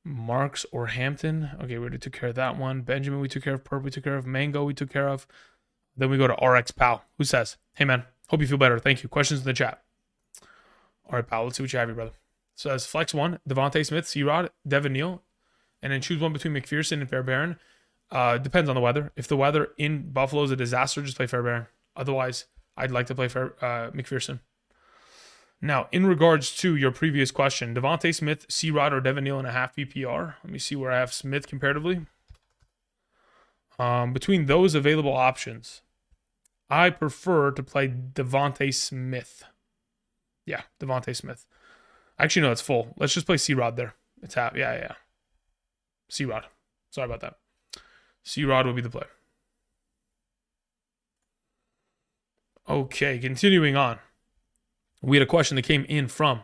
Marks or Hampton. Okay, we already took care of that one. Benjamin, we took care of. Perp, we took care of. Mango, we took care of. Then we go to RX Pal, who says, "Hey, man, hope you feel better. Thank you." Questions in the chat. All right, Pal, let's see what you have here, brother. Says, flex one, Devontae Smith, C-Rod, Devin Neal, and then choose one between McPherson and Fairbairn. Depends on the weather. If the weather in Buffalo is a disaster, just play Fairbairn. Otherwise, I'd like to play McPherson. Now, in regards to your previous question, Devontae Smith, C-Rod, or Devin Neal in a half PPR. Let me see where I have Smith comparatively. Between those available options, I prefer to play Devontae Smith. Yeah, Devontae Smith. Actually, no, it's full. Let's just play C-Rod there. It's half. Yeah. C-Rod. Sorry about that. C-Rod will be the play. Okay, continuing on. We had a question that came in from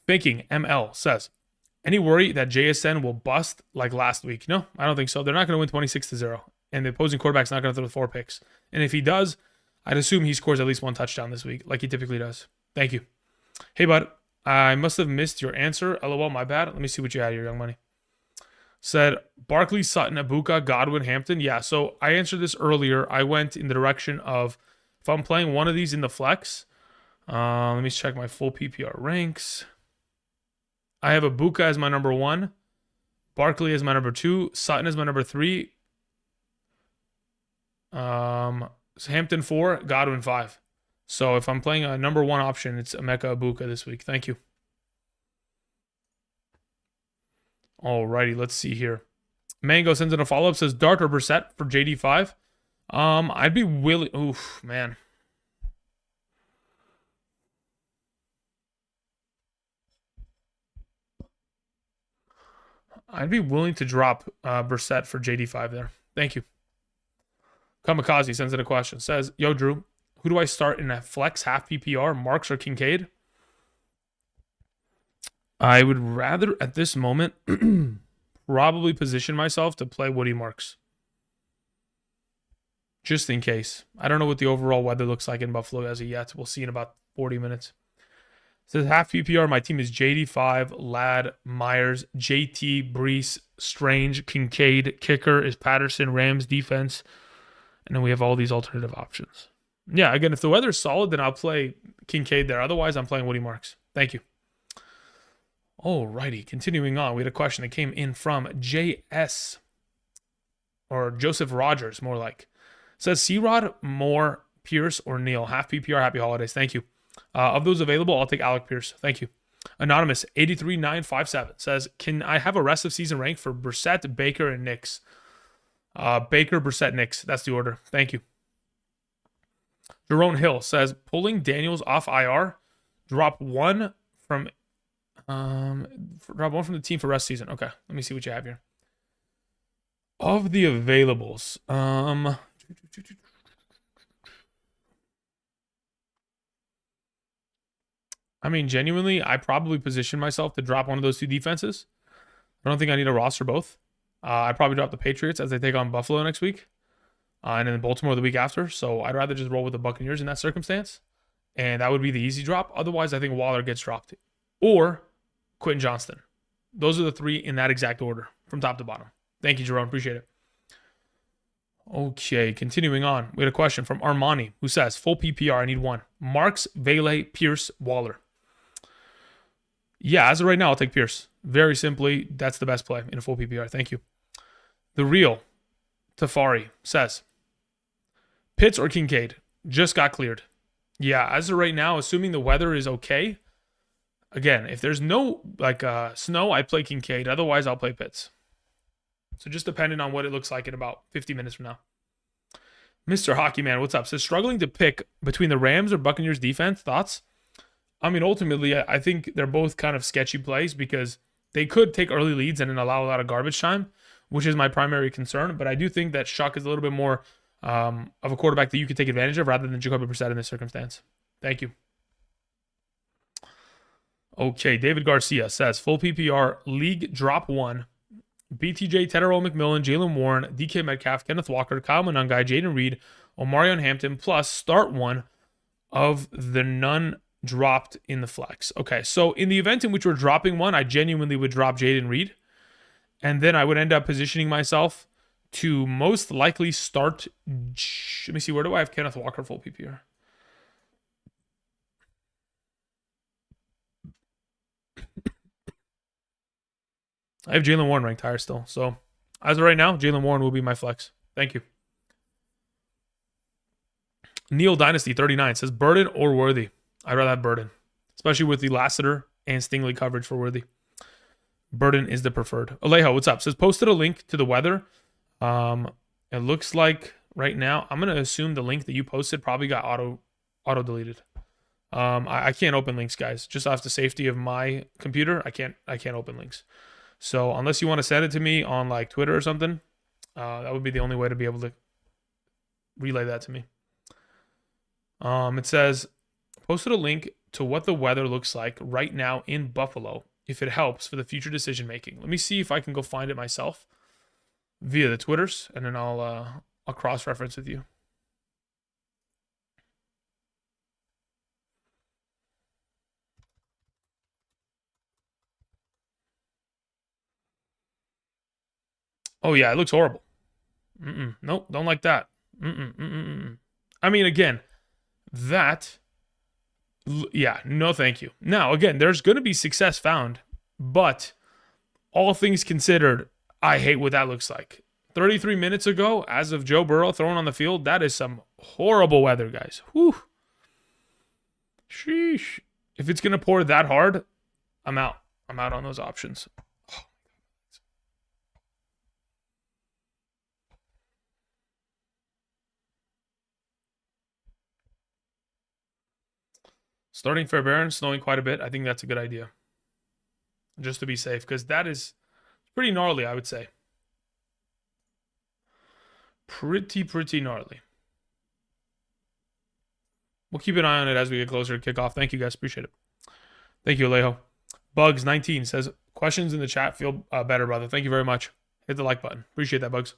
Thinking ML says, any worry that JSN will bust like last week? No, I don't think so. They're not going to win 26-0. And the opposing quarterback's not going to throw 4 picks. And if he does, I'd assume he scores at least 1 touchdown this week, like he typically does. Thank you. Hey, bud, I must have missed your answer. LOL, my bad. Let me see what you had here, young money. Said, Barkley, Sutton, Ibuka, Godwin, Hampton. Yeah, so I answered this earlier. I went in the direction of, if I'm playing one of these in the flex, let me check my full PPR ranks. I have Ibuka as my number 1. Barkley as my number 2. Sutton as my number 3. Hampton 4. Godwin 5. So if I'm playing a number 1 option, it's Emeka Ibuka this week. Thank you. Alrighty, let's see here. Mango sends in a follow-up, says Dart or Brissett for JD5. I'd be willing... Oof, man. I'd be willing to drop Brissett for JD5 there. Thank you. Kamikaze sends in a question. Says, yo, Drew, who do I start in a flex half PPR, Marks or Kincaid? I would rather, at this moment, probably position myself to play Woody Marks. Just in case. I don't know what the overall weather looks like in Buffalo as of yet. We'll see in about 40 minutes. It says half PPR. My team is JD5, Ladd, Myers, JT, Brees, Strange, Kincaid. Kicker is Patterson, Rams defense. And then we have all these alternative options. Yeah, again, if the weather is solid, then I'll play Kincaid there. Otherwise, I'm playing Woody Marks. Thank you. Alrighty, continuing on. We had a question that came in from JS, or Joseph Rogers, more like. It says C-Rod, Moore, Pierce, or Neal. Half PPR, happy holidays. Thank you. Of those available, I'll take Alec Pierce. Thank you. Anonymous, 83957 says, can I have a rest of season rank for Brissett, Baker, and Nix? Baker, Brissett, Knicks. That's the order. Thank you. Jerome Hill says, pulling Daniels off IR, drop one from the team for rest season. Okay, let me see what you have here. Of the availables, I mean, genuinely, I probably position myself to drop one of those two defenses. I don't think I need to roster both. I'd probably drop the Patriots as they take on Buffalo next week. And then Baltimore the week after. So I'd rather just roll with the Buccaneers in that circumstance. And that would be the easy drop. Otherwise, I think Waller gets dropped. Or Quentin Johnston. Those are the three in that exact order from top to bottom. Thank you, Jerome. Appreciate it. Okay, continuing on. We had a question from Armani who says, full PPR, I need one. Marks, Vele, Pierce, Waller. Yeah, as of right now, I'll take Pierce. Very simply, that's the best play in a full PPR. Thank you. The real Tafari says, Pitts or Kincaid? Just got cleared. Yeah, as of right now, assuming the weather is okay. Again, if there's no snow, I play Kincaid. Otherwise, I'll play Pitts. So just depending on what it looks like in about 50 minutes from now. Mr. Hockey Man, what's up? Says struggling to pick between the Rams or Buccaneers defense. Thoughts? I mean, ultimately, I think they're both kind of sketchy plays because they could take early leads and then allow a lot of garbage time, which is my primary concern. But I do think that Shuck is a little bit more of a quarterback that you could take advantage of rather than Jacoby Brissett in this circumstance. Thank you. Okay, David Garcia says, full PPR, league drop one. BTJ, Tedero McMillan, Jalen Warren, DK Metcalf, Kenneth Walker, Kyle Monangai, Jaden Reed, Omarion Hampton, plus start one of the none dropped in the flex. Okay, so in the event in which we're dropping one, I genuinely would drop Jaden Reed. And then I would end up positioning myself to most likely start. Let me see, where do I have Kenneth Walker full PPR? I have Jalen Warren ranked higher still. So as of right now, Jalen Warren will be my flex. Thank you. Neil Dynasty 39 says Burden or Worthy. I'd rather have Burden, especially with the Lassiter and Stingley coverage for Worthy. Burden is the preferred. Alejo, what's up? Says posted a link to the weather. It looks like right now, I'm gonna assume the link that you posted probably got auto deleted. I can't open links, guys. Just off the safety of my computer, I can't open links. So unless you want to send it to me on like Twitter or something, that would be the only way to be able to relay that to me. It says, posted a link to what the weather looks like right now in Buffalo, if it helps for the future decision making. Let me see if I can go find it myself via the Twitters, and then I'll cross-reference with you. Oh, yeah, it looks horrible. Nope, don't like that. I mean, again, yeah, no thank you. Now, again, there's going to be success found, but all things considered, I hate what that looks like. 33 minutes ago, as of Joe Burrow thrown on the field, that is some horrible weather, guys. Whew. Sheesh. If it's going to pour that hard, I'm out. I'm out on those options. Starting Fairbairn, snowing quite a bit. I think that's a good idea. Just to be safe, because that is pretty gnarly, I would say. Pretty gnarly. We'll keep an eye on it as we get closer to kickoff. Thank you, guys. Appreciate it. Thank you, Alejo. Bugs19 says, questions in the chat feel better, brother. Thank you very much. Hit the like button. Appreciate that, Bugs.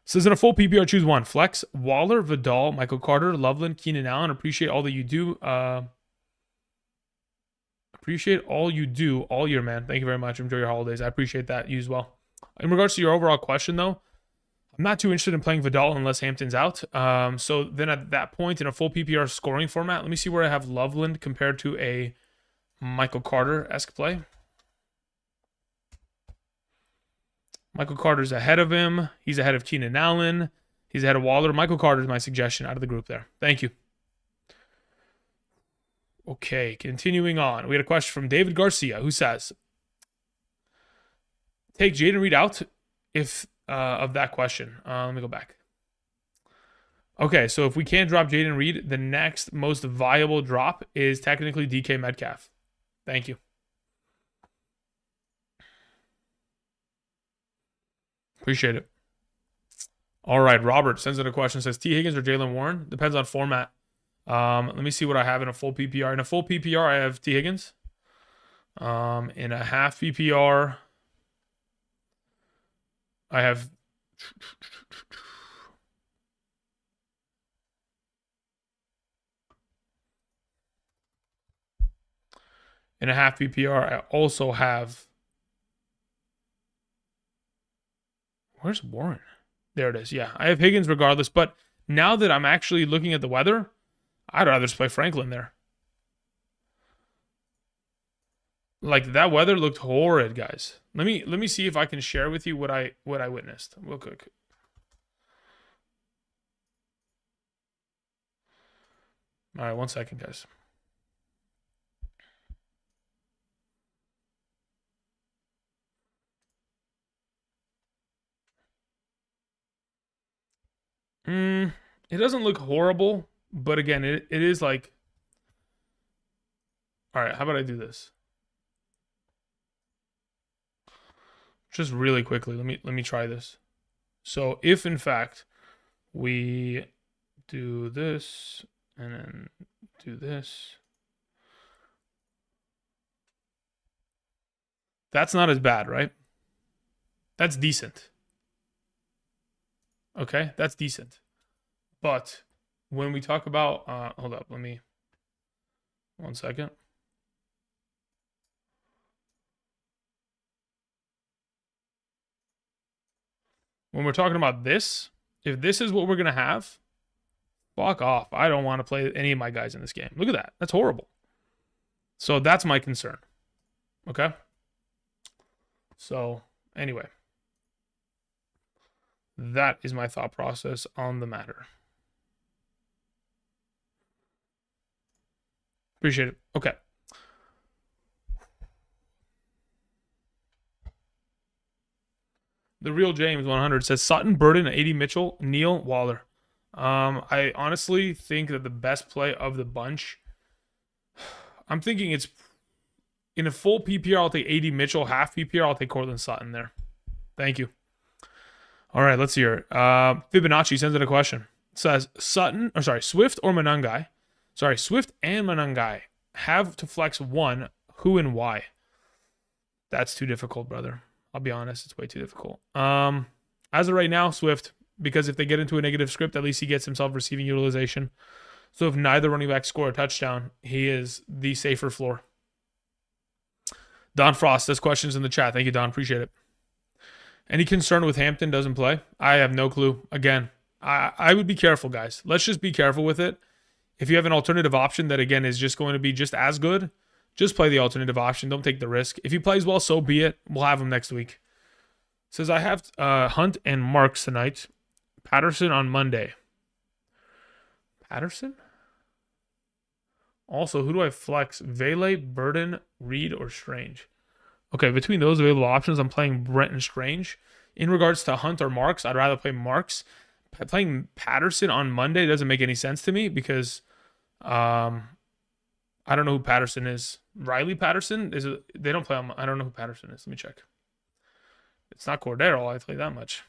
Says in a full PPR, choose one. Flex, Waller, Vidal, Michael Carter, Loveland, Keenan Allen. Appreciate all that you do. Appreciate all you do all year, man. Thank you very much. Enjoy your holidays. I appreciate that. You as well. In regards to your overall question, though, I'm not too interested in playing Vidal unless Hampton's out. So then at that point, in a full PPR scoring format, let me see where I have Loveland compared to a Michael Carter-esque play. Michael Carter's ahead of him. He's ahead of Keenan Allen. He's ahead of Waller. Michael Carter is my suggestion out of the group there. Thank you. Okay, continuing on. We had a question from David Garcia who says, take Jaden Reed out if of that question. Let me go back. Okay, so if we can't drop Jaden Reed, the next most viable drop is technically DK Metcalf. Thank you. Appreciate it. All right, Robert sends in a question, says T. Higgins or Jalen Warren? Depends on format. Let me see what I have in a full PPR. In a full PPR, I have T. Higgins. In a half PPR, I have... In a half PPR, I also have... Where's Warren? There it is. Yeah, I have Higgins regardless. But now that I'm actually looking at the weather, I'd rather just play Franklin there. Like, that weather looked horrid, guys. Let me see if I can share with you what I witnessed real quick. All right, 1 second, guys. It doesn't look horrible, but again, it is like... All right, how about I do this? Just really quickly, let me try this. So if in fact we do this and then do this, that's not as bad, right? That's decent. Okay, that's decent. But when we talk about, hold up, let me, 1 second. When we're talking about this, if this is what we're going to have, fuck off. I don't want to play any of my guys in this game. Look at that. That's horrible. So that's my concern. Okay? So, anyway. That is my thought process on the matter. Appreciate it. Okay. The Real James 100 says Sutton, Burden, 80 Mitchell, Neal, Waller. I honestly think that the best play of the bunch, I'm thinking it's in a full PPR, I'll take 80 Mitchell. Half PPR, I'll take Cortland Sutton there. Thank you. All right, let's hear it. Fibonacci sends in a question. It says Swift or Manungai? Swift and Manungai have to flex one. Who and why? That's too difficult, brother. I'll be honest, it's way too difficult. As of right now, Swift, because if they get into a negative script, at least he gets himself receiving utilization. So if neither running back score a touchdown, he is the safer floor. Don Frost has questions in the chat. Thank you, Don. Appreciate it. Any concern with Hampton doesn't play? I have no clue. Again, I would be careful, guys. Let's just be careful with it. If you have an alternative option that, again, is just going to be just as good, just play the alternative option. Don't take the risk. If he plays well, so be it. We'll have him next week. Says, I have Hunt and Marks tonight. Patterson on Monday. Patterson? Also, who do I flex? Vele, Burden, Reed, or Strange? Okay, between those available options, I'm playing Brent and Strange. In regards to Hunt or Marks, I'd rather play Marks. Playing Patterson on Monday doesn't make any sense to me because I don't know who Patterson is. Riley Patterson? They don't play on... I don't know who Patterson is. Let me check. It's not Cordero, I'll tell you that much.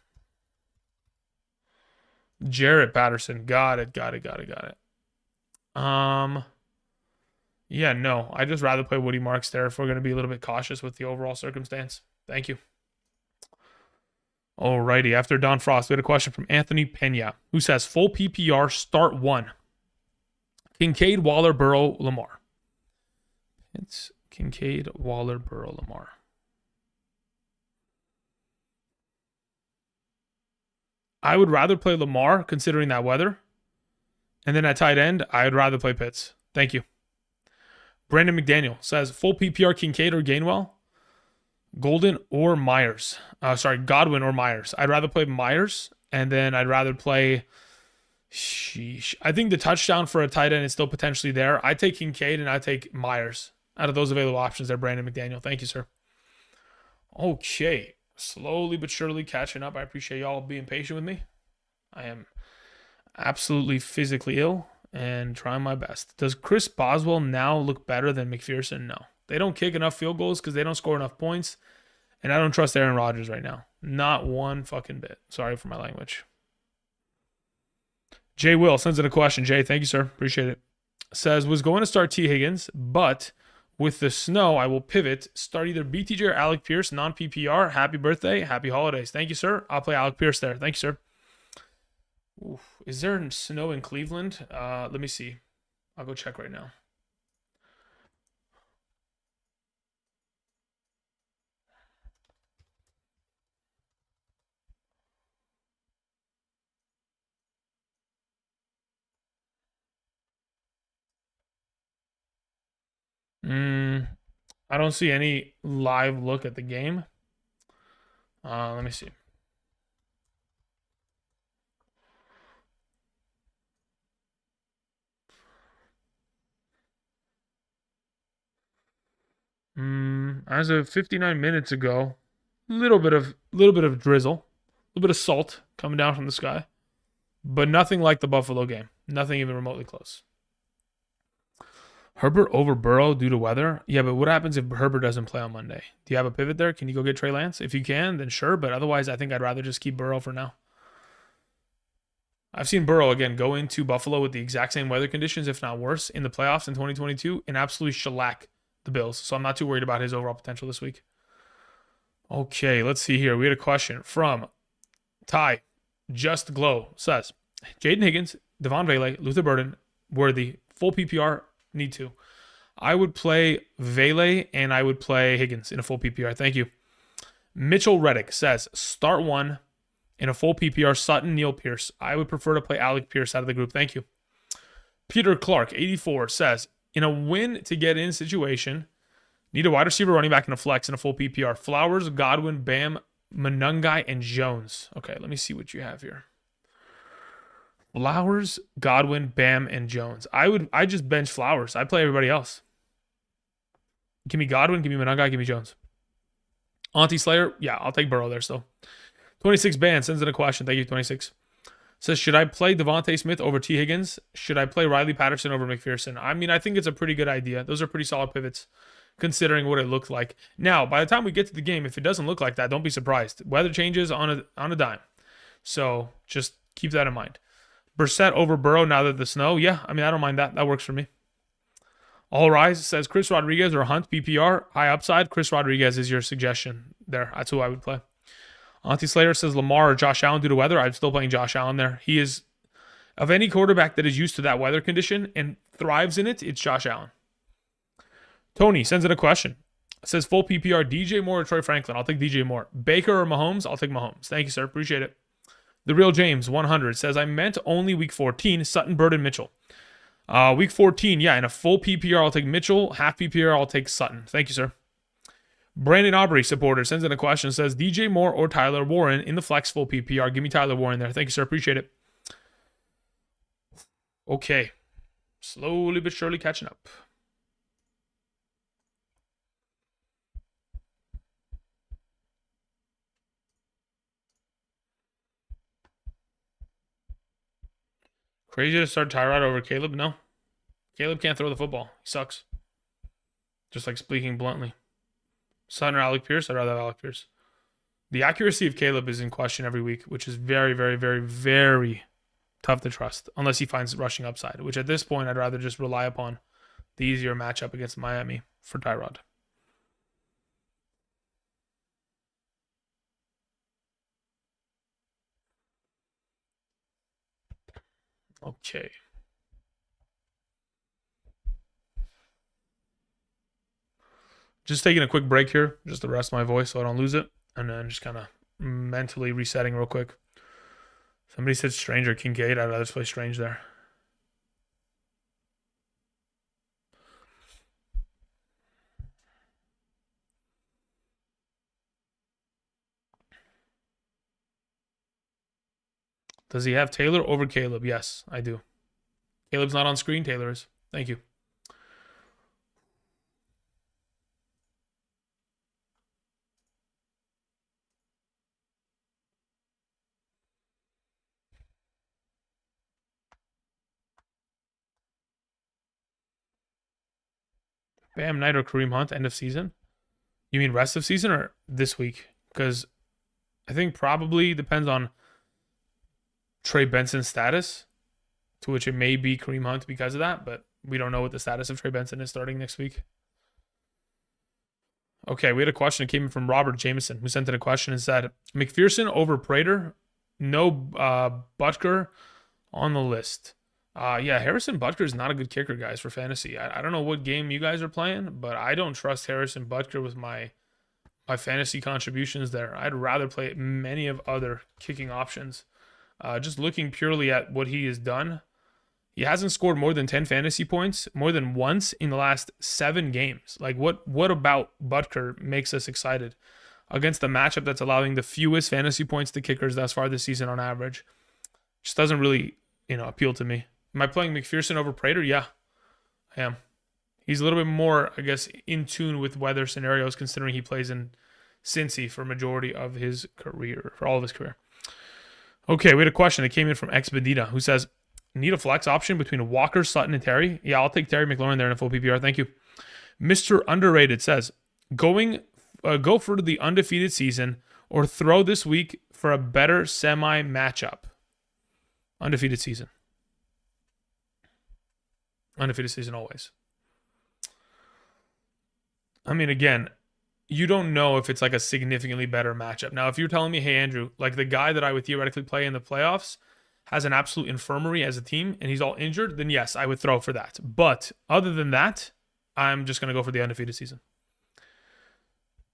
Jarrett Patterson. Got it. Yeah, no. I'd just rather play Woody Marks there if we're going to be a little bit cautious with the overall circumstance. Thank you. Alrighty. After Don Frost, we had a question from Anthony Pena, who says, full PPR, start one. Kincaid, Waller, Burrow, Lamar. It's Kincaid, Waller, Burrow, Lamar. I would rather play Lamar, considering that weather. And then at tight end, I'd rather play Pitts. Thank you. Brandon McDaniel says, full PPR, Kincaid or Gainwell? Godwin or Myers. I'd rather play Myers, and then I'd rather play... Sheesh. I think the touchdown for a tight end is still potentially there. I take Kincaid and I take Myers. Out of those available options there, Brandon McDaniel. Thank you, sir. Okay. Slowly but surely catching up. I appreciate y'all being patient with me. I am absolutely physically ill and trying my best. Does Chris Boswell now look better than McPherson? No. They don't kick enough field goals because they don't score enough points. And I don't trust Aaron Rodgers right now. Not one fucking bit. Sorry for my language. Jay Will sends in a question. Jay, thank you, sir. Appreciate it. Says, was going to start T. Higgins, but with the snow, I will pivot. Start either BTJ or Alec Pierce, non-PPR. Happy birthday. Happy holidays. Thank you, sir. I'll play Alec Pierce there. Thank you, sir. Oof. Is there snow in Cleveland? Let me see. I'll go check right now. I don't see any live look at the game. Let me see. As of 59 minutes ago, little bit of drizzle, a little bit of salt coming down from the sky, but nothing like the Buffalo game. Nothing even remotely close. Herbert over Burrow due to weather? Yeah, but what happens if Herbert doesn't play on Monday? Do you have a pivot there? Can you go get Trey Lance? If you can, then sure, but otherwise I think I'd rather just keep Burrow for now. I've seen Burrow, again, go into Buffalo with the exact same weather conditions, if not worse, in the playoffs in 2022 and absolutely shellac the Bills. So I'm not too worried about his overall potential this week. Okay, let's see here. We had a question from Ty Just Glow. Says, Jaden Higgins, Devon Vele, Luther Burden, Worthy, full PPR, need to. I would play Vele and I would play Higgins in a full PPR. Thank you. Mitchell Reddick says, start one in a full PPR, Sutton, Neil Pierce. I would prefer to play Alec Pierce out of the group. Thank you. Peter Clark, 84, says, in a win to get in situation, need a wide receiver, running back, and a flex in a full PPR. Flowers, Godwin, Bam, Manungai, and Jones. Okay, let me see what you have here. Flowers, Godwin, Bam, and Jones. I just bench Flowers. I play everybody else. Give me Godwin, give me Manungai, give me Jones. Auntie Slayer, yeah, I'll take Burrow there still. 26 Band sends in a question. Thank you, 26. Says, should I play Devontae Smith over T. Higgins? Should I play Riley Patterson over McPherson? I mean, I think it's a pretty good idea. Those are pretty solid pivots, considering what it looked like. Now, by the time we get to the game, if it doesn't look like that, don't be surprised. Weather changes on a dime. So just keep that in mind. Brissett over Burrow now that the snow. Yeah, I mean, I don't mind that. That works for me. All Rise says Chris Rodriguez or Hunt PPR. High upside. Chris Rodriguez is your suggestion there. That's who I would play. Auntie Slater says Lamar or Josh Allen due to weather. I'm still playing Josh Allen there. He is, of any quarterback that is used to that weather condition and thrives in it, it's Josh Allen. Tony sends in a question. Says full PPR, DJ Moore or Troy Franklin. I'll take DJ Moore. Baker or Mahomes? I'll take Mahomes. Thank you, sir. Appreciate it. The Real James, 100, says, I meant only week 14, Sutton, Bird, and Mitchell. Week 14, yeah, in a full PPR, I'll take Mitchell. Half PPR, I'll take Sutton. Thank you, sir. Brandon Aubrey, supporter, sends in a question, says, DJ Moore or Tyler Warren in the flex full PPR. Give me Tyler Warren there. Thank you, sir. Appreciate it. Okay. Slowly but surely catching up. Crazy to start Tyrod over Caleb? No. Caleb can't throw the football. He sucks. Just like speaking bluntly. Sutton or Alec Pierce? I'd rather have Alec Pierce. The accuracy of Caleb is in question every week, which is very, very, very, very tough to trust, unless he finds rushing upside, which at this point, I'd rather just rely upon the easier matchup against Miami for Tyrod. Okay. Just taking a quick break here, just to rest my voice so I don't lose it, and then just kind of mentally resetting real quick. Somebody said Strange or Kincaid. I'd rather just play Strange there. Does he have Taylor over Caleb? Yes, I do. Caleb's not on screen. Taylor is. Thank you. Bam Knight or Kareem Hunt end of season? You mean rest of season or this week? Because I think probably depends on Trey Benson's status, to which it may be Kareem Hunt because of that, but we don't know what the status of Trey Benson is starting next week. Okay, we had a question that came in from Robert Jameson, who sent in a question and said, McPherson over Prater, no Butker on the list. Yeah, Harrison Butker is not a good kicker, guys, for fantasy. I don't know what game you guys are playing, but I don't trust Harrison Butker with my fantasy contributions there. I'd rather play many of other kicking options. Just looking purely at what he has done, he hasn't scored more than 10 fantasy points more than once in the last 7 games. Like, what about Butker makes us excited against the matchup that's allowing the fewest fantasy points to kickers thus far this season on average? Just doesn't really, appeal to me. Am I playing McPherson over Prater? Yeah, I am. He's a little bit more, I guess, in tune with weather scenarios, considering he plays in Cincy for majority of his career, for all of his career. Okay, we had a question that came in from Expedita, who says, need a flex option between Walker, Sutton, and Terry? Yeah, I'll take Terry McLaurin there in a full PPR. Thank you. Mr. Underrated says, go for the undefeated season or throw this week for a better semi matchup. Undefeated season. Undefeated season always. I mean, again, you don't know if it's like a significantly better matchup. Now, if you're telling me, hey, Andrew, like the guy that I would theoretically play in the playoffs has an absolute infirmary as a team and he's all injured, then yes, I would throw for that. But other than that, I'm just going to go for the undefeated season.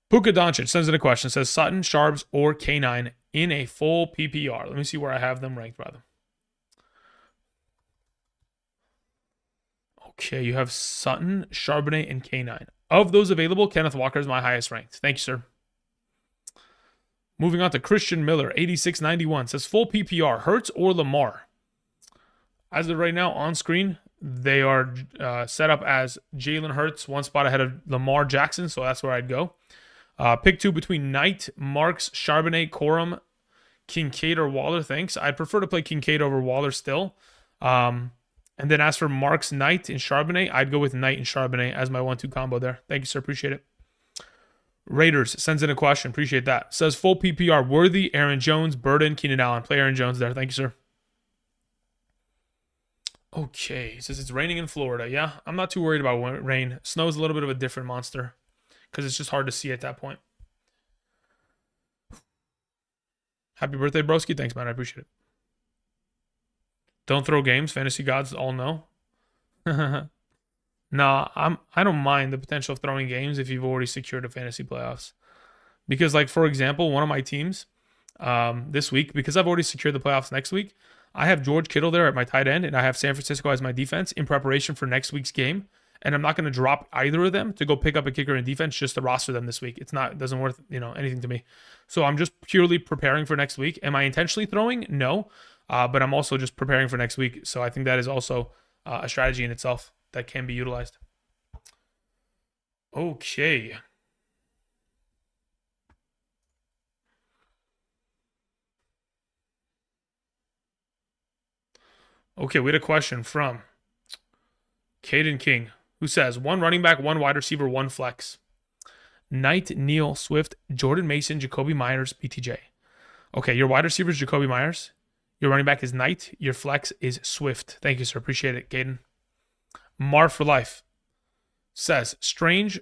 Puka Doncic sends in a question. Says Sutton, Sharps, or K9 in a full PPR. Let me see where I have them ranked, brother. Okay, you have Sutton, Charbonnet, and K9. Of those available, Kenneth Walker is my highest ranked. Thank you, sir. Moving on to Christian Miller, 8691. Says full PPR, Hurts or Lamar? As of right now, on screen, they are set up as Jalen Hurts, one spot ahead of Lamar Jackson, so that's where I'd go. Pick 2 between Knight, Marks, Charbonnet, Corum, Kincaid, or Waller. Thanks. I'd prefer to play Kincaid over Waller still. And then as for Marks, Knight, and Charbonnet, I'd go with Knight and Charbonnet as my 1-2 combo there. Thank you, sir. Appreciate it. Raiders sends in a question. Appreciate that. Says full PPR, Worthy, Aaron Jones, Burden, Keenan Allen. Play Aaron Jones there. Thank you, sir. Okay. Says it's raining in Florida. Yeah, I'm not too worried about rain. Snow's a little bit of a different monster because it's just hard to see at that point. Happy birthday, broski. Thanks, man. I appreciate it. Don't throw games. Fantasy gods all know. No, I don't mind the potential of throwing games if you've already secured a fantasy playoffs. Because, like, for example, one of my teams this week, because I've already secured the playoffs next week, I have George Kittle there at my tight end, and I have San Francisco as my defense in preparation for next week's game. And I'm not going to drop either of them to go pick up a kicker and defense just to roster them this week. It doesn't worth anything to me. So I'm just purely preparing for next week. Am I intentionally throwing? No. But I'm also just preparing for next week. So I think that is also a strategy in itself that can be utilized. Okay. Okay, we had a question from Caden King, who says, 1 running back, 1 wide receiver, 1 flex. Knight, Neal, Swift, Jordan Mason, Jacoby Myers, BTJ. Okay, your wide receiver is Jacoby Myers. Your running back is Knight. Your flex is Swift. Thank you, sir. Appreciate it, Caden. Mar for life says, Strange,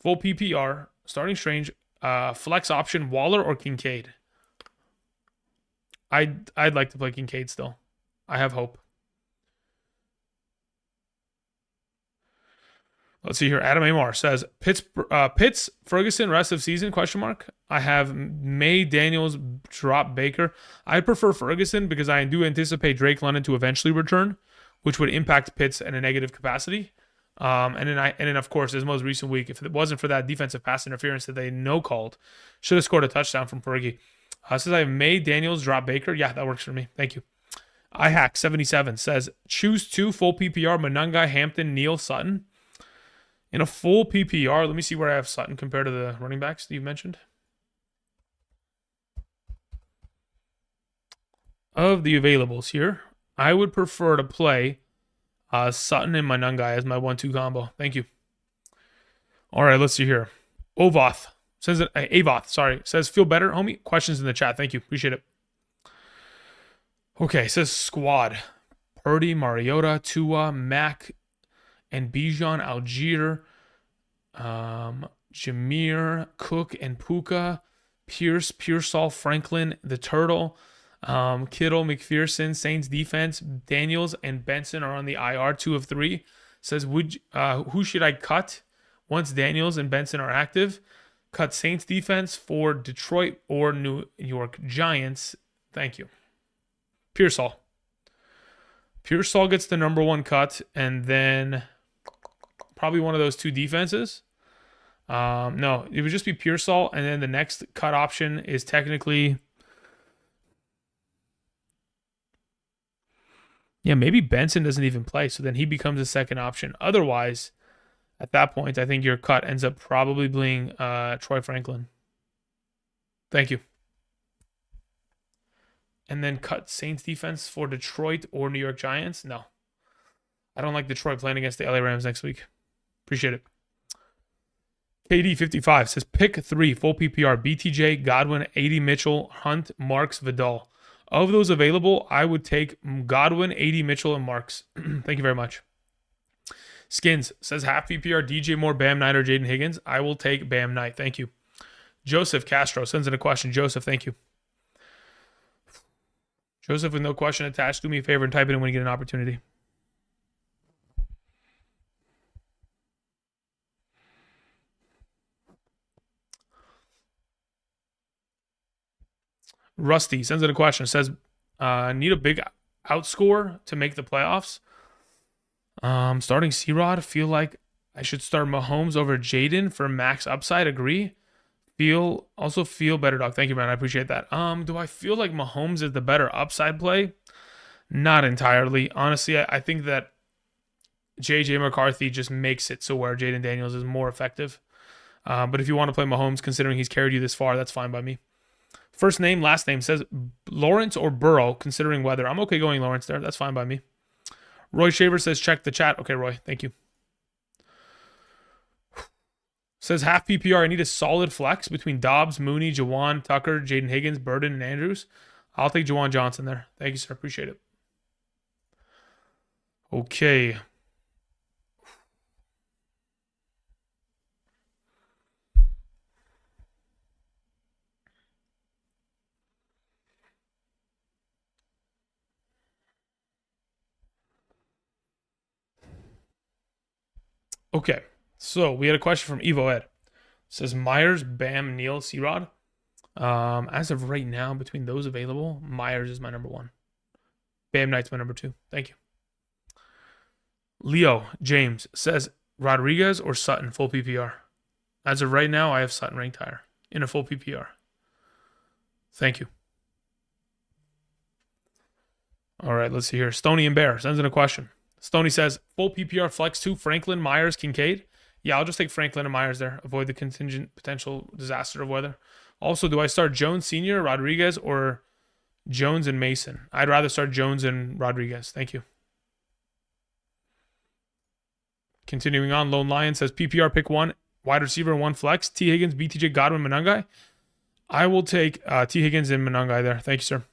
full PPR, starting Strange, flex option, Waller or Kincaid? I'd like to play Kincaid still. I have hope. Let's see here. Adam Amar says, Pitts, Ferguson, rest of season, question mark. I have May, Daniels, drop Baker. I prefer Ferguson because I do anticipate Drake London to eventually return, which would impact Pitts in a negative capacity. And then of course, his most recent week, if it wasn't for that defensive pass interference that they no-called, should have scored a touchdown from Fergie. Says I have May, Daniels, drop Baker. Yeah, that works for me. Thank you. iHack77 says, choose 2 full PPR, Monungai, Hampton, Neal, Sutton. In a full PPR, let me see where I have Sutton compared to the running backs that you mentioned. Of the availables here, I would prefer to play Sutton and Monungai as my 1-2 combo. Thank you. All right, let's see here. Avoth, sorry, says feel better, homie. Questions in the chat. Thank you. Appreciate it. Okay, says squad. Purdy, Mariota, Tua, Mac, and Bijan, Algier, Jameer, Cook, and Puka, Pierce, Pearsall, Franklin, the Turtle, Kittle, McPherson, Saints defense, Daniels, and Benson are on the IR, 2 of 3. Says, who should I cut once Daniels and Benson are active? Cut Saints defense for Detroit or New York Giants. Thank you. Pearsall. Pearsall gets the number 1 cut, and then probably one of those 2 defenses. No, it would just be Pearsall, and then the next cut option is technically... Yeah, maybe Benson doesn't even play, so then he becomes a second option. Otherwise, at that point, I think your cut ends up probably being Troy Franklin. Thank you. And then cut Saints defense for Detroit or New York Giants? No. I don't like Detroit playing against the LA Rams next week. Appreciate it. KD55 says pick 3, full PPR, BTJ, Godwin, AD Mitchell, Hunt, Marks, Vidal. Of those available, I would take Godwin, AD Mitchell, and Marks. Thank you very much. Skins says half PPR, DJ Moore, Bam Knight, or Jaden Higgins. I will take Bam Knight. Thank you. Joseph Castro sends in a question. Joseph, thank you. Joseph with no question attached, do me a favor and type it in when you get an opportunity. Rusty sends in a question. Says, need a big outscore to make the playoffs. Starting C-Rod. Feel like I should start Mahomes over Jaden for max upside. Agree. Also feel better, dog. Thank you, man. I appreciate that. Do I feel like Mahomes is the better upside play? Not entirely. Honestly, I think that JJ McCarthy just makes it so where Jaden Daniels is more effective. But if you want to play Mahomes, considering he's carried you this far, that's fine by me. First name, last name says Lawrence or Burrow, considering weather. I'm okay going Lawrence there. That's fine by me. Roy Shaver says check the chat. Okay, Roy. Thank you. Says half PPR. I need a solid flex between Dobbs, Mooney, Jawan, Tucker, Jaden Higgins, Burden, and Andrews. I'll take Jawan Johnson there. Thank you, sir. Appreciate it. Okay. Okay, so we had a question from Evo Ed. It says Myers, Bam, Neal, C-Rod. As of right now, between those available, Myers is my number 1. Bam Knight's my number 2. Thank you. Leo James says Rodriguez or Sutton, full PPR. As of right now, I have Sutton ranked higher in a full PPR. Thank you. All right, let's see here. Stoney and Bear sends in a question. Stoney says, full PPR flex 2, Franklin, Myers, Kincaid. Yeah, I'll just take Franklin and Myers there. Avoid the contingent potential disaster of weather. Also, do I start Jones Sr., Rodriguez, or Jones and Mason? I'd rather start Jones and Rodriguez. Thank you. Continuing on, Lone Lion says, PPR pick 1, wide receiver, 1 flex. T. Higgins, BTJ, Godwin, Monangai. I will take T. Higgins and Monangai there. Thank you, sir.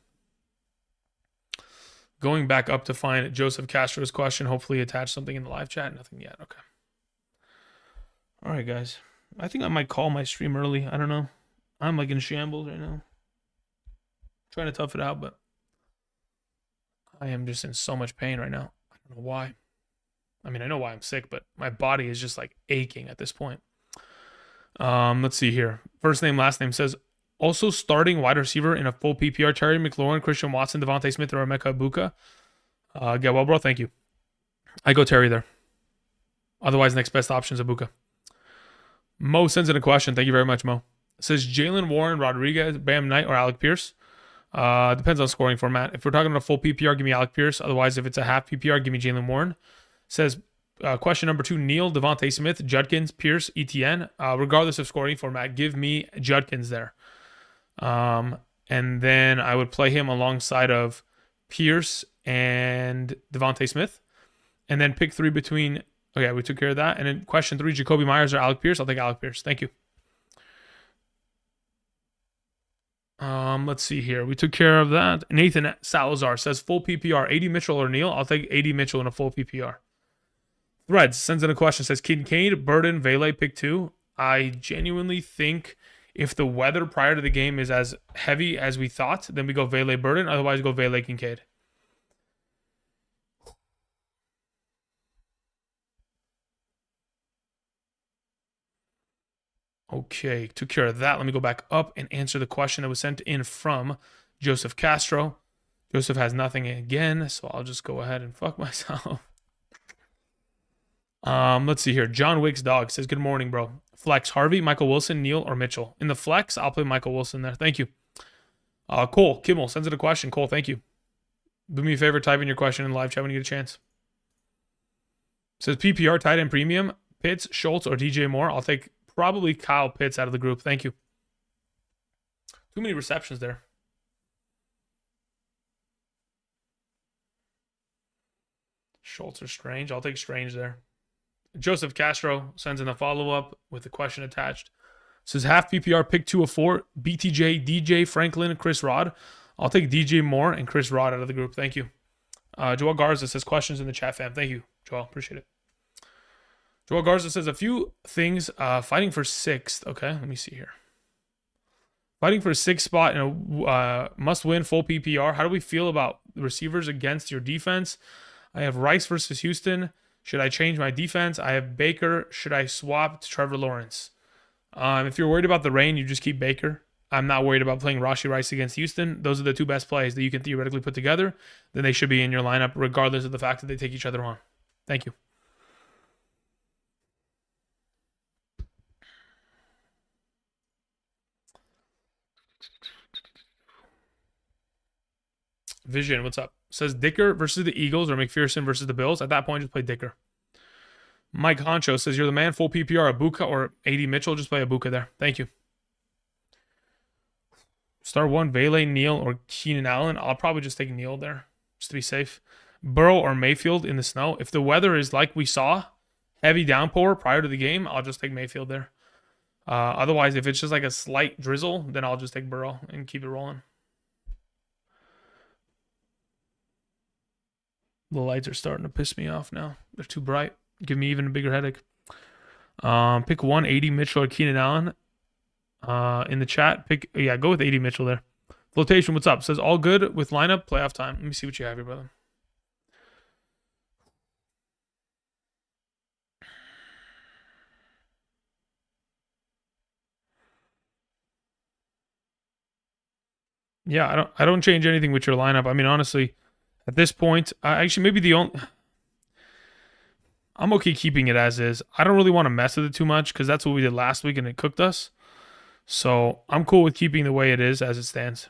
Going back up to find Joseph Castro's question. Hopefully attach something in the live chat. Nothing yet. Okay. All right, guys. I think I might call my stream early. I don't know. I'm like in shambles right now. Trying to tough it out, but I am just in so much pain right now. I don't know why. I mean, I know why I'm sick, but my body is just like aching at this point. Let's see here. First name, last name says, also starting wide receiver in a full PPR, Terry McLaurin, Christian Watson, Devontae Smith, or Emeka Ibuka. Get well, bro. Thank you. I go Terry there. Otherwise, next best option is Ibuka. Mo sends in a question. Thank you very much, Mo. It says Jalen Warren, Rodriguez, Bam Knight, or Alec Pierce. Depends on scoring format. If we're talking about a full PPR, give me Alec Pierce. Otherwise, if it's a half PPR, give me Jalen Warren. It says question number 2, Neal, Devontae Smith, Judkins, Pierce, ETN. Regardless of scoring format, give me Judkins there. And then I would play him alongside of Pierce and Devontae Smith. And then pick 3 between Okay, we took care of that. And then question 3, Jacoby Myers or Alec Pierce? I'll take Alec Pierce. Thank you. Let's see here. We took care of that. Nathan Salazar says full PPR, 80 Mitchell or Neal. I'll take 80 Mitchell in a full PPR. Threads sends in a question, says Kincaid, Burden, Vele, pick 2. I genuinely think if the weather prior to the game is as heavy as we thought, then we go Vele, Burden. Otherwise, go Vele, Kincaid. Okay, took care of that. Let me go back up and answer the question that was sent in from Joseph Castro. Joseph has nothing again, so I'll just go ahead and fuck myself. Let's see here. John Wick's dog says, good morning, bro. Flex, Harvey, Michael Wilson, Neal, or Mitchell? In the flex, I'll play Michael Wilson there. Thank you. Cole Kimmel sends in a question. Cole, thank you. Do me a favor, type in your question in live chat when you get a chance. Says PPR, tight end premium, Pitts, Schultz, or DJ Moore. I'll take probably Kyle Pitts out of the group. Thank you. Too many receptions there. Schultz or Strange. I'll take Strange there. Joseph Castro sends in a follow-up with the question attached. Says half PPR, pick 2 of 4, BTJ, DJ, Franklin, Chris Rod. I'll take DJ Moore and Chris Rod out of the group. Thank you. Joel Garza says questions in the chat, fam. Thank you, Joel. Appreciate it. Joel Garza says a few things. Fighting for 6th. Okay, let me see here. Fighting for a 6th spot in a must-win full PPR. How do we feel about the receivers against your defense? I have Rice versus Houston. Should I change my defense? I have Baker. Should I swap to Trevor Lawrence? If you're worried about the rain, you just keep Baker. I'm not worried about playing Rashee Rice against Houston. Those are the 2 best plays that you can theoretically put together. Then they should be in your lineup regardless of the fact that they take each other on. Thank you. Vision, what's up? Says Dicker versus the Eagles or McPherson versus the Bills. At that point, just play Dicker. Mike Honcho says, you're the man, full PPR, Abuka or 80 Mitchell. Just play Abuka there. Thank you. Star 1, Vele, Neal, or Keenan Allen. I'll probably just take Neal there, just to be safe. Burrow or Mayfield in the snow. If the weather is like we saw, heavy downpour prior to the game, I'll just take Mayfield there. Otherwise, if it's just like a slight drizzle, then I'll just take Burrow and keep it rolling. The lights are starting to piss me off now. They're too bright. Give me even a bigger headache. Pick 180 Mitchell or Keenan Allen. In the chat, go with 80 Mitchell there. Flotation, what's up? Says all good with lineup, playoff time. Let me see what you have here, brother. Yeah, I don't change anything with your lineup. I mean, honestly, at this point, actually maybe the only I'm okay keeping it as is. I don't really want to mess with it too much because that's what we did last week and it cooked us. So I'm cool with keeping the way it is as it stands.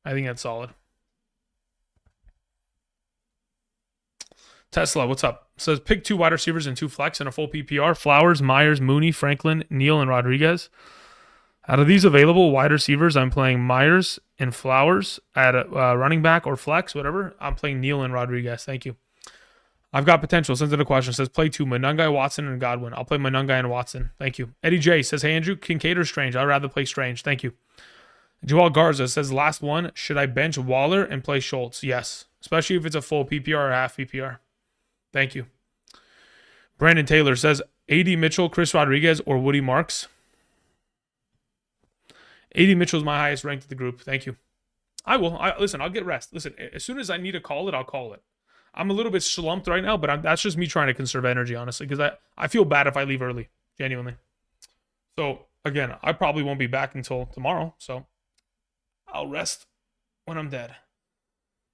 I think that's solid. Tesla, what's up? Says pick 2 wide receivers and 2 flex and a full PPR. Flowers, Myers, Mooney, Franklin, Neal, and Rodriguez. Out of these available wide receivers, I'm playing Myers and Flowers at a running back or flex, whatever. I'm playing Neal and Rodriguez. Thank you. I've got potential. Sends in a question. Says play 2, Monungai, Watson, and Godwin. I'll play Monungai and Watson. Thank you. Eddie J says, hey, Andrew, Kincaid or Strange? I'd rather play Strange. Thank you. Joel Garza says, last one, should I bench Waller and play Schultz? Yes, especially if it's a full PPR or half PPR. Thank you. Brandon Taylor says, 80 Mitchell, Chris Rodriguez, or Woody Marks. 80 Mitchell is my highest ranked of the group. Thank you. I will. Listen, I'll get rest. Listen, as soon as I need to call it, I'll call it. I'm a little bit slumped right now, but that's just me trying to conserve energy, honestly, because I feel bad if I leave early, genuinely. So, again, I probably won't be back until tomorrow, so I'll rest when I'm dead.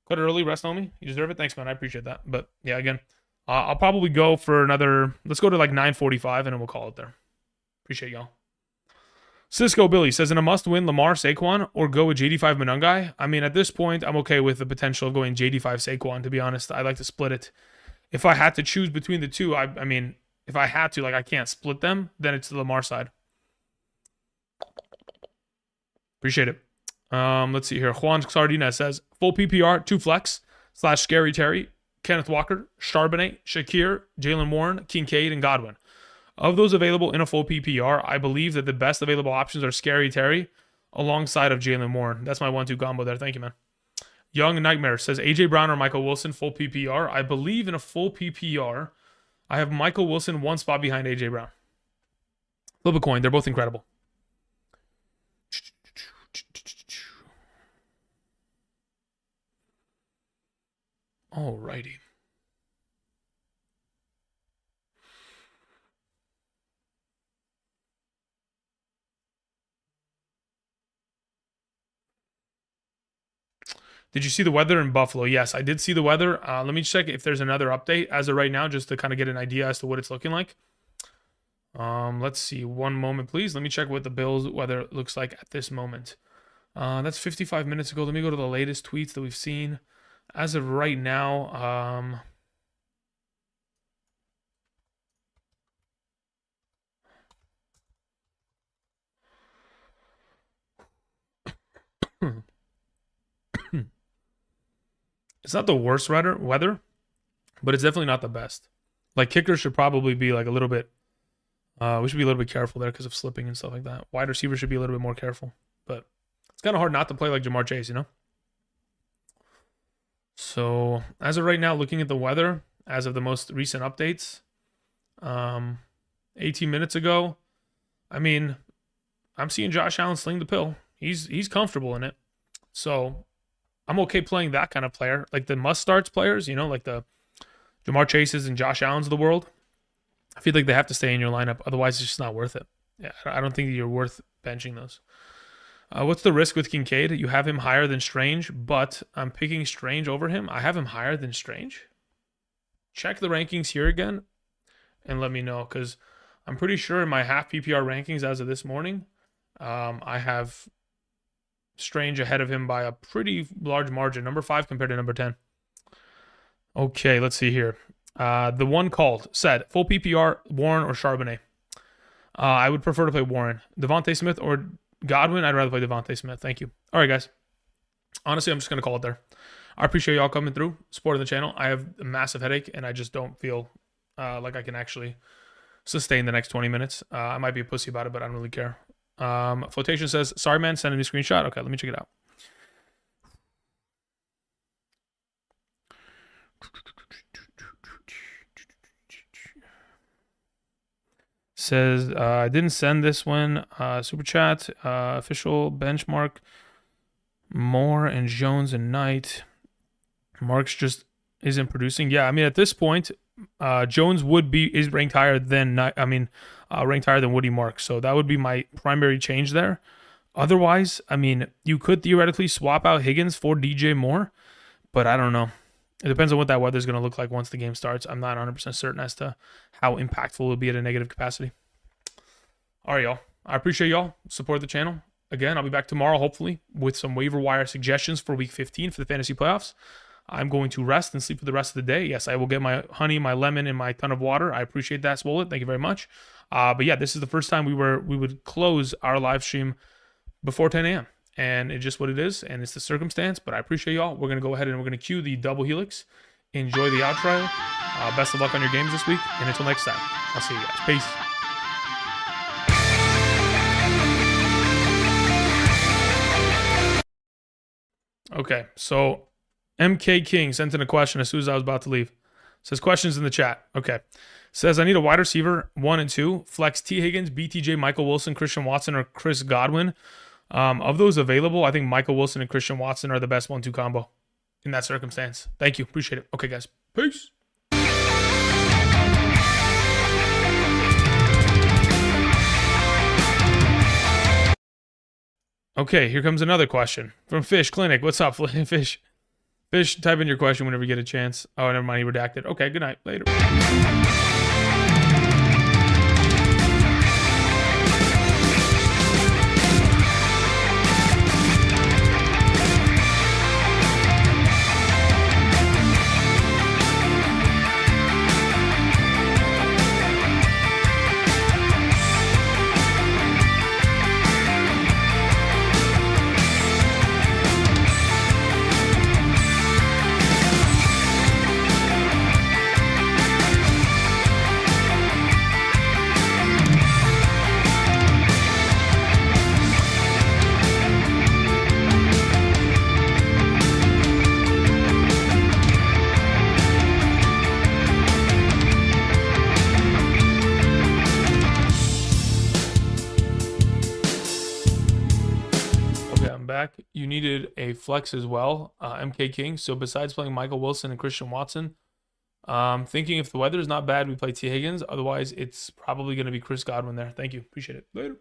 Cut early, rest on me. You deserve it. Thanks, man. I appreciate that. But, yeah, again, I'll probably go for another, let's go to like 9:45, and then we'll call it there. Appreciate y'all. Cisco Billy says, in a must-win, Lamar, Saquon, or go with JD5 Monungai? I mean, at this point, I'm okay with the potential of going JD5 Saquon, to be honest. I like to split it. If I had to choose between the two, I mean, if I had to, like, I can't split them, then it's the Lamar side. Appreciate it. Let's see here. Juan Sardina says, full PPR, 2 flex, / Scary Terry, Kenneth Walker, Charbonnet, Shakir, Jalen Warren, Kincaid, and Godwin. Of those available in a full PPR, I believe that the best available options are Scary Terry alongside of Jalen Warren. That's my 1-2 combo there. Thank you, man. Young Nightmare says AJ Brown or Michael Wilson, full PPR. I believe in a full PPR, I have Michael Wilson one spot behind AJ Brown. Flip a coin. They're both incredible. Alrighty. Did you see the weather in Buffalo? Yes, I did see the weather. Let me check if there's another update as of right now, just to kind of get an idea as to what it's looking like. Let's see. One moment, please. Let me check what the Bills weather looks like at this moment. That's 55 minutes ago. Let me go to the latest tweets that we've seen. As of right now, it's not the worst weather, but it's definitely not the best. Like, kickers should probably be like a little bit, we should be a little bit careful there because of slipping and stuff like that. Wide receivers should be a little bit more careful, but it's kind of hard not to play like Jamar Chase, you know? So as of right now, looking at the weather, as of the most recent updates, 18 minutes ago, I mean, I'm seeing Josh Allen sling the pill. He's comfortable in it. So I'm okay playing that kind of player, like the must-starts players, you know, like the Jamar Chases and Josh Allens of the world. I feel like they have to stay in your lineup. Otherwise, it's just not worth it. Yeah, I don't think you're worth benching those. What's the risk with Kincaid? You have him higher than Strange, but I'm picking Strange over him. I have him higher than Strange. Check the rankings here again and let me know, because I'm pretty sure in my half PPR rankings as of this morning, I have Strange ahead of him by a pretty large margin. Number 5 compared to number 10. Okay, let's see here. The one called said, full PPR, Warren or Charbonnet. I would prefer to play Warren. Devontae Smith or Godwin, I'd rather play Devontae Smith. Thank you. All right, guys. Honestly, I'm just going to call it there. I appreciate y'all coming through, supporting the channel. I have a massive headache, and I just don't feel like I can actually sustain the next 20 minutes. I might be a pussy about it, but I don't really care. Flotation says, sorry, man, send a new screenshot. Okay, let me check it out. Says, I didn't send this one. Super chat, official benchmark, Moore and Jones and Knight. Marks just isn't producing. Yeah, I mean, at this point, Jones is ranked higher than ranked higher than Woody Marks. So that would be my primary change there. Otherwise, I mean, you could theoretically swap out Higgins for DJ Moore, but I don't know. It depends on what that weather is going to look like once the game starts. I'm not 100% certain as to how impactful it will be at a negative capacity. All right, y'all. I appreciate y'all. Support the channel. Again, I'll be back tomorrow, hopefully, with some waiver wire suggestions for Week 15 for the fantasy playoffs. I'm going to rest and sleep for the rest of the day. Yes, I will get my honey, my lemon, and my ton of water. I appreciate that, Swollet. Thank you very much. But yeah, this is the first time we would close our live stream before 10 a.m. And it's just what it is, and it's the circumstance. But I appreciate y'all. We're going to go ahead and we're going to cue the double helix. Enjoy the outro. Best of luck on your games this week. And until next time, I'll see you guys. Peace. Okay, so MK King sent in a question as soon as I was about to leave. Says questions in the chat. Okay. Says I need a wide receiver 1 and 2. Flex T. Higgins, BTJ, Michael Wilson, Christian Watson, or Chris Godwin. Of those available, I think Michael Wilson and Christian Watson are the best 1-2 combo in that circumstance. Thank you. Appreciate it. Okay, guys. Peace. Okay, here comes another question from Fish Clinic. What's up, Fish? Fish, type in your question whenever you get a chance. Oh, never mind. He redacted. Okay, good night. Later. back, you needed a flex as well, MK King. So besides playing Michael Wilson and Christian Watson, thinking if the weather is not bad, we play T. Higgins. Otherwise, it's probably going to be Chris Godwin there. Thank you. Appreciate it. Later.